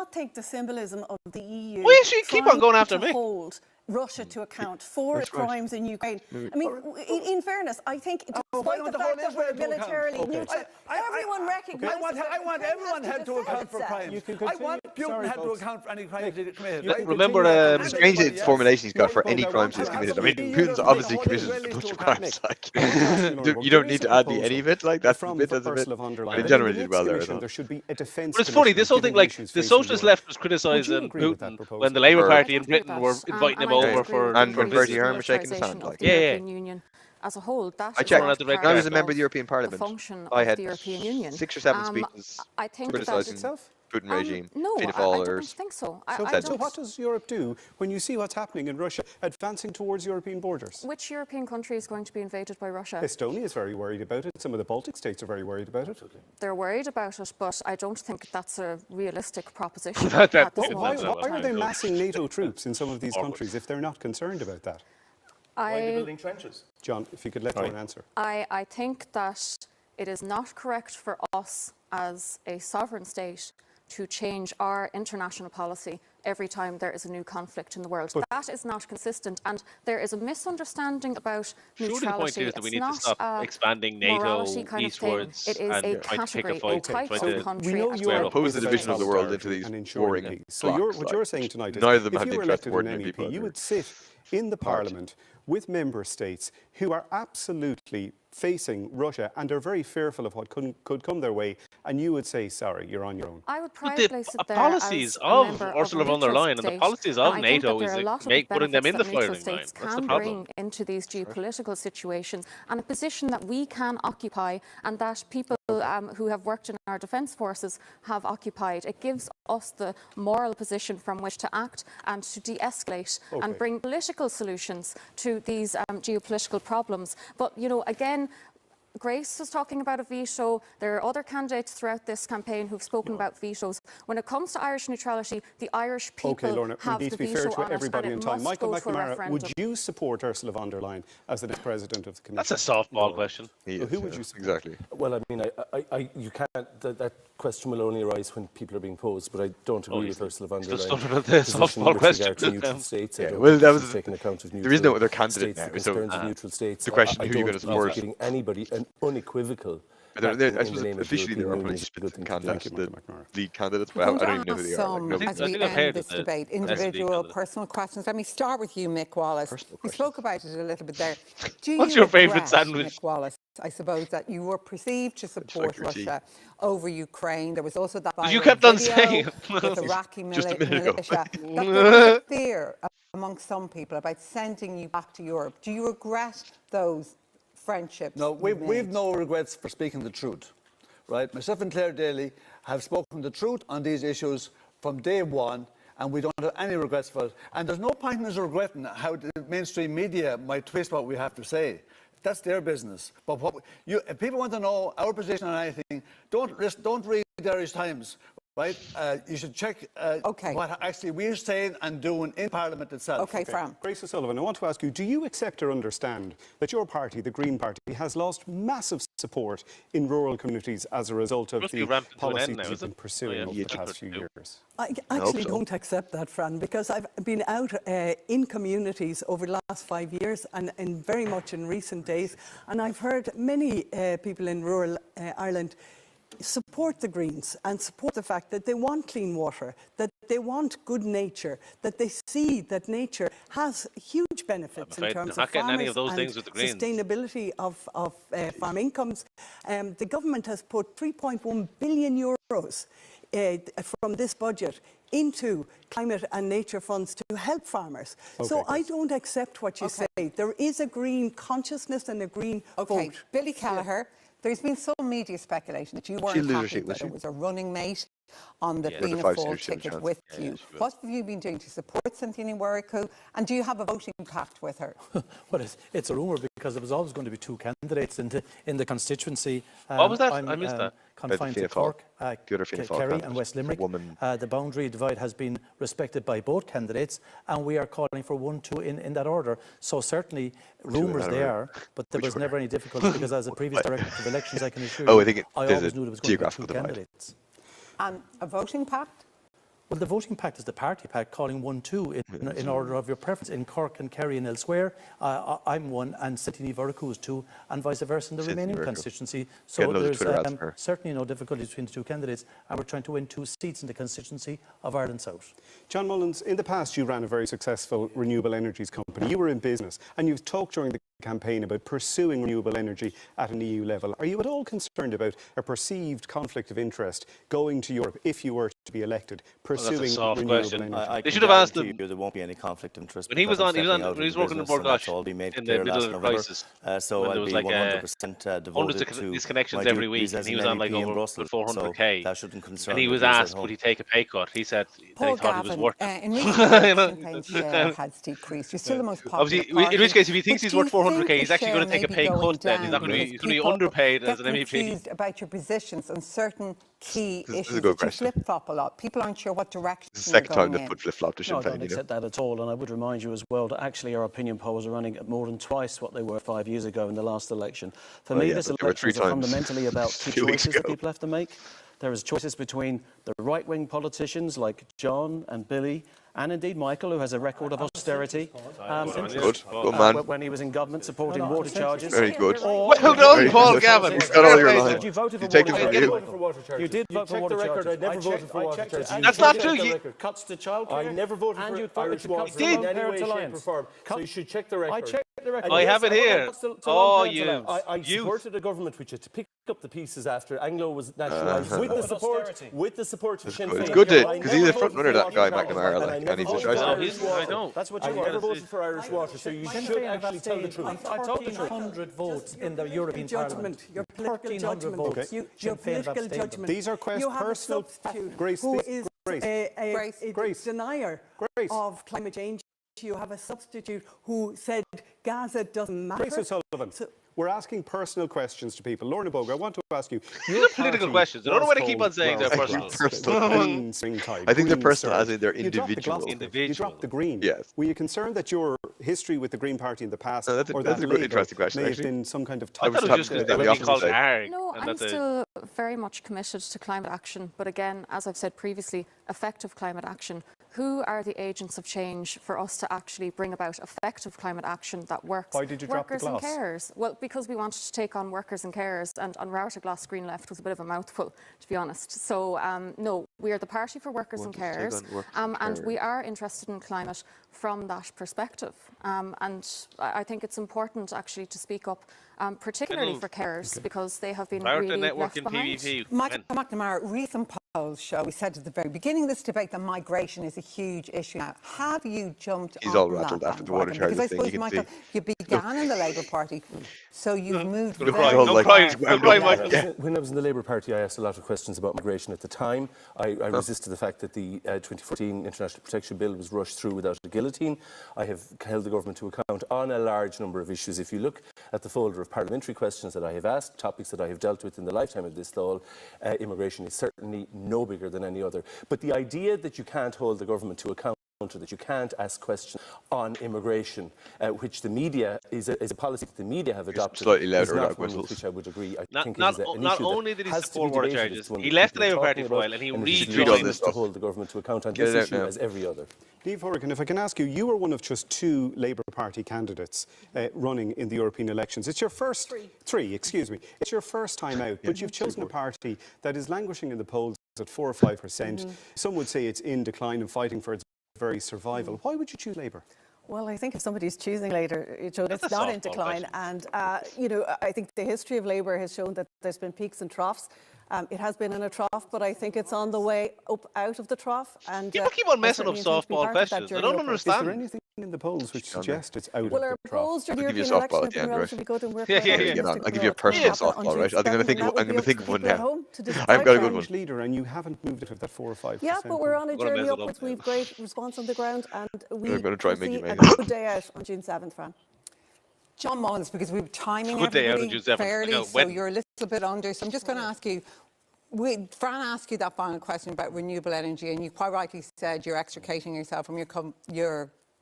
[SPEAKER 13] not think the symbolism of the EU
[SPEAKER 1] Why does she keep on going after
[SPEAKER 13] to
[SPEAKER 1] me?
[SPEAKER 13] hold Russia to account for its crimes in Ukraine. I mean, in fairness, I think despite the fact that we're militarily neutral, everyone recognises
[SPEAKER 10] I want everyone held to account for crimes. I want Putin held to account for any crimes he committed. Right?
[SPEAKER 1] Remember,
[SPEAKER 2] Strange its formulation he's got for any crimes he's committed. I mean, Putin's obviously committed a bunch of crimes. Like, you don't need to add the any of it. Like, that's a bit. But in general, he did well there.
[SPEAKER 4] There should be a defence.
[SPEAKER 1] But it's funny, this whole thing, like, the socialist left was criticising Putin when the Labour Party in Britain were inviting him over for.
[SPEAKER 2] And when Bertie Ahern was shaking his hand, like,
[SPEAKER 9] Union as a whole,
[SPEAKER 2] I checked. When I was a member of the European Parliament, I had 6 or 7 speeches criticising Putin regime.
[SPEAKER 9] No, I don't think so.
[SPEAKER 4] So what does Europe do when you see what's happening in Russia advancing towards European borders?
[SPEAKER 9] Which European country is going to be invaded by Russia?
[SPEAKER 4] Estonia is very worried about it. Some of the Baltic states are very worried about it.
[SPEAKER 9] They're worried about it, but I don't think that's a realistic proposition.
[SPEAKER 4] Why are they massing NATO troops in some of these countries if they're not concerned about that?
[SPEAKER 11] Why are they building trenches?
[SPEAKER 4] John, if you could let John answer.
[SPEAKER 9] I think that it is not correct for us as a sovereign state to change our international policy every time there is a new conflict in the world. That is not consistent, and there is a misunderstanding about neutrality.
[SPEAKER 1] The point is that we need to stop expanding NATO eastwards
[SPEAKER 9] it is a category, a type of country.
[SPEAKER 2] We know you oppose the division of the world into these warring
[SPEAKER 4] So what you're saying tonight is, if you were elected an MEP, you would sit in the Parliament with member states who are absolutely facing Russia and are very fearful of what could come their way, and you would say, sorry, you're on your own.
[SPEAKER 9] I would proudly sit there
[SPEAKER 1] policies of Ursula von der Leyen and the policies of NATO is putting them in the firing line. That's the problem.
[SPEAKER 9] Bring into these geopolitical situations, and a position that we can occupy and that people who have worked in our defence forces have occupied. It gives us the moral position from which to act and to de-escalate and bring political solutions to these geopolitical problems. But, you know, again, Grace was talking about a veto. There are other candidates throughout this campaign who've spoken about vetoes. When it comes to Irish neutrality, the Irish people
[SPEAKER 4] Lorna,
[SPEAKER 9] have
[SPEAKER 4] we need
[SPEAKER 9] the
[SPEAKER 4] to be
[SPEAKER 9] veto
[SPEAKER 4] fair to
[SPEAKER 9] on
[SPEAKER 4] everybody
[SPEAKER 9] it,
[SPEAKER 4] in
[SPEAKER 9] and
[SPEAKER 4] time. Michael McNamara, would
[SPEAKER 9] referendum.
[SPEAKER 4] you support Ursula von der Leyen as the next president of the Commission?
[SPEAKER 1] That's a softball question.
[SPEAKER 4] Who would you support?
[SPEAKER 2] Exactly.
[SPEAKER 6] Well, I mean, you can't. That question will only arise when people are being posed. But I don't agree with Ursula von der Leyen.
[SPEAKER 1] The softball question.
[SPEAKER 6] To neutral states.
[SPEAKER 2] Well, that was
[SPEAKER 6] taking account of
[SPEAKER 2] there is no other candidate now.
[SPEAKER 6] So neutral states.
[SPEAKER 2] The question: who are you going to support?
[SPEAKER 6] Giving anybody an unequivocal.
[SPEAKER 2] I suppose officially there are probably split candidates, the lead candidates, but I don't even know who they are.
[SPEAKER 3] As we end this debate, individual personal questions. Let me start with you, Mick Wallace. We spoke about it a little bit there.
[SPEAKER 1] What's your favourite sandwich?
[SPEAKER 3] Mick Wallace, I suppose that you were perceived to support Russia over Ukraine. There was also that
[SPEAKER 1] you kept on saying
[SPEAKER 3] with Iraqi militia. That there was a fear among some people about sending you back to Europe. Do you regret those friendships?
[SPEAKER 10] No, we've no regrets for speaking the truth, right? Myself and Claire Daly have spoken the truth on these issues from day one, and we don't have any regrets for it. And there's no point in us regretting how the mainstream media might twist what we have to say. That's their business. But if people want to know our position on anything, don't read the Irish Times. Right? You should check what actually we're saying and doing in Parliament itself.
[SPEAKER 3] Okay, Fran.
[SPEAKER 4] Grace O'Sullivan, I want to ask you, do you accept or understand that your party, the Green Party, has lost massive support in rural communities as a result of the policies you've been pursuing over the past few years?
[SPEAKER 12] I actually don't accept that, Fran, because I've been out in communities over the last 5 years and very much in recent days, and I've heard many people in rural Ireland support the Greens and support the fact that they want clean water, that they want good nature, that they see that nature has huge benefits in terms of farmers and sustainability of farm incomes. The government has put €3.1 billion from this budget into climate and nature funds to help farmers. So I don't accept what you say. There is a green consciousness and a green vote.
[SPEAKER 3] Billy Kelleher. There's been some media speculation that you weren't happy that it was a running mate on the Fianna Fáil ticket with you. What have you been doing to support Cynthia Warrico, and do you have a voting pact with her?
[SPEAKER 7] Well, it's a rumour because there was always going to be two candidates in the constituency.
[SPEAKER 1] What was that? I missed that.
[SPEAKER 7] Confined to Cork, Kerry and West Limerick. The boundary divide has been respected by both candidates, and we are calling for 1-2 in that order. So certainly rumours there, but there was never any difficulty because as a previous director of elections, I can assure you, I always knew there was going to be two candidates.
[SPEAKER 3] And a voting pact?
[SPEAKER 7] Well, the voting pact is the party pact, calling 1-2 in order of your preference. In Cork and Kerry and elsewhere, I'm 1 and Santini Veracruz 2, and vice versa in the remaining constituency. So there's certainly no difficulty between the two candidates, and we're trying to win 2 seats in the constituency of Ireland South.
[SPEAKER 4] John Mullins, in the past you ran a very successful renewable energies company. You were in business, and you've talked during the campaign about pursuing renewable energy at an EU level. Are you at all concerned about a perceived conflict of interest going to Europe if you were to be elected, pursuing renewable energy?
[SPEAKER 1] They should have asked him.
[SPEAKER 11] There won't be any conflict of interest.
[SPEAKER 1] When he was working in Borgosh in the middle of the crisis,
[SPEAKER 11] so
[SPEAKER 1] when there was like
[SPEAKER 11] 100%
[SPEAKER 1] hundreds of disconnections every week, and he was on like over 400k.
[SPEAKER 11] That shouldn't concern.
[SPEAKER 1] And he was asked, would he take a pay cut? He said
[SPEAKER 3] Paul
[SPEAKER 1] he thought he was worth
[SPEAKER 3] it. In recent share has decreased. You're still the most popular party.
[SPEAKER 1] In which case, if he thinks he's worth 400k, he's actually going to take a pay cut. Then he's not going to be underpaid as an MEP.
[SPEAKER 3] Confused about your positions on certain key issues that you flip-flop a lot. People aren't sure what direction
[SPEAKER 2] you're going in. The second time the foot flip-flopped to Sinn Féin.
[SPEAKER 8] No, I don't accept that at all, and I would remind you as well that actually our opinion polls are running at more than twice what they were 5 years ago in the last election. For me, this election is fundamentally about 2 choices that people have to make. There is choices between the right-wing politicians like John and Billy, and indeed Michael, who has a record of austerity.
[SPEAKER 2] Good man.
[SPEAKER 8] When he was in government supporting water charges.
[SPEAKER 2] Very good.
[SPEAKER 1] Well done, Paul Gavin.
[SPEAKER 2] You've got all your lines.
[SPEAKER 8] You voted for
[SPEAKER 2] water
[SPEAKER 8] charges. You did vote for water charges.
[SPEAKER 6] I never voted for water charges.
[SPEAKER 1] That's not true.
[SPEAKER 8] Cuts to childcare.
[SPEAKER 6] I never voted for Irish water in any way, shape or form. So you should check the record.
[SPEAKER 8] I checked the record.
[SPEAKER 1] I have it here. Oh, you.
[SPEAKER 6] I supported a government which had to pick up the pieces after Anglo was nationalised with the support of Sinn Féin.
[SPEAKER 2] It's good because he's a front runner, that guy McNamara, and he's a choice.
[SPEAKER 1] I know.
[SPEAKER 8] That's what
[SPEAKER 6] I
[SPEAKER 8] you
[SPEAKER 6] never voted for Irish water, so you should actually tell the truth.
[SPEAKER 7] 1,300 votes in the European Parliament.
[SPEAKER 12] Your political judgment. Your political judgment.
[SPEAKER 4] These are personal.
[SPEAKER 12] Grace, who is a denier of climate change. You have a substitute who said Gaza doesn't matter.
[SPEAKER 4] Grace O'Sullivan. We're asking personal questions to people. Lorna Bogue, I want to ask you.
[SPEAKER 1] These are political questions. I don't know why they keep on saying they're personal.
[SPEAKER 2] I think they're personal as in they're individual.
[SPEAKER 4] You dropped the Green.
[SPEAKER 2] Yes.
[SPEAKER 4] Were you concerned that your history with the Green Party in the past,
[SPEAKER 2] that's a good, interesting question,
[SPEAKER 4] may have been some kind of...
[SPEAKER 1] I thought it was just because they were called ARG.
[SPEAKER 9] No, I'm still very much committed to climate action. But again, as I've said previously, effective climate action. Who are the agents of change for us to actually bring about effective climate action that works?
[SPEAKER 4] Why did you drop the
[SPEAKER 9] Workers and
[SPEAKER 4] gloss?
[SPEAKER 9] carers. Well, because we wanted to take on workers and carers, and on Rárta Glas Green Left was a bit of a mouthful, to be honest. So, no, we are the party for workers and carers, and we are interested in climate from that perspective. And I think it's important actually to speak up, particularly for carers, because they have been really left behind.
[SPEAKER 3] Michael McNamara, recent polls show, we said at the very beginning of this debate, that migration is a huge issue now. Have you jumped on that?
[SPEAKER 2] He's all rattled after the water charges thing.
[SPEAKER 3] Because I suppose, Michael, you began in the Labour Party, so you've moved very
[SPEAKER 6] When I was in the Labour Party, I asked a lot of questions about migration at the time. I resisted the fact that the 2014 International Protection Bill was rushed through without a guillotine. I have held the government to account on a large number of issues. If you look at the folder of parliamentary questions that I have asked, topics that I have dealt with in the lifetime of this Dáil, immigration is certainly no bigger than any other. But the idea that you can't hold the government to account, that you can't ask questions on immigration, which the media is a policy that the media have adopted,
[SPEAKER 2] slightly louder,
[SPEAKER 6] is not one with which I would agree. I think
[SPEAKER 1] not
[SPEAKER 6] it is an
[SPEAKER 1] not
[SPEAKER 6] issue
[SPEAKER 1] only did he
[SPEAKER 6] has to
[SPEAKER 1] support
[SPEAKER 6] be
[SPEAKER 1] water
[SPEAKER 6] debated.
[SPEAKER 1] charges,
[SPEAKER 6] It's
[SPEAKER 1] he left the Labour Party for a while and he rejoined
[SPEAKER 6] us to hold the government to account on this issue as every other.
[SPEAKER 4] Niamh Horrigan, if I can ask you, you were one of just 2 Labour Party candidates running in the European elections. It's your first... Three, excuse me. It's your first time out, but you've chosen a party that is languishing in the polls at 4 or 5%. Some would say it's in decline and fighting for its very survival. Why would you choose Labour?
[SPEAKER 13] Well, I think if somebody's choosing later, it's not in decline. And, you know, I think the history of Labour has shown that there's been peaks and troughs. It has been in a trough, but I think it's on the way up out of the trough. And
[SPEAKER 1] people keep on messing up softball questions. I don't understand.
[SPEAKER 4] Is there anything in the polls which suggests it's out of the trough?
[SPEAKER 13] Well, our polls during the
[SPEAKER 2] I'll give you a
[SPEAKER 13] European
[SPEAKER 2] softball
[SPEAKER 13] election
[SPEAKER 2] at the
[SPEAKER 13] have been
[SPEAKER 2] end,
[SPEAKER 13] relatively good, and we're
[SPEAKER 2] I'll give you a personal softball, right? I'm going to think of one now. I've got a good one.
[SPEAKER 4] Leader, and you haven't moved it of that 4 or 5%.
[SPEAKER 13] Yeah, but we're on a journey upwards. We've great response on the ground, and we
[SPEAKER 2] going to try and make
[SPEAKER 13] see
[SPEAKER 2] you
[SPEAKER 13] a
[SPEAKER 2] make
[SPEAKER 13] good day out on June 7th, Fran.
[SPEAKER 3] John Mullins, because we're timing
[SPEAKER 1] Good day out on
[SPEAKER 3] everybody
[SPEAKER 1] June 7th.
[SPEAKER 3] fairly, so you're a little bit under. So I'm just going to ask you, Fran asked you that final question about renewable energy, and you quite rightly said you're extricating yourself from your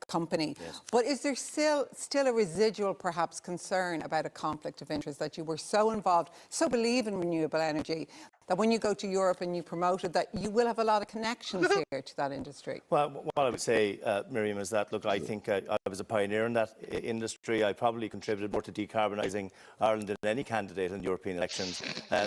[SPEAKER 3] company. Yes. But is there still a residual, perhaps, concern about a conflict of interest, that you were so involved, so believe in renewable energy, that when you go to Europe and you promote it, that you will have a lot of connections here to that industry?
[SPEAKER 11] Well, what I would say, Miriam, is that, look, I think I was a pioneer in that industry. I probably contributed more to decarbonising Ireland than any candidate in the European elections.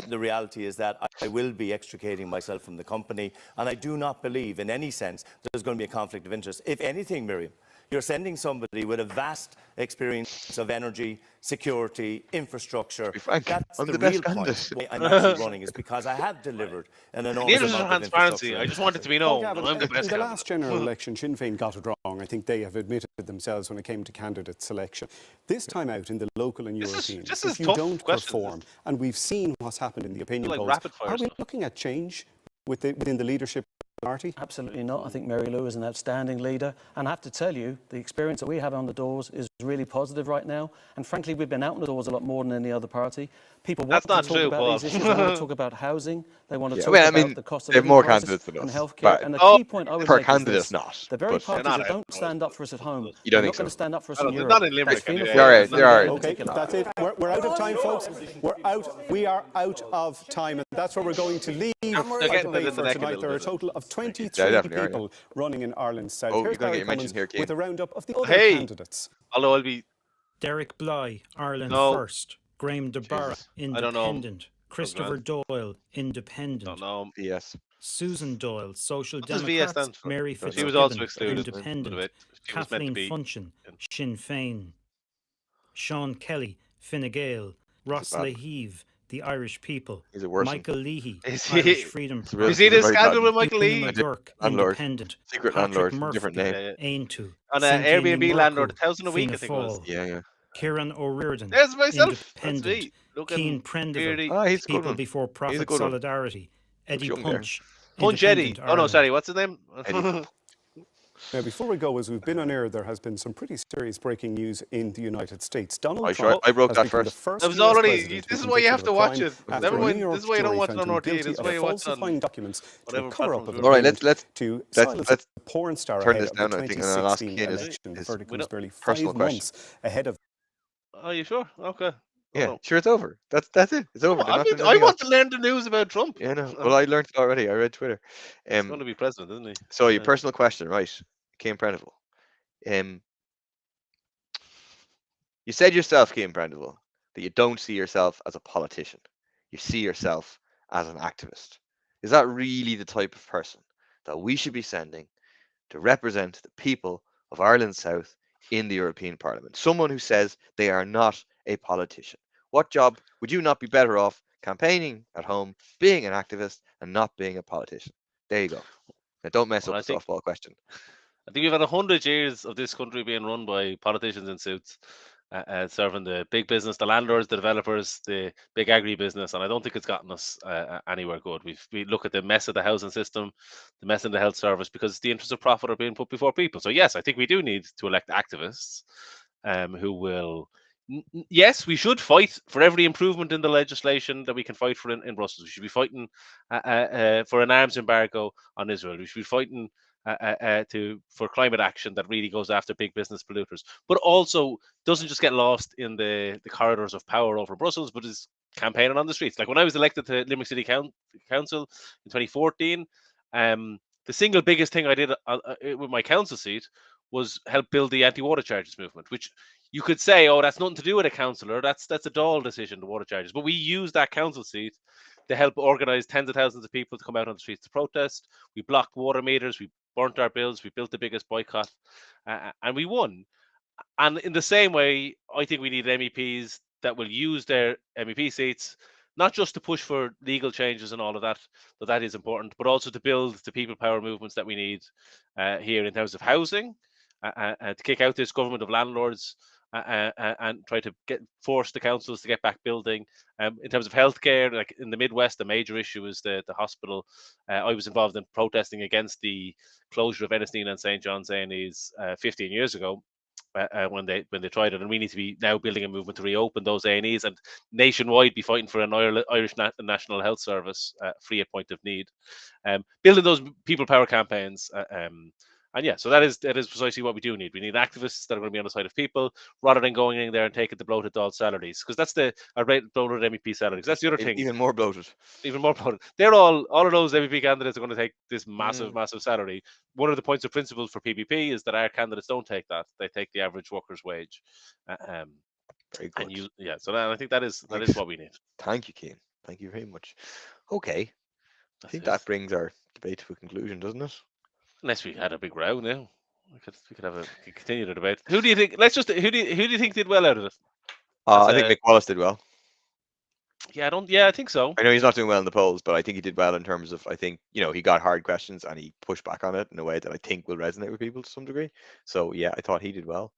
[SPEAKER 11] The reality is that I will be extricating myself from the company, and I do not believe in any sense there's going to be a conflict of interest. If anything, Miriam, you're sending somebody with a vast experience of energy, security, infrastructure. That's
[SPEAKER 2] I'm
[SPEAKER 11] the
[SPEAKER 2] the best
[SPEAKER 11] real point
[SPEAKER 2] candidate.
[SPEAKER 11] why I'm actually running, is because I have delivered an
[SPEAKER 1] The
[SPEAKER 11] enormous
[SPEAKER 1] interest of
[SPEAKER 11] amount of
[SPEAKER 1] transparency.
[SPEAKER 11] infrastructure.
[SPEAKER 1] I just want it to be
[SPEAKER 4] Paul
[SPEAKER 1] known.
[SPEAKER 4] Gavin,
[SPEAKER 1] I'm the
[SPEAKER 4] in
[SPEAKER 1] best
[SPEAKER 4] the
[SPEAKER 1] candidate.
[SPEAKER 4] last general election, Sinn Féin got it wrong. I think they have admitted themselves when it came to candidate selection. This time out in the local and European,
[SPEAKER 1] this
[SPEAKER 4] if
[SPEAKER 1] is
[SPEAKER 4] you
[SPEAKER 1] tough
[SPEAKER 4] don't
[SPEAKER 1] questions.
[SPEAKER 4] perform, and we've seen what's happened in the opinion
[SPEAKER 1] Like
[SPEAKER 4] polls,
[SPEAKER 1] rapid fire
[SPEAKER 4] are we
[SPEAKER 1] stuff.
[SPEAKER 4] looking at change within the leadership of the party?
[SPEAKER 8] Absolutely not. I think Mary Lou is an outstanding leader. And I have to tell you, the experience that we have on the doors is really positive right now. And frankly, we've been out on the doors a lot more than any other party. People want
[SPEAKER 1] That's
[SPEAKER 8] to
[SPEAKER 1] not
[SPEAKER 8] talk
[SPEAKER 1] true,
[SPEAKER 8] about
[SPEAKER 1] Paul.
[SPEAKER 8] these issues. They want to talk about housing. They want to
[SPEAKER 2] Yeah,
[SPEAKER 8] talk
[SPEAKER 2] well, I
[SPEAKER 8] about
[SPEAKER 2] mean,
[SPEAKER 8] the cost of
[SPEAKER 2] they have
[SPEAKER 8] living
[SPEAKER 2] more
[SPEAKER 8] crisis
[SPEAKER 2] candidates than
[SPEAKER 8] and
[SPEAKER 2] us,
[SPEAKER 8] healthcare.
[SPEAKER 2] but-
[SPEAKER 8] And the
[SPEAKER 1] Oh,
[SPEAKER 8] key point I would
[SPEAKER 2] per
[SPEAKER 8] make is
[SPEAKER 2] candidate
[SPEAKER 8] this.
[SPEAKER 2] not,
[SPEAKER 8] The very
[SPEAKER 2] but-
[SPEAKER 8] parties
[SPEAKER 1] They're
[SPEAKER 8] that
[SPEAKER 1] not
[SPEAKER 8] don't
[SPEAKER 1] out.
[SPEAKER 8] stand up for us at home,
[SPEAKER 2] You
[SPEAKER 8] they're
[SPEAKER 2] don't
[SPEAKER 8] not
[SPEAKER 2] think
[SPEAKER 8] going to
[SPEAKER 2] so?
[SPEAKER 8] stand up for us
[SPEAKER 1] I
[SPEAKER 8] in
[SPEAKER 1] don't-
[SPEAKER 8] Europe.
[SPEAKER 1] not in Limerick,
[SPEAKER 8] That's Fianna
[SPEAKER 1] anyway.
[SPEAKER 8] Fáil
[SPEAKER 2] They're
[SPEAKER 8] and
[SPEAKER 2] out,
[SPEAKER 8] Sinn
[SPEAKER 2] they're
[SPEAKER 8] Féin
[SPEAKER 2] out.
[SPEAKER 8] in
[SPEAKER 4] Okay,
[SPEAKER 8] particular.
[SPEAKER 4] that's it. We're out of time, folks. We are out of time, and that's where we're going to leave our
[SPEAKER 1] getting it
[SPEAKER 4] debate
[SPEAKER 1] in the
[SPEAKER 4] for
[SPEAKER 1] neck a
[SPEAKER 4] tonight.
[SPEAKER 1] little
[SPEAKER 4] There are a
[SPEAKER 1] bit.
[SPEAKER 4] total of 23
[SPEAKER 2] definitely are, yeah.
[SPEAKER 4] people running in Ireland South.
[SPEAKER 2] Oh,
[SPEAKER 4] Here's
[SPEAKER 2] you're gonna
[SPEAKER 4] Barry
[SPEAKER 2] get mentioned
[SPEAKER 4] Cummins
[SPEAKER 2] here, Cian.
[SPEAKER 4] with a roundup of the other
[SPEAKER 1] Hey.
[SPEAKER 4] candidates.
[SPEAKER 1] Although I'll be
[SPEAKER 5] Derek Bly, Ireland
[SPEAKER 1] No.
[SPEAKER 5] First. Graham De Barra,
[SPEAKER 1] Jesus. I don't know.
[SPEAKER 5] Independent. Christopher Doyle, Independent.
[SPEAKER 1] don't know.
[SPEAKER 2] Yes.
[SPEAKER 5] Susan Doyle, Social
[SPEAKER 1] What does VS
[SPEAKER 5] Democrats.
[SPEAKER 1] stand for?
[SPEAKER 5] Mary
[SPEAKER 2] She was
[SPEAKER 5] Fitzgibbon,
[SPEAKER 1] also excluded, by the
[SPEAKER 5] Independent.
[SPEAKER 1] way. She was meant to
[SPEAKER 5] Kathleen
[SPEAKER 1] be.
[SPEAKER 5] Funchion, Sinn Féin. Sean Kelly, Fine Gael. Ross
[SPEAKER 2] bad man.
[SPEAKER 5] Laheeve, the Irish People.
[SPEAKER 2] He's a worse one.
[SPEAKER 5] Michael Leahy,
[SPEAKER 1] Is he-
[SPEAKER 5] Irish Freedom
[SPEAKER 2] It's a real-
[SPEAKER 1] You see
[SPEAKER 2] he's a
[SPEAKER 1] this
[SPEAKER 2] very
[SPEAKER 1] scandal
[SPEAKER 2] bad
[SPEAKER 1] with
[SPEAKER 2] man.
[SPEAKER 1] Michael Lee?
[SPEAKER 5] Una McGurk,
[SPEAKER 2] Landlord.
[SPEAKER 5] Independent.
[SPEAKER 2] Secret
[SPEAKER 5] Patrick
[SPEAKER 2] landlord,
[SPEAKER 5] Murphy,
[SPEAKER 2] different name.
[SPEAKER 5] Aintu.
[SPEAKER 1] On
[SPEAKER 5] Cynthia
[SPEAKER 1] Airbnb
[SPEAKER 5] Nimurku,
[SPEAKER 1] landlord, $1,000 a week,
[SPEAKER 5] Fianna
[SPEAKER 1] I think it was.
[SPEAKER 5] Fáil.
[SPEAKER 2] Yeah, yeah.
[SPEAKER 5] Kieran O'Riordan,
[SPEAKER 1] There's myself. That's
[SPEAKER 5] Independent.
[SPEAKER 1] me.
[SPEAKER 5] Keen
[SPEAKER 1] Looking
[SPEAKER 5] Prendeville,
[SPEAKER 1] beardy.
[SPEAKER 2] Ah, he's a good
[SPEAKER 5] People
[SPEAKER 2] one.
[SPEAKER 5] Before
[SPEAKER 2] He's a
[SPEAKER 5] Profit
[SPEAKER 2] good one.
[SPEAKER 5] Solidarity. Eddie
[SPEAKER 2] young there.
[SPEAKER 5] Punch,
[SPEAKER 1] Punch Eddie.
[SPEAKER 5] Independent
[SPEAKER 1] Oh no,
[SPEAKER 5] Ireland.
[SPEAKER 1] sorry. What's his name?
[SPEAKER 2] Eddie.
[SPEAKER 4] Now, before we go, as we've been on air, there has been some pretty serious breaking news in the United States. Donald
[SPEAKER 2] I
[SPEAKER 4] Trump
[SPEAKER 2] broke
[SPEAKER 4] has
[SPEAKER 2] that
[SPEAKER 4] become the
[SPEAKER 2] first.
[SPEAKER 4] first
[SPEAKER 1] That was
[SPEAKER 4] US
[SPEAKER 1] already-
[SPEAKER 4] president
[SPEAKER 1] this
[SPEAKER 4] be
[SPEAKER 1] is why you have
[SPEAKER 4] convicted
[SPEAKER 1] to
[SPEAKER 4] of a
[SPEAKER 1] watch
[SPEAKER 4] crime
[SPEAKER 1] it.
[SPEAKER 4] after a
[SPEAKER 1] Everyone-
[SPEAKER 4] New York
[SPEAKER 1] this is why you don't
[SPEAKER 4] jury
[SPEAKER 1] watch it
[SPEAKER 4] found
[SPEAKER 1] on
[SPEAKER 4] him
[SPEAKER 1] RTÉ.
[SPEAKER 4] guilty
[SPEAKER 1] This is
[SPEAKER 4] of
[SPEAKER 1] why you watch it on
[SPEAKER 4] falsifying documents to
[SPEAKER 1] whatever
[SPEAKER 4] a cover-up
[SPEAKER 1] platforms
[SPEAKER 4] of
[SPEAKER 1] we're
[SPEAKER 4] a
[SPEAKER 2] All right,
[SPEAKER 4] payment
[SPEAKER 2] let's
[SPEAKER 4] to
[SPEAKER 2] let's-
[SPEAKER 4] silence
[SPEAKER 2] let's
[SPEAKER 4] a porn star
[SPEAKER 2] turn
[SPEAKER 4] ahead
[SPEAKER 2] this
[SPEAKER 4] of
[SPEAKER 2] down,
[SPEAKER 4] the
[SPEAKER 2] I think, and then I'll ask
[SPEAKER 4] 2016
[SPEAKER 2] Cian his-
[SPEAKER 4] election. The
[SPEAKER 2] his
[SPEAKER 4] verdict was barely 5
[SPEAKER 2] personal question.
[SPEAKER 4] months ahead of.
[SPEAKER 1] Are you sure? Okay.
[SPEAKER 2] Yeah,
[SPEAKER 1] Oh.
[SPEAKER 2] sure, it's over. That's it. It's over. They're
[SPEAKER 1] I
[SPEAKER 2] not
[SPEAKER 1] mean,
[SPEAKER 2] doing
[SPEAKER 1] I
[SPEAKER 2] anything
[SPEAKER 1] want
[SPEAKER 2] else.
[SPEAKER 1] to learn the news about Trump.
[SPEAKER 2] Yeah, no. Well, I learned it already. I read Twitter.
[SPEAKER 1] He's going to be president, isn't he?
[SPEAKER 2] So your personal question, right? Cian Prendeville. You said yourself, Cian Prendeville, that you don't see yourself as a politician. You see yourself as an activist. Is that really the type of person that we should be sending to represent the people of Ireland South in the European Parliament? Someone who says they are not a politician. What job would you not be better off campaigning at home, being an activist, and not being a politician? There you go. Now, don't mess
[SPEAKER 1] Well,
[SPEAKER 2] up
[SPEAKER 1] I
[SPEAKER 2] the
[SPEAKER 1] think-
[SPEAKER 2] softball question.
[SPEAKER 1] I think we've had 100 years of this country being run by politicians in suits, serving the big business, the landlords, the developers, the big agri-business, and I don't think it's gotten us anywhere good. We look at the mess of the housing system, the mess in the health service, because the interests of profit are being put before people. So yes, I think we do need to elect activists who will. Yes, we should fight for every improvement in the legislation that we can fight for in Brussels. We should be fighting for an arms embargo on Israel. We should be fighting for climate action that really goes after big business polluters, but also doesn't just get lost in the corridors of power over Brussels, but is campaigning on the streets. Like when I was elected to Limerick City Council in 2014, the single biggest thing I did with my council seat was help build the anti-water charges movement, which you could say, oh, that's nothing to do with a councillor. That's a Dáil decision, the water charges. But we used that council seat to help organise tens of thousands of people to come out on the streets to protest. We blocked water meters. We burnt our bills. We built the biggest boycott, and we won. And in the same way, I think we need MEPs that will use their MEP seats not just to push for legal changes and all of that, though that is important, but also to build the people power movements that we need here in terms of housing, to kick out this government of landlords, and try to force the councils to get back building. In terms of healthcare, like in the Midwest, the major issue is the hospital. I was involved in protesting against the closure of Ennisteen and St. John's A&Es 15 years ago. When they tried it, and we need to be now building a movement to reopen those A&Es and nationwide be fighting for an Irish National Health Service free at point of need, building those people power campaigns And yeah, so that is precisely what we do need. We need activists that are going to be on the side of people, rather than going in there and taking the bloated Dáil salaries, because that's the bloated MEP salaries. That's the other thing.
[SPEAKER 2] Even more bloated.
[SPEAKER 1] Even more bloated. They're all of those MEP candidates are going to take this massive salary. One of the points of principle for PBP is that our candidates don't take that; they take the average worker's wage.
[SPEAKER 2] Very good.
[SPEAKER 1] And so I think that is what we need.
[SPEAKER 2] Thank you, Cian. Thank you very much. Okay, I think that brings our debate to a conclusion, doesn't it?
[SPEAKER 1] Unless we had a big row now, we could continue the debate. Who do you think? Who do you think did well out of it?
[SPEAKER 2] I think Mick Wallace did well.
[SPEAKER 1] Yeah, I think so.
[SPEAKER 2] I know he's not doing well in the polls, but I think he did well in terms of, I think, he got hard questions and he pushed back on it in a way that I think will resonate with people to some degree. So yeah, I thought he did well.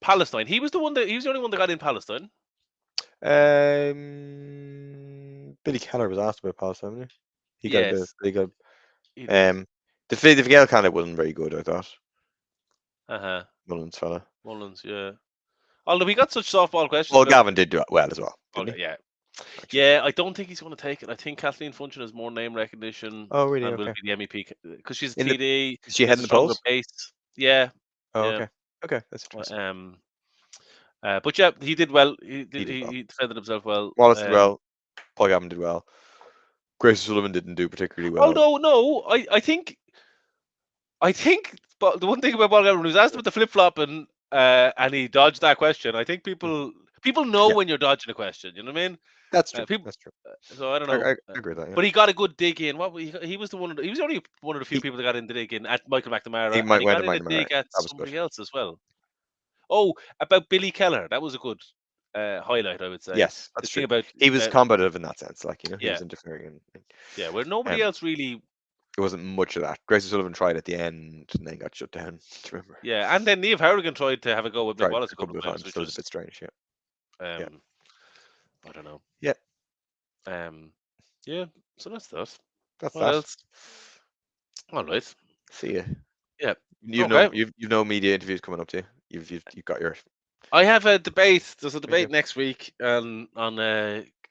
[SPEAKER 1] Palestine. He was the only one that got in Palestine.
[SPEAKER 2] Billy Keller was asked about Palestine, wasn't he? He got the Fine Gael candidate wasn't very good, I thought. Mullins fella.
[SPEAKER 1] Mullins, yeah. Although we got such softball questions.
[SPEAKER 2] Well, Gavin did do well as well.
[SPEAKER 1] Yeah. Yeah, I don't think he's going to take it. I think Kathleen Funchion has more name recognition.
[SPEAKER 2] Oh, really?
[SPEAKER 1] And will be the MEP because she's a TD.
[SPEAKER 2] Is she heading the polls?
[SPEAKER 1] Base. Yeah.
[SPEAKER 2] Oh,
[SPEAKER 1] yeah.
[SPEAKER 2] Okay. That's interesting.
[SPEAKER 1] But yeah, he did well. He defended himself well.
[SPEAKER 2] Wallace did well. Paul Gavin did well. Grace Sullivan didn't do particularly well.
[SPEAKER 1] Although no, I think but the one thing about Paul Gavin, when he was asked about the flip flop and he dodged that question, I think people know when you're dodging a question. You know what I mean?
[SPEAKER 2] That's true. That's true.
[SPEAKER 1] So I don't know.
[SPEAKER 2] I agree with that. Yeah.
[SPEAKER 1] But he got a good dig in. He was only one of the few people that got in the dig in at Michael McNamara.
[SPEAKER 2] He got in
[SPEAKER 1] a dig at somebody else as well. Oh, about Billy Keller, that was a good highlight, I would say.
[SPEAKER 2] Yes, that's true. He was combative in that sense, he was interfering.
[SPEAKER 1] Yeah, where nobody else really.
[SPEAKER 2] There wasn't much of that. Grace Sullivan tried at the end and then got shut down. Remember?
[SPEAKER 1] Yeah, and then Niamh Hourigan tried to have a go with Mick Wallace a couple of times, which
[SPEAKER 2] was a bit strange. Yeah.
[SPEAKER 1] I don't know.
[SPEAKER 2] Yeah.
[SPEAKER 1] Yeah. So that's that.
[SPEAKER 2] That's
[SPEAKER 1] what else? All right.
[SPEAKER 2] See ya.
[SPEAKER 1] Yeah.
[SPEAKER 2] You've no media interviews coming up to you. You've got your.
[SPEAKER 1] I have a debate. There's a debate next week on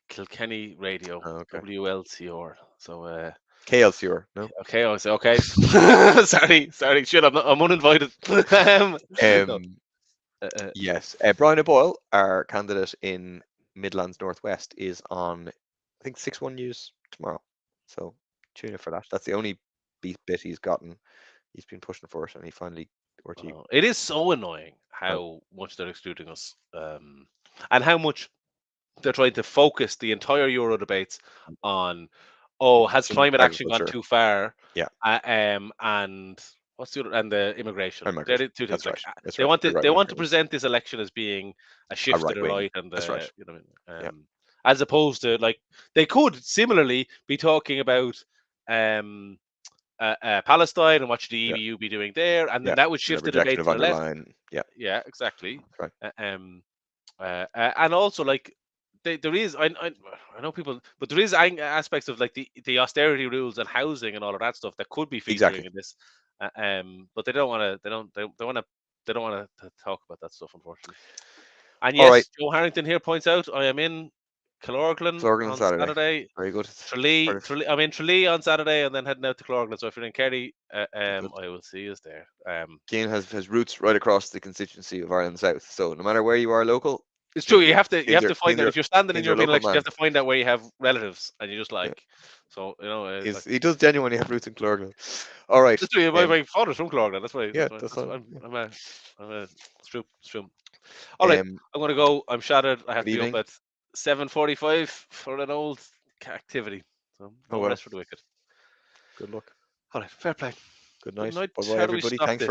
[SPEAKER 1] Kilkenny Radio, WLCR. So.
[SPEAKER 2] KLCR, no.
[SPEAKER 1] Okay. sorry. Shit, I'm uninvited.
[SPEAKER 2] Yes. Brian O'Boyle, our candidate in Midlands Northwest, is on, I think, 6-1 News tomorrow. So tune in for that. That's the only bit he's gotten. He's been pushing for it, and he finally.
[SPEAKER 1] It is so annoying how much they're excluding us, and how much they're trying to focus the entire Euro debates on. Oh, has climate action gone too far?
[SPEAKER 2] Yeah.
[SPEAKER 1] And what's the other? And the immigration. They're two things.
[SPEAKER 2] That's
[SPEAKER 1] they want to present this election as being a shift to the right, and
[SPEAKER 2] that's right.
[SPEAKER 1] You know, as opposed to they could similarly be talking about Palestine and what should the EU be doing there, and then that would shift the debate to the left. Yeah, exactly.
[SPEAKER 2] Right.
[SPEAKER 1] And also there is I know people, but there is aspects of the austerity rules and housing and all of that stuff that could be featuring in this, but they don't want to talk about that stuff, unfortunately. And yes, Joe Harrington here points out I am in Killorglin on Saturday.
[SPEAKER 2] Very good.
[SPEAKER 1] I'm in Tralee on Saturday and then heading out to Killorglin. So if you're in Kerry, I will see you there.
[SPEAKER 2] Cian has roots right across the constituency of Ireland South. So no matter where you are local.
[SPEAKER 1] It's true. You have to find out if you're standing in European elections. You have to find out where you have relatives, and you just so
[SPEAKER 2] he does genuinely have roots in Killorglin. All right.
[SPEAKER 1] It's true. My father's from Killorglin. That's why.
[SPEAKER 2] Yeah,
[SPEAKER 1] it's true. All right, I'm going to go. I'm shattered. I have to be up at 7:45 for an old activity. So no rest for the wicked.
[SPEAKER 2] Good luck.
[SPEAKER 1] All right. Fair play.
[SPEAKER 2] Good night.
[SPEAKER 1] Good night.
[SPEAKER 2] Bye, everybody. Thanks for